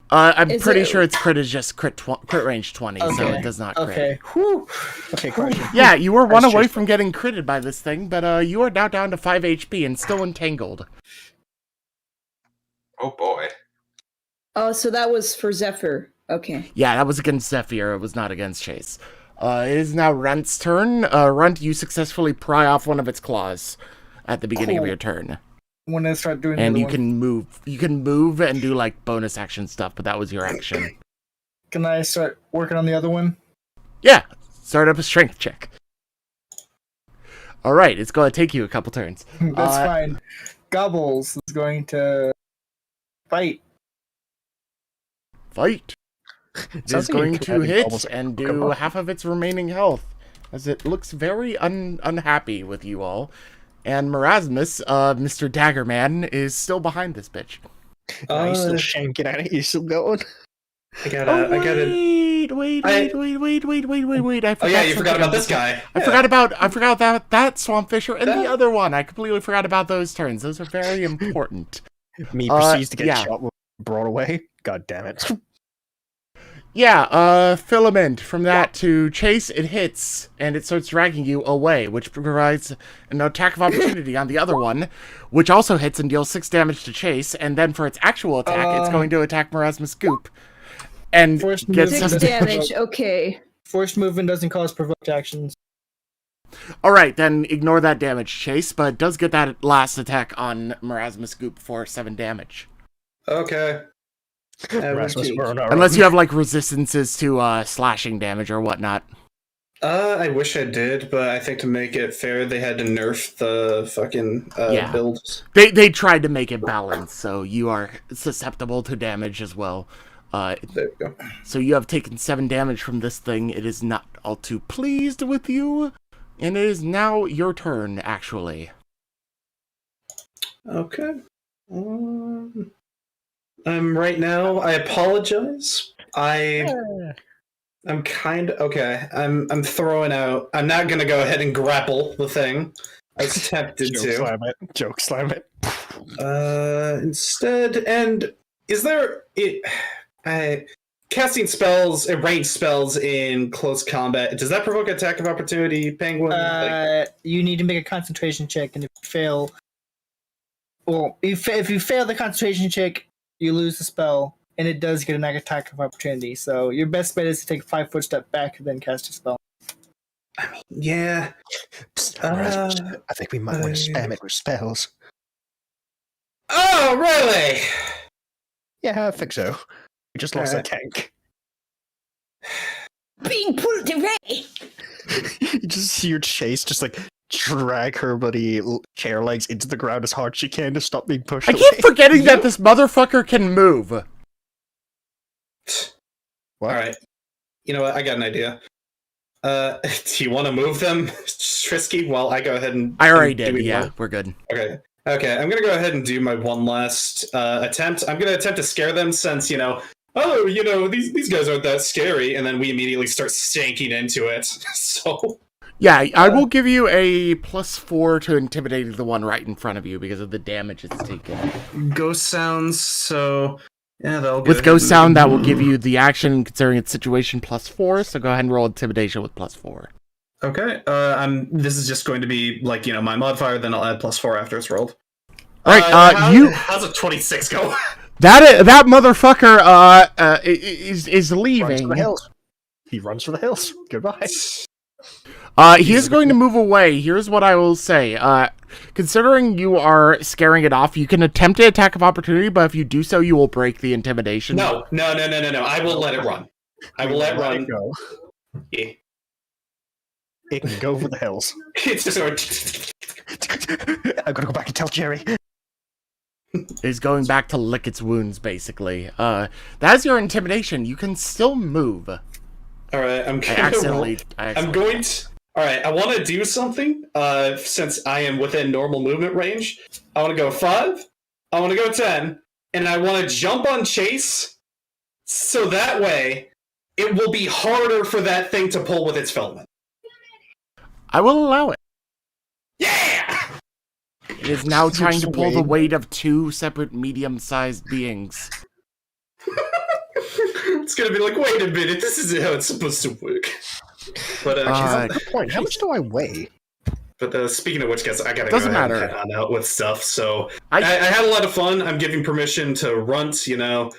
I'm pretty sure its crit is just crit range 20, so it does not crit. Okay. Whew. Okay, question. Yeah, you were one away from getting critted by this thing, but you are now down to 5 HP and still entangled. Oh boy. Oh, so that was for Zephyr. Okay. Yeah, that was against Zephyr, it was not against Chaise. It is now Runt's turn. Runt, you successfully pry off one of its claws at the beginning of your turn. When I start doing And the you one, can move. You can move and do like bonus action stuff, but that was your action. can I start working on the other one? Yeah, start up a strength check. All right, it's going to take you a couple turns. That's fine. Gobbles is going to fight. Fight. It is going to hit and do half of its remaining health, as it looks very unhappy with you all. And Morasmus, Mr. Daggerman, is still behind this bitch. You still shanking at it? You still going? I gotta. Wait! I forgot. Oh yeah, you forgot about this guy. I forgot about that Swampfisher and the other one. I completely forgot about those turns. Those are very important. Me proceeds to get shot with brought away. God damn it. Yeah, filament from that to Chaise, it hits, and it starts dragging you away, which provides an attack of opportunity on the other one, which also hits and deals 6 damage to Chaise, and then for its actual attack, it's going to attack Morasmus Goop. And gets 6 damage, okay. Forced movement doesn't cause provoked actions. Alright, then ignore that damage, Chaise, but it does get that last attack on Morasmus Goop for 7 damage. Okay. Unless you have, like, resistances to slashing damage or whatnot. I wish I did, but I think to make it fair, they had to nerf the fucking builds. They tried to make it balanced, so you are susceptible to damage as well. There we go. So you have taken 7 damage from this thing. It is not all too pleased with you, and it is now your turn, actually. Okay. Right now, I apologize. I'm kind of okay. I'm throwing out. I'm not gonna go ahead and grapple the thing. I was tempted to. Joke slam it. Instead, and is there? Can casting spells, ranged spells in close combat, does that provoke attack of opportunity, Penguin? You need to make a concentration check, and if you fail, well, if you fail the concentration check, you lose the spell, and it does get an attack of opportunity. So your best bet is to take a 5-foot step back and then cast a spell. Yeah. Psst, I think we might want to spam it with spells. Oh, really? Yeah, I think so. We just lost a tank. Being pulled away. You just see your Chaise just like drag her bloody chair legs into the ground as hard as she can to stop being pushed away. I keep forgetting that this motherfucker can move. What? Alright. You know what? I got an idea. Do you want to move them, Trisky, while I go ahead and... I already did, yeah. We're good. Okay, I'm gonna go ahead and do my one last attempt. I'm gonna attempt to scare them since, these guys aren't that scary, and then we immediately start stanking into it, so... Yeah, I will give you a +4 to intimidate the one right in front of you because of the damage it's taken. Ghost sounds, so... Yeah, that'll with Ghost Sound, that will give you the action considering its situation +4, so go ahead and roll Intimidation with +4. Okay, this is just going to be, my modifier, then I'll add +4 after it's rolled. Alright, how's a 26 go? That motherfucker, is leaving. He runs for the hills. Goodbye. He is going to move away. Here's what I will say. Considering you are scaring it off, you can attempt an attack of opportunity, but if you do so, you will break the intimidation. No. I will let it run. I will let it run. Go. Yeah. It can go for the hills. It's just I'm gonna go back and tell Jerry. It's going back to lick its wounds, basically. That's your intimidation. You can still move. Alright, I'm going to... Alright, I want to do something, since I am within normal movement range. I want to go 5, I want to go 10, and I want to jump on Chaise, so that way, it will be harder for that thing to pull with its filament. I will allow it. Yeah! It is now trying to pull the weight of 2 separate medium-sized beings. It's gonna be like, wait a minute, this isn't how it's supposed to work. But good point. How much do I weigh? But speaking of which, guys, I gotta Doesn't go ahead matter. and head on out with stuff. So I had a lot of fun. I'm giving permission to Runt. You got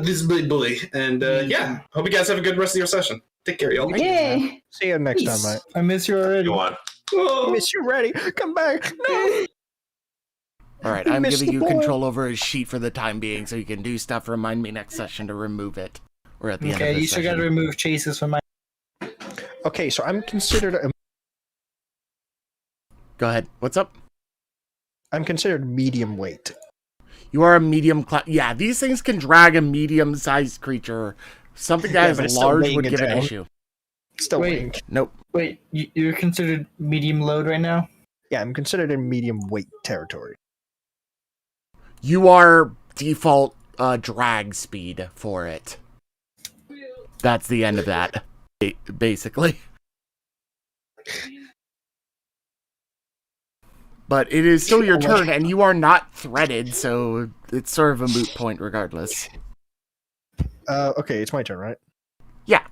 this big bully, and hope you guys have a good rest of your session. Take care, y'all. Yeah. See you next time, mate. I miss you already. Go on. I miss you already. Come back. No. Alright, I'm giving you control over his sheet for the time being, so you can do stuff. Remind me next session to remove it. Or at the end of Okay, this you still session. gotta remove Chaises from my... Okay, so I'm considered Go ahead. What's up? I'm considered medium weight. You are a medium class. Yeah, these things can drag a medium-sized creature. Something that but is it's still large weighing would it give an down. issue. Still Wait. weighing. Nope. Wait, you're considered medium load right now? Yeah, I'm considered in medium weight territory. You are default drag speed for it. That's the end of that, basically. But it is still your turn, and you are not threaded, so it's sort of a moot point regardless. Okay, it's my turn, right? Yeah.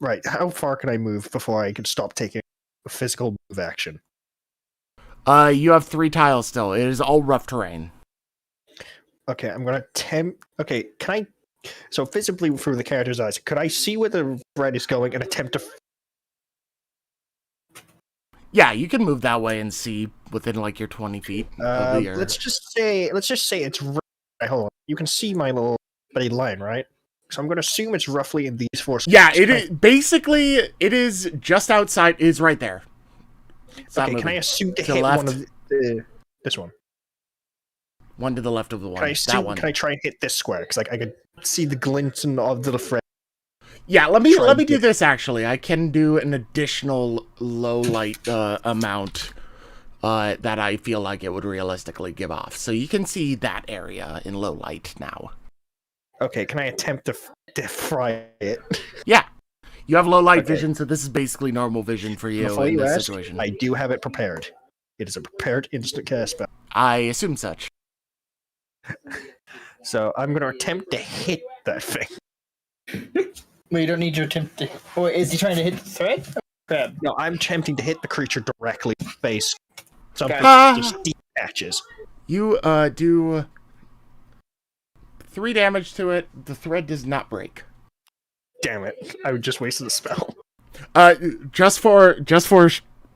Right. How far can I move before I can stop taking a physical move action? You have 3 tiles still. It is all rough terrain. Okay, I'm gonna attempt... Okay, can I... So visibly through the character's eyes, could I see where the thread is going and attempt to... Yeah, you can move that way and see within like your 20 feet. Of your... Let's just say it's... Right, hold on. You can see my little bloody line, right? So I'm gonna assume it's roughly in these 4 spots. Yeah, it is... Basically, it is just outside... It is right there. Okay, can I assume to the hit left. one of the... This one? One to the left of the one. Can I assume, that one. Can I try and hit this square? Because like I could see the glinting of the thread. Yeah, let me Try do this actually. I can do an additional low light amount that I feel like it would realistically give off. So you can see that area in low light now. Okay, can I attempt to fry it? Yeah. You have low light vision, so this is basically normal vision for you Before in you this ask, situation. I do have it prepared. It is a prepared instant cast spell. I assume such. So I'm going to attempt to hit that thing. Well, you don't need your attempt to. Or is he trying to hit the thread? Crab. No, I'm attempting to hit the creature directly in the face. Something just detaches. You do 3 damage to it. The thread does not break. Damn it! I just wasted a spell. Just for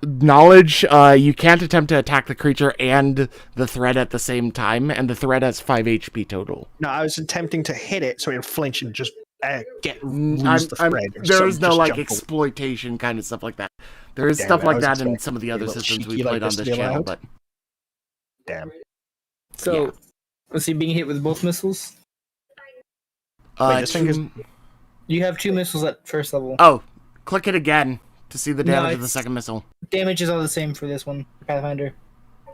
knowledge, you can't attempt to attack the creature and the thread at the same time, and the thread has 5 HP total. No, I was attempting to hit it so it would flinch and just lose the thread. There is no like exploitation kind of stuff like that. There is stuff like that in some of the other systems we played on this channel, but damn. So, was he being hit with both missiles? Wait, this thing is... You have 2 missiles at first level. Oh, click it again to see the damage of the second missile. Damage is all the same for this one, Pathfinder.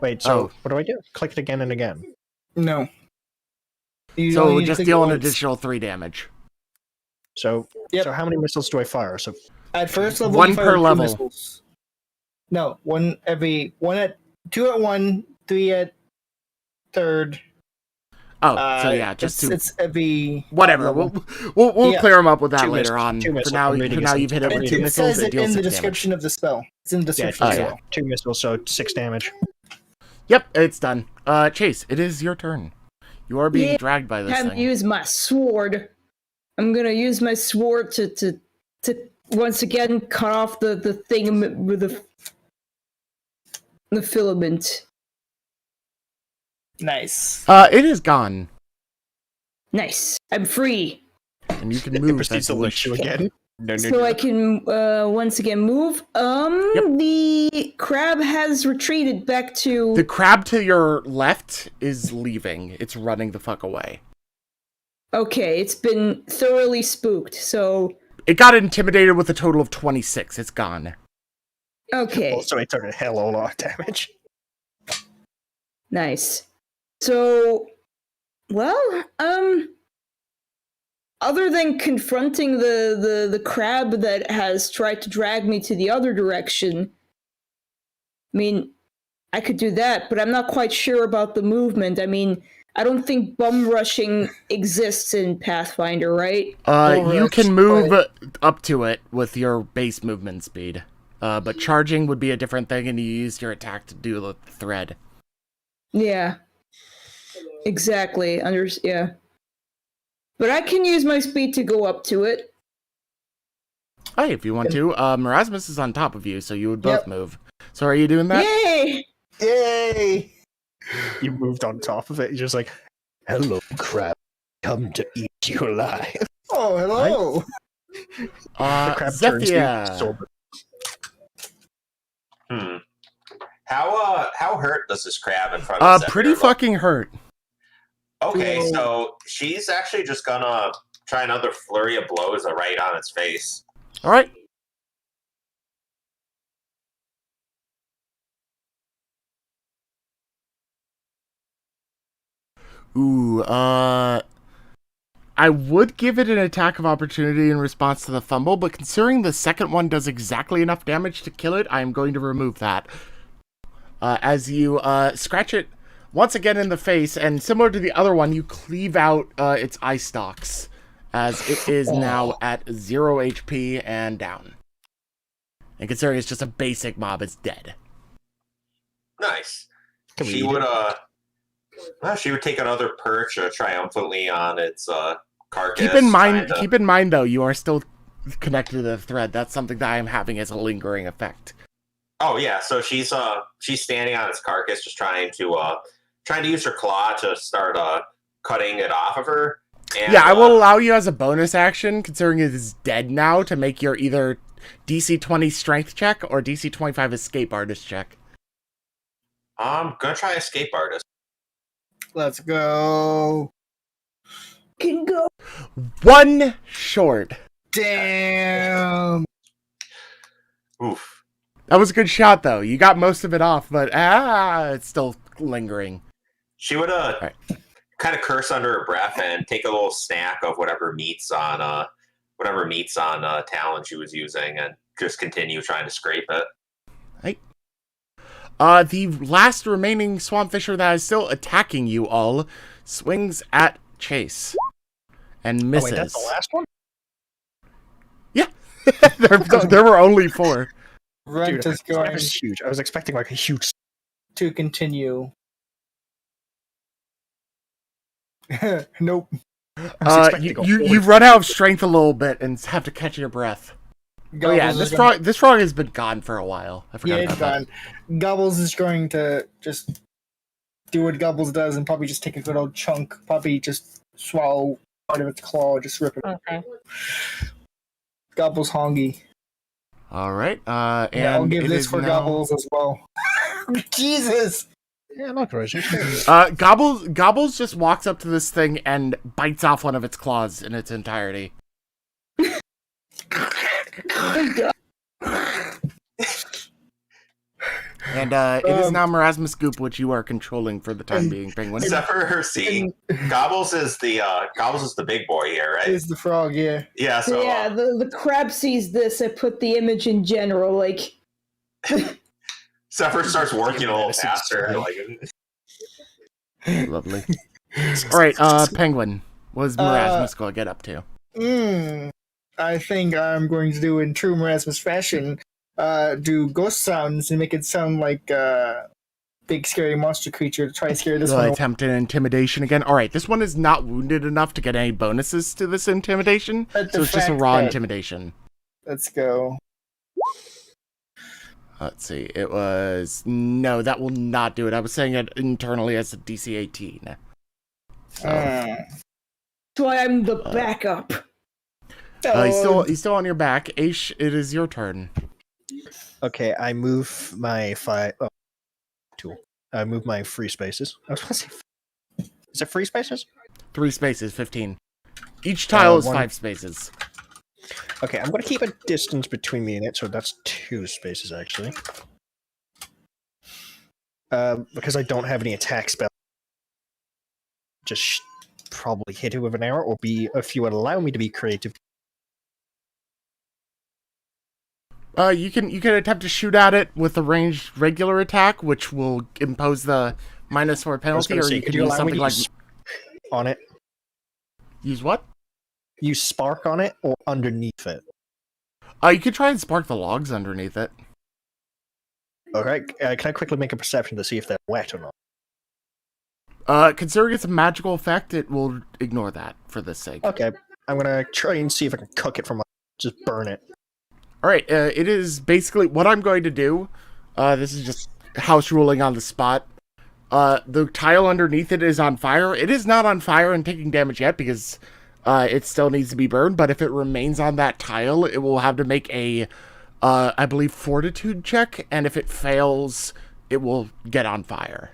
Wait, so what do I do? Click it again and again. No. So just deal an additional 3 damage. So, so how many missiles do I fire? So at first level, 1 per level. Missiles. No, 1 at 2 at 1, 3 at 3rd. Oh, so yeah, just 2. It's every whatever. We'll clear them up with that later on. For now, you've hit it with 2 it missiles. Says it in the description of the spell. It's in the description as well. 2 missiles, so 6 damage. Yep, it's done. Chaise, it is your turn. You are being dragged by this I thing. haven't used my sword. I'm gonna use my sword to once again cut off the thing with the filament. Nice. It is gone. Nice. I'm free. And you can move as you wish. Again. So I can once again move. The crab has retreated back to... The crab to your left is leaving. It's running the fuck away. Okay, it's been thoroughly spooked, so... It got intimidated with a total of 26. It's gone. Okay. Also, it took a hell of a lot of damage. Nice. So, well, other than confronting the crab that has tried to drag me to the other direction, I mean, I could do that, but I'm not quite sure about the movement. I mean, I don't think bum rushing exists in Pathfinder, right? You can move up to it with your base movement speed. But charging would be a different thing, and you use your attack to do the thread. Yeah. Exactly. Yeah. But I can use my speed to go up to it. Hey, if you want to. Morasmus is on top of you, so you would both move. So are you doing that? Yay! Yay! You moved on top of it. You're just like, hello, crab. Come to eat you alive. Oh, hello! The crab turns Zephyr. How hurt does this crab in front of Zephyr pretty look? fucking hurt. Okay, so she's actually just gonna try another flurry of blows right on its face. Alright. Ooh, I would give it an attack of opportunity in response to the fumble, but considering the second one does exactly enough damage to kill it, I am going to remove that. As you scratch it once again in the face, and similar to the other one, you cleave out its eye stalks, as it is now at 0 HP and down. And considering it's just a basic mob, it's dead. Nice. She would take another perch triumphantly on its carcass. Keep in mind though, you are still connected to the thread. That's something that I am having as a lingering effect. Oh yeah, so she's standing on its carcass, just trying to use her claw to start cutting it off of her. And, I will allow you as a bonus action, considering it is dead now, to make your either DC 20 strength check or DC 25 escape artist check. I'm gonna try escape artist. Let's go. Can go. 1 short. Damn. Oof. That was a good shot, though. You got most of it off, but it's still lingering. She would kind of curse under her breath and take a little snack of whatever meats on Talon she was using, and just continue trying to scrape it. Right. The last remaining swamp fisher that is still attacking you all swings at Chaise. And Oh, misses. wait, that's the last one? Yeah. there were only 4. Runt is That going was huge. I was expecting like a huge. to continue. Nope. You run out of strength a little bit and have to catch your breath. Gobbles This frog has been gone for a while. I forgot about that. Gobbles is going to just do what Gobbles does and probably just take a good old chunk. Probably just swallow part of its claw, just rip it. Okay. Gobbles hongy. All right. And and I'll give this for Gobbles as well. Jesus. Yeah, not crazy. Gobbles just walks up to this thing and bites off one of its claws in its entirety. And it is now Morasmus Goop, which you are controlling for the time being, Penguin. Zephyr, see, Gobbles is the big boy here, right? Is the frog, yeah. Yeah, so yeah, the crab sees this. I put the image in general, like. Zephyr starts working a little faster. Lovely. All right, Penguin. What is Morasmus going to get up to? I think I'm going to do in true Morasmus fashion, do ghost sounds and make it sound like a big scary monster creature to try to scare this one. Attempt an intimidation again. All right, this one is not wounded enough to get any bonuses to this intimidation, so it's just a raw intimidation. Let's go. Let's see. It was... No, that will not do it. I was saying it internally as a DC 18. So. That's why I'm the backup. He's still on your back. Asch, it is your turn. Okay, I move my I move my free spaces. I was going to say... Is it free spaces? 3 spaces, 15. Each tile is 5 spaces. Okay, I'm going to keep a distance between me and it, so that's 2 spaces, actually. Because I don't have any attack spells. Just probably hit it with an arrow, or if you would allow me to be creative. You can attempt to shoot at it with a ranged regular attack, which will impose the -4 penalty, or you could use something like... On it? Use what? Use spark on it, or underneath it? You could try and spark the logs underneath it. Alright, can I quickly make a perception to see if they're wet or not? Considering it's a magical effect, it will ignore that for this sake. Okay, I'm gonna try and see if I can cook it from just burn it. Alright, it is basically what I'm going to do. This is just house ruling on the spot. The tile underneath it is on fire. It is not on fire and taking damage yet because it still needs to be burned, but if it remains on that tile, it will have to make a, I believe, fortitude check, and if it fails, it will get on fire.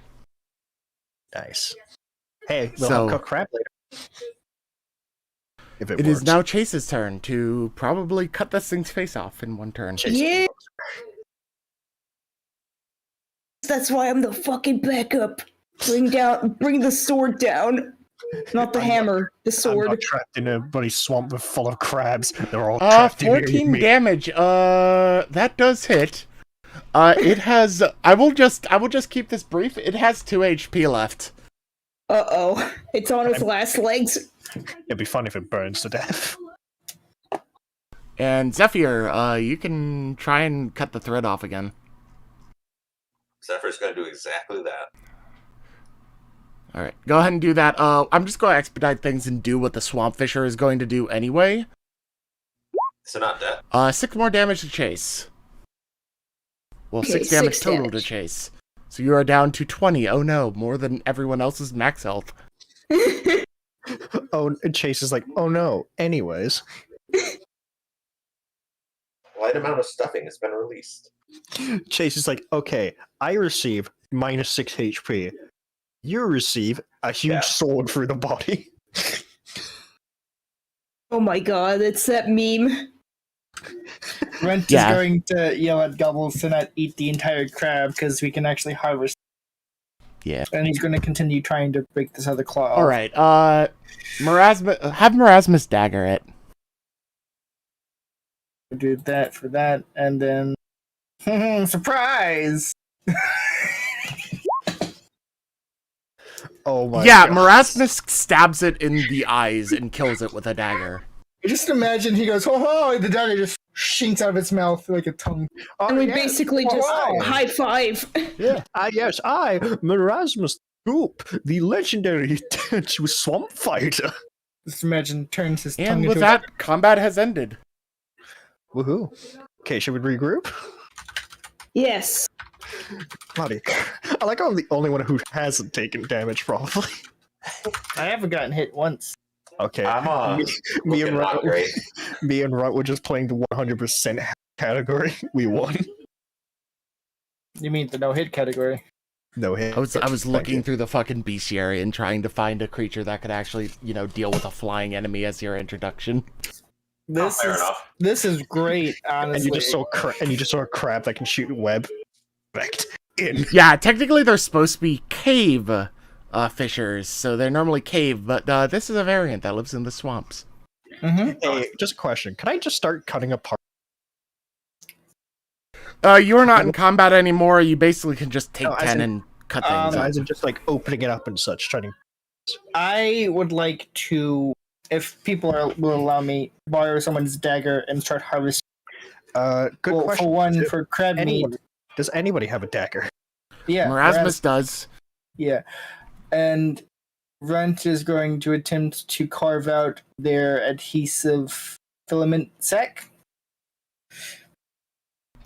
Nice. Hey, we'll have cook crab later. If it is now Chaise's turn to probably cut this thing's face off in one turn. Yeah. That's why I'm the fucking backup. Bring the sword down. Not the hammer, the sword. I'm not trapped in a bloody swamp full of crabs. They're all trapped 14 damage. That does hit. It has... I will just keep this brief. It has 2 HP left. Uh-oh. It's on its last legs. It'd be fun if it burns to death. And Zephyr, you can try and cut the thread off again. Zephyr's going to do exactly that. Alright, go ahead and do that. I'm just going to expedite things and do what the Swamp Fisher is going to do anyway. So not dead? 6 more damage to Chaise. Well, Okay, 6 damage 6 total damage. to Chaise. So you are down to 20. Oh no, more than everyone else's max health. Oh, and Chaise is like, oh no. Anyways. Light amount of stuffing has been released. Chaise is like, okay, I receive -6 HP. You receive a huge sword through the body. Oh my god, it's that meme. Runt is going to yell at Gobbles to not eat the entire crab because we can actually harvest. Yeah. And he's going to continue trying to break this other claw. Alright, have Morasmus dagger it. Do that for that, and then... surprise! Oh my Yeah, God. Morasmus stabs it in the eyes and kills it with a dagger. Just imagine he goes, "Oh!" and the dagger just shinks out of its mouth like a tongue. And we basically just high five. Yeah. Yes, I, Morasmus Goop, the legendary swamp fighter. Just imagine turns his tongue And into with that, combat has ended. Woohoo. Okay, should we regroup? Yes. Bloody. I like I'm the only one who hasn't taken damage, probably. I haven't gotten hit once. Okay. I'm me and looking not Runt, great. me and Runt were just playing the 100% category. We won. You mean the no hit category? No hit. I was Thank looking you. through the fucking bestiary and trying to find a creature that could actually, deal with a flying enemy as your introduction. Fair enough. This is great, honestly. And you just saw a crab that can shoot web. Perfect. In. Yeah, technically they're supposed to be cave fishers, so they're normally cave, but this is a variant that lives in the swamps. Mm-hmm. Hey, just a question. Can I just start cutting apart? You are not in combat anymore. You basically can just take No, as 10 in- and cut things up. As in just like opening it up and such, trying to. I would like to, if people will allow me, borrow someone's dagger and start harvesting. Good question. For one, Does for crab anyone- meat. Does anybody have a dagger? Yeah. Morasmus does. Yeah. And Runt is going to attempt to carve out their adhesive filament sac.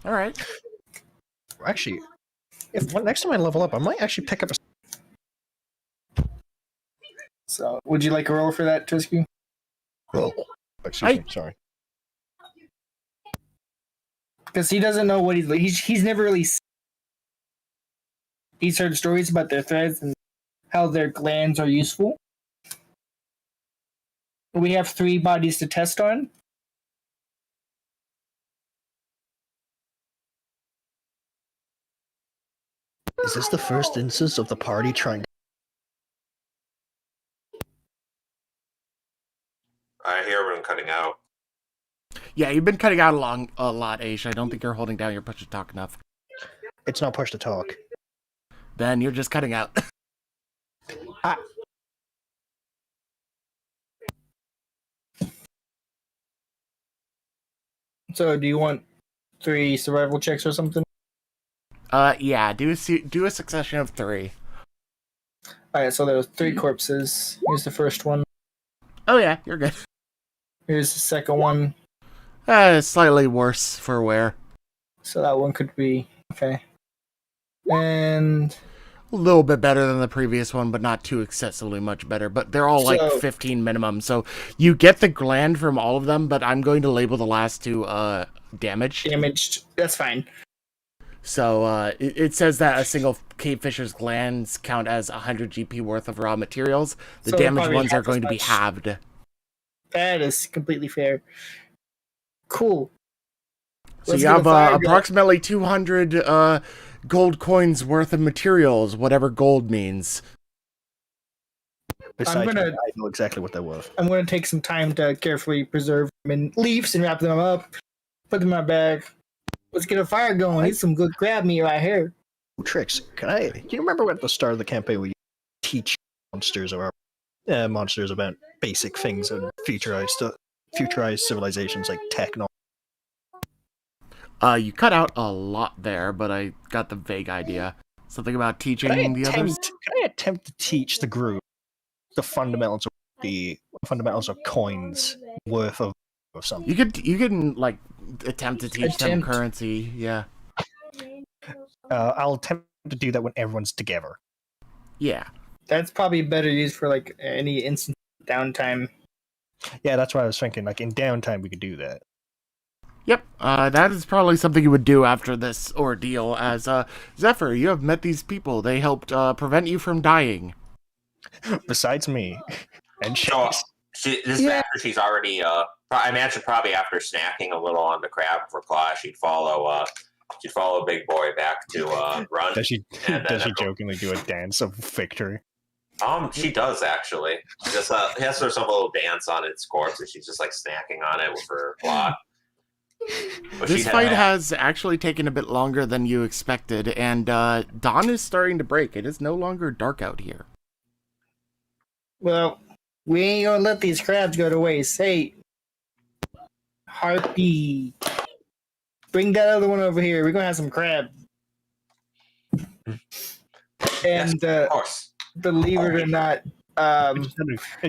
All right. Actually, next time I level up, I might actually pick up a. So, would you like a roll for that, Trisky? Oh, excuse me. Sorry. Because he doesn't know what he's never really. He's heard stories about their threads and how their glands are useful. We have 3 bodies to test on. Is this the first instance of the party trying? I hear everyone cutting out. Yeah, you've been cutting out a lot, Aish. I don't think you're holding down your push to talk enough. It's not push to talk. Then you're just cutting out. So, do you want 3 survival checks or something? Yeah, do a succession of 3. Alright, so there was 3 corpses. Here's the first one. Oh yeah, you're good. Here's the second one. Slightly worse for wear. So that one could be okay. And A little bit better than the previous one, but not too excessively much better. But they're all like So- 15 minimum, so you get the gland from all of them, but I'm going to label the last 2 damaged. damaged. That's fine. So it says that a single cave fisher's glands count as 100 GP worth of raw materials. The So damaged probably ones are half going as to be much. halved. That is completely fair. Cool. So Let's you get have a fire going. approximately 200 gold coins worth of materials, whatever gold means. Besides, gonna- I know exactly what that was. I'm going to take some time to carefully preserve them in leaves and wrap them up. Put them in my bag. Let's get a fire going. Need some good crab meat right here. Tricks. Do you remember at the start of the campaign we teach monsters about basic things and futurized civilizations like tech and all? You cut out a lot there, but I got the vague idea. Something about teaching the others? Can I attempt to teach the group the fundamentals of coins worth of something? You can like attempt to teach them Attempt. currency, yeah. I'll attempt to do that when everyone's together. Yeah. That's probably better used for like any instant downtime. Yeah, that's what I was thinking. Like in downtime, we could do that. Yep, that is probably something you would do after this ordeal, as, Zephyr, you have met these people. They helped, prevent you from dying. Besides me and So, Chaise. this is after she's already, I imagine probably after snacking a little on the crab for claw, she'd follow Big Boy back to, Run. Does she And then jokingly do a dance of victory? She does actually. She just has sort of a little dance on its corpse, and she's just like snacking on it with her claw. But This she fight had- has actually taken a bit longer than you expected, and dawn is starting to break. It is no longer dark out here. Well, we ain't gonna let these crabs go to waste. Hey, Harpy, bring that other one over here. We're gonna have some crab. Yes, And of course. believe it or not, I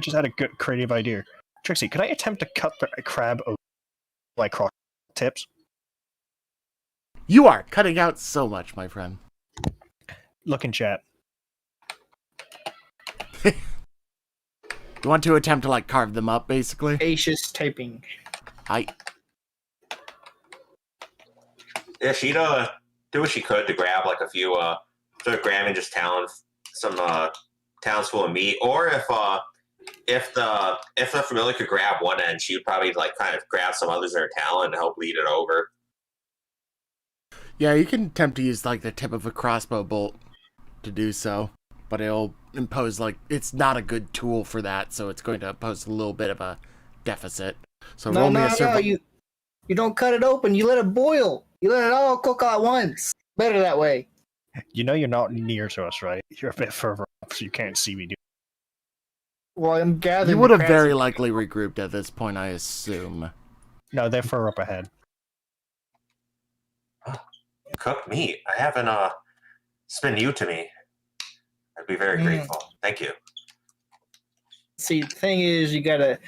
just had a good creative idea. Trixie, could I attempt to cut the crab over, like, cross tips? You are cutting out so much, my friend. Look in chat. You want to attempt to, like, carve them up, basically? Acious typing. Yeah, she'd do what she could to grab like a few sort of grabbing just some towns full of meat, or if the familiar could grab one end, she would probably like kind of grab some others in her talon to help lead it over. Yeah, you can attempt to use, like, the tip of a crossbow bolt to do so, but it'll impose, like, it's not a good tool for that, so it's going to impose a little bit of a deficit. So roll me a survival. You don't cut it open, you let it boil. You let it all cook at once. Better that way. You know you're not near to us, right? You're a bit further up, so you can't see me do. Well, I'm gathering. You would have very likely regrouped at this point, I assume. No, they're further up ahead. Cooked meat. I haven't it's been new to me. I'd be very grateful. Thank you. See, the thing is, you gotta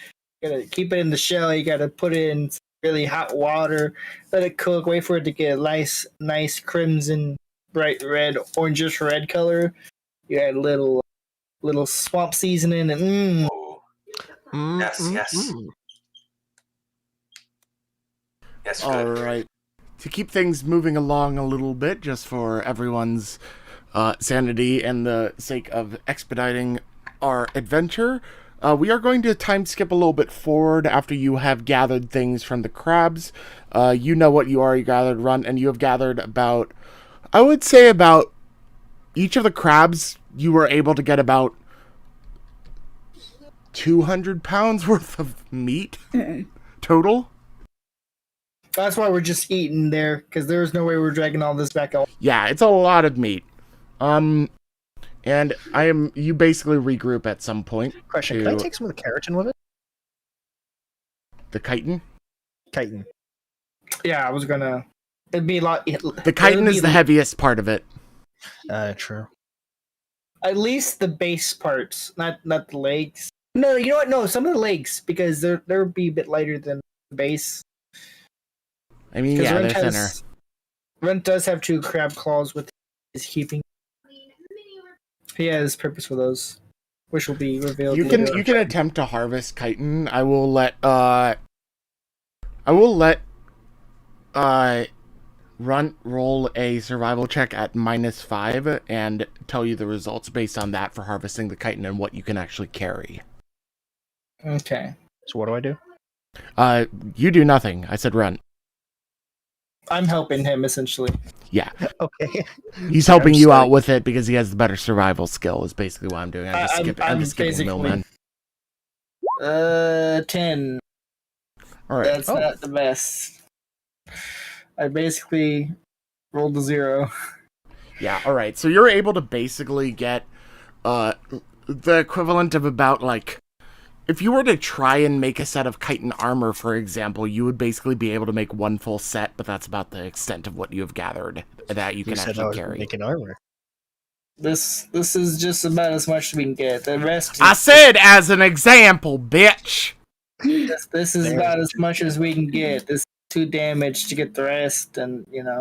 keep it in the shell. You gotta put it in really hot water, let it cook, wait for it to get a nice crimson, bright red, orangish red color. You add a little swamp seasoning and Yes. Yes, good. All right. To keep things moving along a little bit, just for everyone's sanity and the sake of expediting our adventure, we are going to time skip a little bit forward after you have gathered things from the crabs. You know what you already gathered, Runt, and you have gathered about, I would say about each of the crabs, you were able to get about 200 pounds worth of meat total. that's why we're just eating there, because there's no way we're dragging all this back out. Yeah, it's a lot of meat. And you basically regroup at some point. Question, can I take some of the keratin with it? The chitin? Chitin. Yeah, I was gonna. It'd be a lot. The chitin is the heaviest part of it. True. At least the base parts, not the legs. No, you know what? No, some of the legs, because they'll be a bit lighter than the base. I mean, yeah, they're thinner. Runt does have 2 crab claws with his keeping. He has purpose for those, which will be revealed. You can attempt to harvest chitin. I will let Runt roll a survival check at -5 and tell you the results based on that for harvesting the chitin and what you can actually carry. Okay. So what do I do? You do nothing. I said Runt. I'm helping him, essentially. Yeah. Okay. He's helping you out with it because he has the better survival skill, is basically what I'm doing. I'm just skipping Millman. 10. All right. That's not the best. I basically rolled a 0. Yeah, all right. So you're able to basically get the equivalent of about, like, if you were to try and make a set of chitin armor, for example, you would basically be able to make 1 full set, but that's about the extent of what you have gathered that you can actually carry. Making armor. This is just about as much as we can get. The rest. I said as an example, bitch. This is about as much as we can get. This is 2 damage to get the rest, and you know.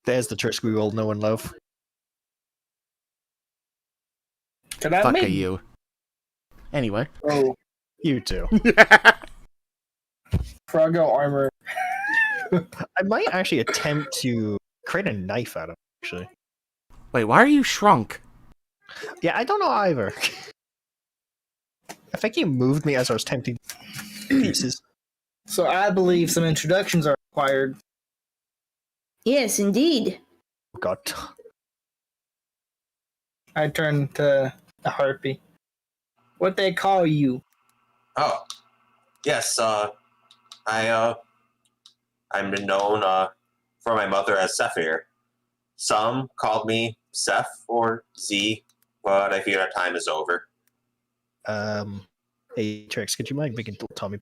There's the trick we all know and love. Can I Fuck make you. Anyway. Oh, You too. Froggo armor. I might actually attempt to create a knife out of it, actually. Wait, why are you shrunk? Yeah, I don't know either. I think you moved me as I was tempting pieces. So I believe some introductions are required. Yes, indeed. God. I turn to the harpy. What they call you? Oh, yes. I'm known for my mother as Zephyr. Some called me Seth or Z, but I fear our time is over. Atrix, could you mind making Tommy?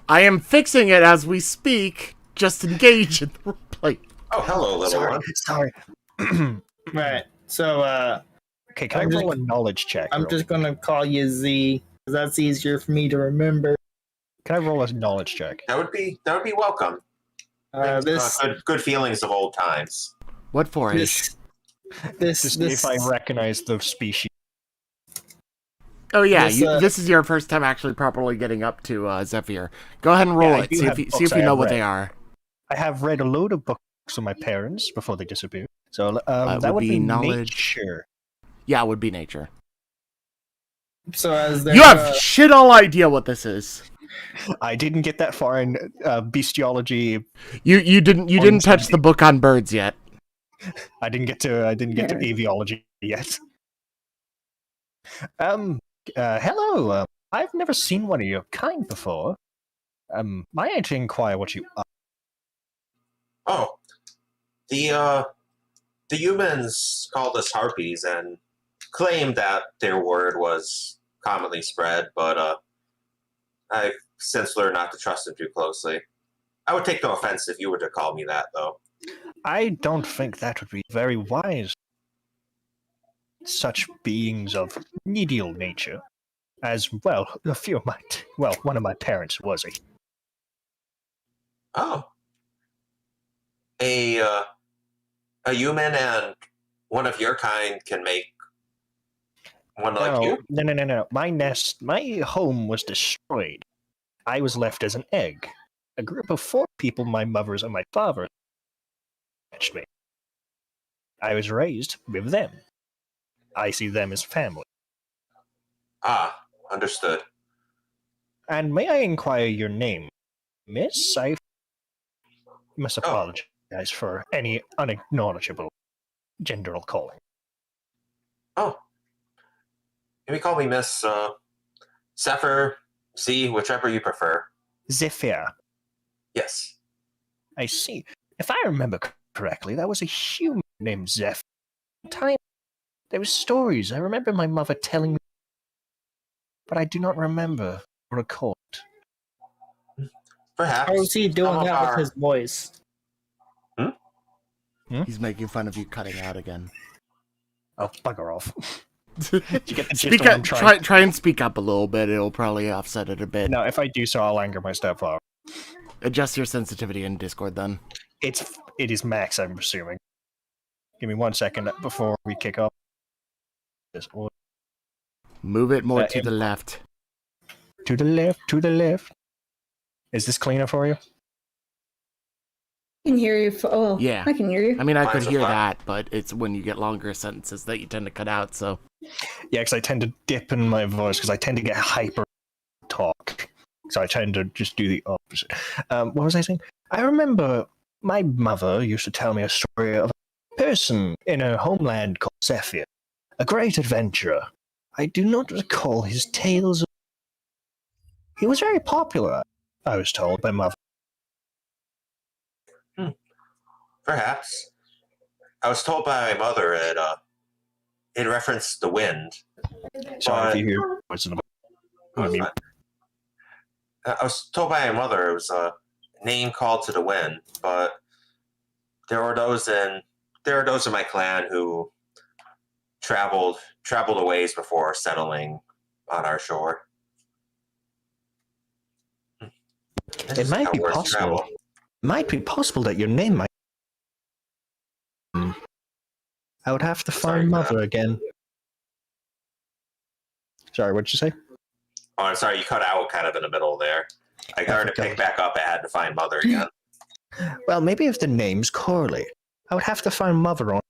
I am fixing it as we speak. Just engage in the replay. Oh, hello, little one. Sorry. Right. So, Okay, can I roll a knowledge check? I'm just gonna call you Z, because that's easier for me to remember. Can I roll a knowledge check? That would be welcome. Good feelings of old times. What for? If I recognize the species. Oh yeah, this is your first time actually properly getting up to Zephyr. Go ahead and roll it. See if you know what they are. I have read a load of books from my parents before they disappeared. So that would be knowledge. Nature. Yeah, it would be nature. So you have shit all idea what this is. I didn't get that far in bestiology. You didn't touch the book on birds yet. I didn't get to aviology yet. Hello. I've never seen one of your kind before. May I inquire what you are? Oh, the humans called us harpies and claimed that their word was commonly spread, but I've since learned not to trust them too closely. I would take no offense if you were to call me that, though. I don't think that would be very wise. Such beings of medial nature, as well, one of my parents was a. Oh. A human and one of your kind can make one like you? No. My home was destroyed. I was left as an egg. A group of 4 people, my mothers and my father, fetched me. I was raised with them. I see them as family. Ah, understood. And may I inquire your name? Miss? I must apologize for any unacknowledgeable gender calling. Oh. You may call me Miss Zephyr, Z, whichever you prefer. Zephyr. Yes. I see. If I remember correctly, that was a human named Zephyr. There were stories. I remember my mother telling me, but I do not remember or recall it. Perhaps. How is he doing that with his voice? He's making fun of you cutting out again. Oh, bugger off. Did you get the gist of what I'm try and speak up a little bit. It'll probably offset it a bit. No, if I do so, I'll anger my stepfather. Adjust your sensitivity in Discord, then. It is max, I'm assuming. Give me 1 second before we kick off. Move it more to the left. To the left. Is this cleaner for you? I can hear you. Yeah. I can hear you. I mean, I could hear that, but it's when you get longer sentences that you tend to cut out, so. Yeah, because I tend to dip in my voice, because I tend to get hyper talk. So I tend to just do the opposite. What was I saying? I remember my mother used to tell me a story of a person in her homeland called Zephyr, a great adventurer. I do not recall his tales. He was very popular, I was told by mother. Perhaps. I was told by my mother it referenced the wind. Sorry if you hear what's in the I was told by my mother it was a name called to the wind, but there are those in my clan who traveled a ways before settling on our shore. It might be possible. Might be possible that your name might. I would have to find mother again. Sorry, what'd you say? Oh, I'm sorry, you cut out kind of in the middle there. I got to pick back up. I had to find mother again. Well, maybe if the names correlate, I would have to find mother on.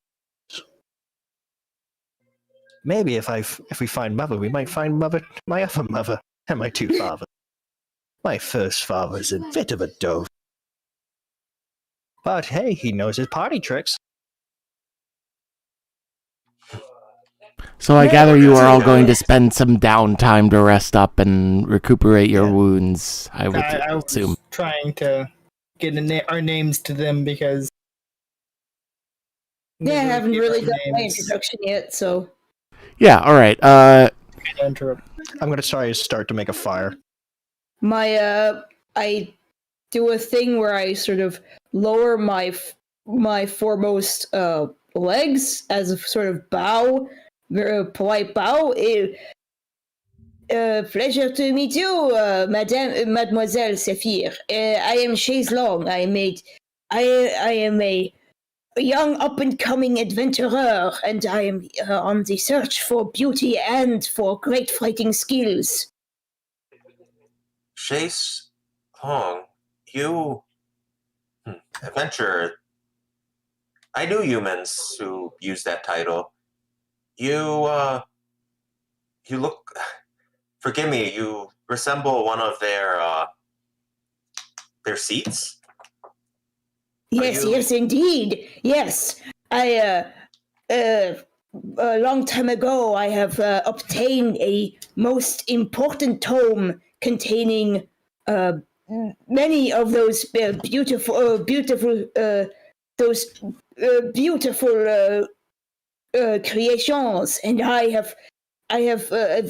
Maybe if we find mother, we might find mother, my other mother, and my 2 fathers. My first father is a bit of a dove. But hey, he knows his party tricks. So I gather you are all going to spend some downtime to rest up and recuperate your wounds, I would assume. Was trying to get our names to them because... Yeah, I haven't really done my introduction yet, so... Yeah, alright. to interrupt. I'm going to start to make a fire. I do a thing where I sort of lower my foremost legs as a sort of bow, very polite bow. Pleasure to meet you, Mademoiselle Zephyr. I am Chaise Longue. I am a young up-and-coming adventurer, and I am on the search for beauty and for great fighting skills. Chaise Long, you adventurer. I knew humans who used that title. You look. Forgive me. You resemble one of their seats. Yes, indeed. Yes, a long time ago, I have obtained a most important tome containing many of those beautiful creations, and I have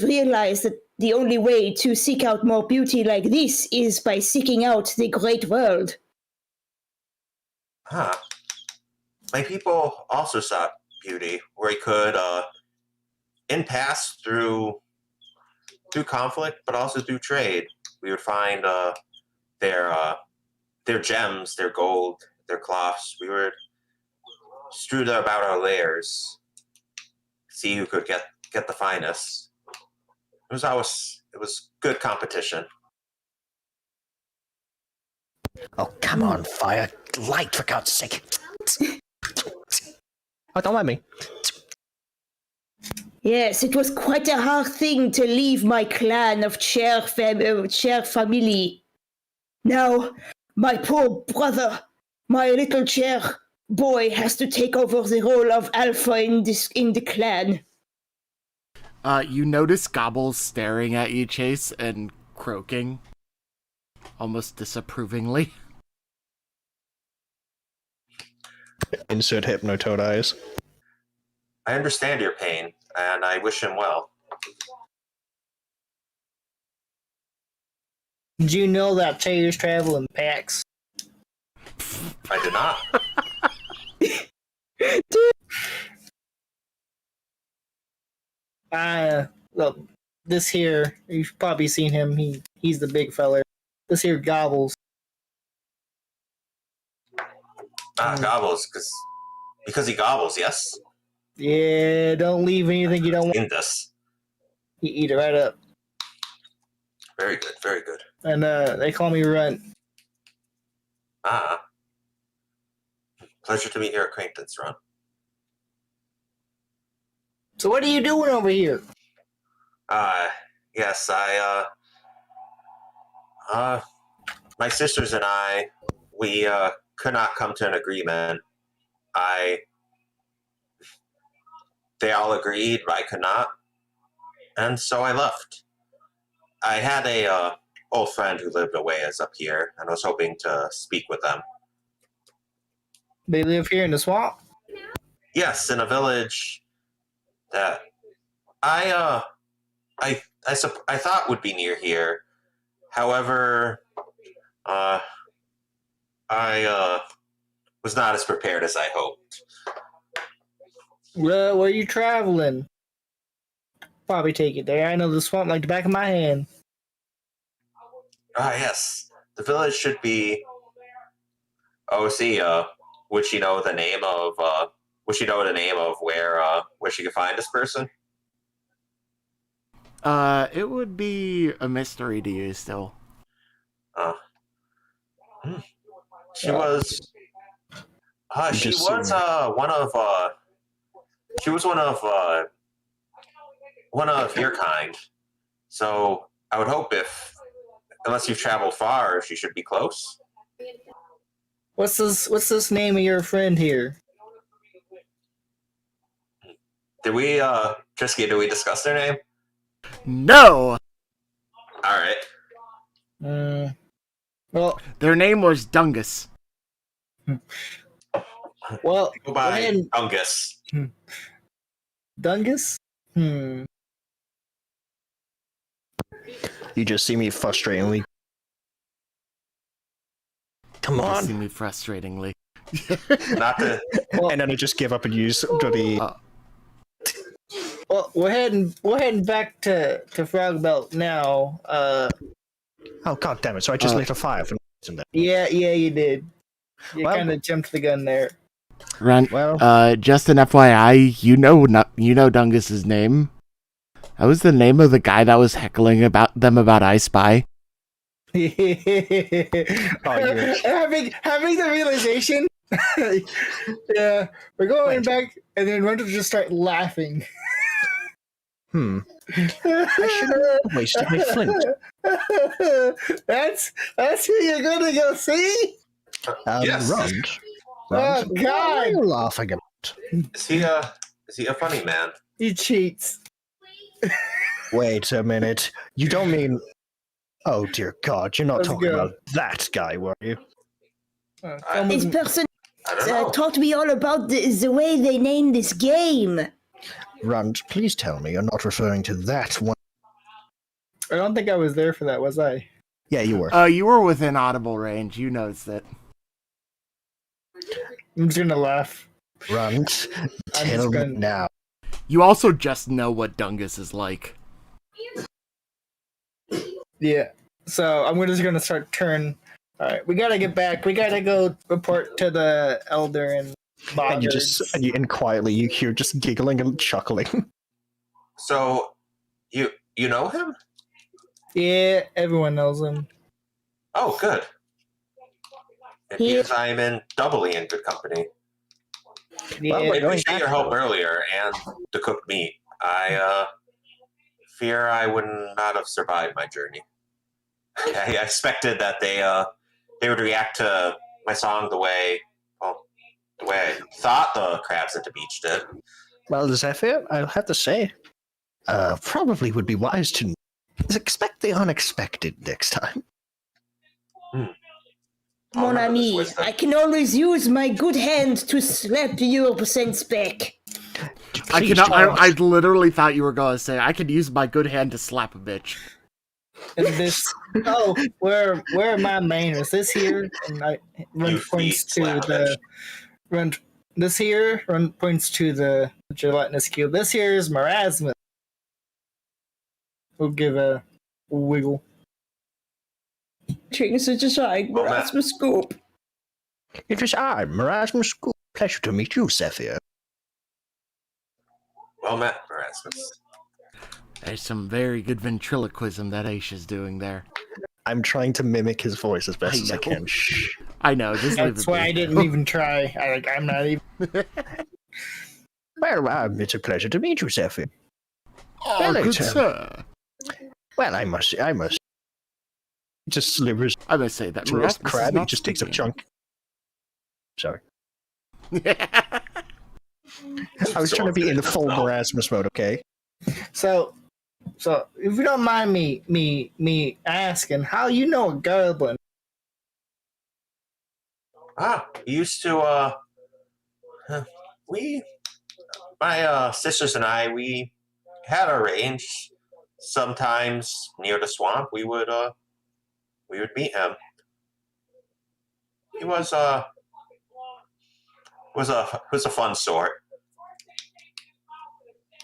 realized that the only way to seek out more beauty like this is by seeking out the great world. Huh. My people also sought beauty, where he could pass through conflict, but also through trade. We would find their gems, their gold, their cloths. We would strew them about our lairs, see who could get the finest. It was good competition. Oh, come on, fire. Light, for God's sake. Oh, don't mind me. Yes, it was quite a hard thing to leave my clan of chair family. Now, my poor brother, my little chair boy, has to take over the role of alpha in the clan. You notice Gobbles staring at you, Chaise, and croaking, almost disapprovingly. Insert Hypnotoad eyes. I understand your pain, and I wish him well. Did you know that chairs travel in packs? I did not. Well, this here, you've probably seen him. He's the big feller. This here Gobbles. Gobbles, because he gobbles, yes? Yeah, don't leave anything you don't want. In this. You eat it right up. Very good, very good. And they call me Runt. Pleasure to meet your acquaintance, Ron. So what are you doing over here? Yes, my sisters and I, we could not come to an agreement. They all agreed, but I could not, and so I left. I had a old friend who lived away as up here, and I was hoping to speak with them. They live here in the swamp? Yes, in a village that I thought would be near here. However, I was not as prepared as I hoped. Where are you traveling? Probably take it there. I know the swamp like the back of my hand. Yes. The village should be. Oh, see. Would she know the name of? Would she know the name of where she could find this person? It would be a mystery to you still. She was. She was one of your kind. So I would hope unless you've traveled far, she should be close. What's this name of your friend here? Did we discuss their name? No! Alright. Well, their name was Dungus. Well, by Dungus. Dungus? You just see me frustratingly. Come You see on. me frustratingly. Not to. And then I just give up and use bloody. Well, we're heading back to Frogbelt now. Oh god damn it! So I just lit a fire for no reason there. Yeah, you did. You Well- kind of jumped the gun there. Runt, Well- just an FYI, you know Dungus's name. That was the name of the guy that was heckling about I Spy. you're- having the realization. Yeah, we're going back, and then Runt will just start laughing. I should have wasted my flint. That's who you're gonna go see. Yes. Runt. Oh Runt, what are God, you laughing about? Is he a funny man? he cheats. Wait a minute. You don't mean... Oh dear god, you're not Let's talking go. about that guy, were you? This person I don't know. taught me all about the way they name this game. Runt, please tell me you're not referring to that one. I don't think I was there for that, was I? Yeah, you were. You were within audible range. You noticed it. I'm just gonna laugh. Runt, I'm tell just me gonna- now. You also just know what Dungus is like. Yeah. So I'm just gonna start turn. All right, we gotta get back. We gotta go report to the elder and And you Boggards. and quietly you hear just giggling and chuckling. So, you know him? Yeah, everyone knows him. Oh, good. It Yeah. means I'm doubly in good company. Yeah, Well, I we're going appreciate your back, help though. earlier and the cooked meat. I fear I would not have survived my journey. I expected that they would react to my song the way I thought the crabs at the beach did. Well, Zephyr, I'll have to say, probably would be wise to expect the unexpected next time. Mon remember this ami, wisdom. I can always use my good hand to slap your percents back. Please I don't. literally thought you were going to say, I could use my good hand to slap a bitch. and this. Oh, where are my manners? This here, and I Runt You points feet to slap the Runt. This here, Runt points to the gelatinous cube. This here is Morasmus. We'll give a wiggle. Taking such a side, Oh, man. Rasmus Scoop. It is I, Morasmus. Pleasure to meet you, Zephyr. Well met, Erasmus. There's some very good ventriloquism that Ash is doing there. I'm trying to mimic his voice as best as I know. can. Shh. I know, just leave That's it why I be. didn't even try. I'm not even. Well, it's a pleasure to meet you, Zephyr. Oh, Hello, good Tim. sir. Well, I must. Just slivers I must say that to the Morasmus is crab. He not just takes a speaking. chunk. Sorry. I was trying to be in the full Morasmus mode, okay? So if you don't mind me asking, how you know a goblin? We used to, my sisters and I, we had our range. Sometimes near the swamp, we would meet him. He was a fun sort.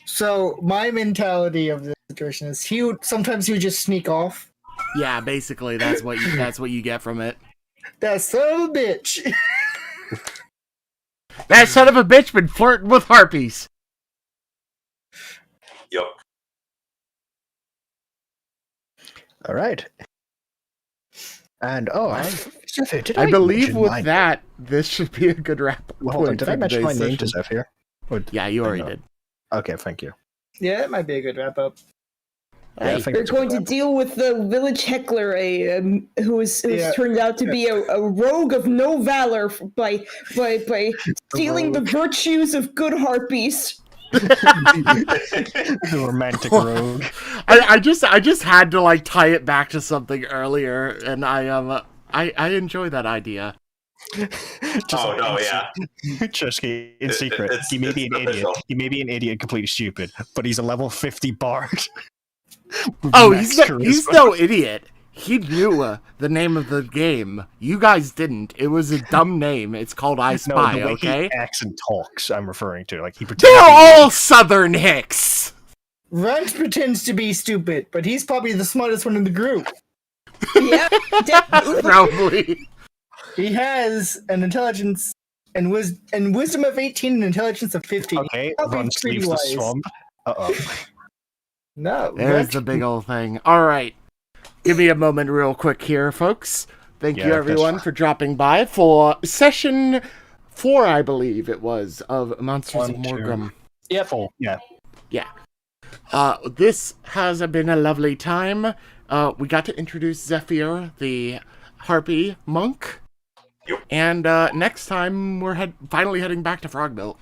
So my mentality of this situation is sometimes he would just sneak off. Yeah, basically that's what you get from it. That son of a bitch. That son of a bitch been flirting with harpies. Yup. All right. And Zephyr, did I believe mention with my- that, this should be a good wrap. Well, hold on, point did for I mention my today's name to session. Zephyr? Or- Yeah, you already no. did. Okay, thank you. Yeah, that might be a good wrap up. Yeah, I Hey, think We're it's a going good to deal with the village heckler, who's Yeah. turned out to be a rogue of no valor by stealing the rogue. virtues of good harpies. the romantic rogue. I just had to like tie it back to something earlier, and I enjoy that idea. Oh, no, yeah. Just in secret. it's- He may be it's an idiot. official. He may be an idiot, completely stupid, but he's a level 50 bard. Oh, Max he's charisma. no idiot. He knew the name of the game. You guys didn't. It was a dumb name. It's called I No, Spy, the way okay? he acts and talks, I'm referring to. Like he pretends. They're to be- all Southern Hicks. Runt pretends to be stupid, but he's probably the smartest one in the group. Yeah, definitely. Probably. He has an intelligence and wisdom of 18 and intelligence of 15. Okay, Probably Ron pretty leaves the wise. swamp. Uh-oh. No, There's the big old thing. All right. Give me a moment real quick here, folks. Thank Yeah, you, that's everyone, fine. for dropping by for session 4, I believe it was, of Monsters of 1, 2. Morgram. Yep. Full. Yeah. Yeah. This has been a lovely time. We got to introduce Zephyr, the harpy monk. Yep. And next time, we're finally heading back to Frogbilt.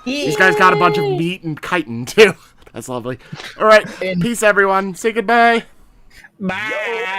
These guys got a bunch of meat and chitin, too. That's lovely. All right. And- Peace, everyone. Say goodbye. Bye.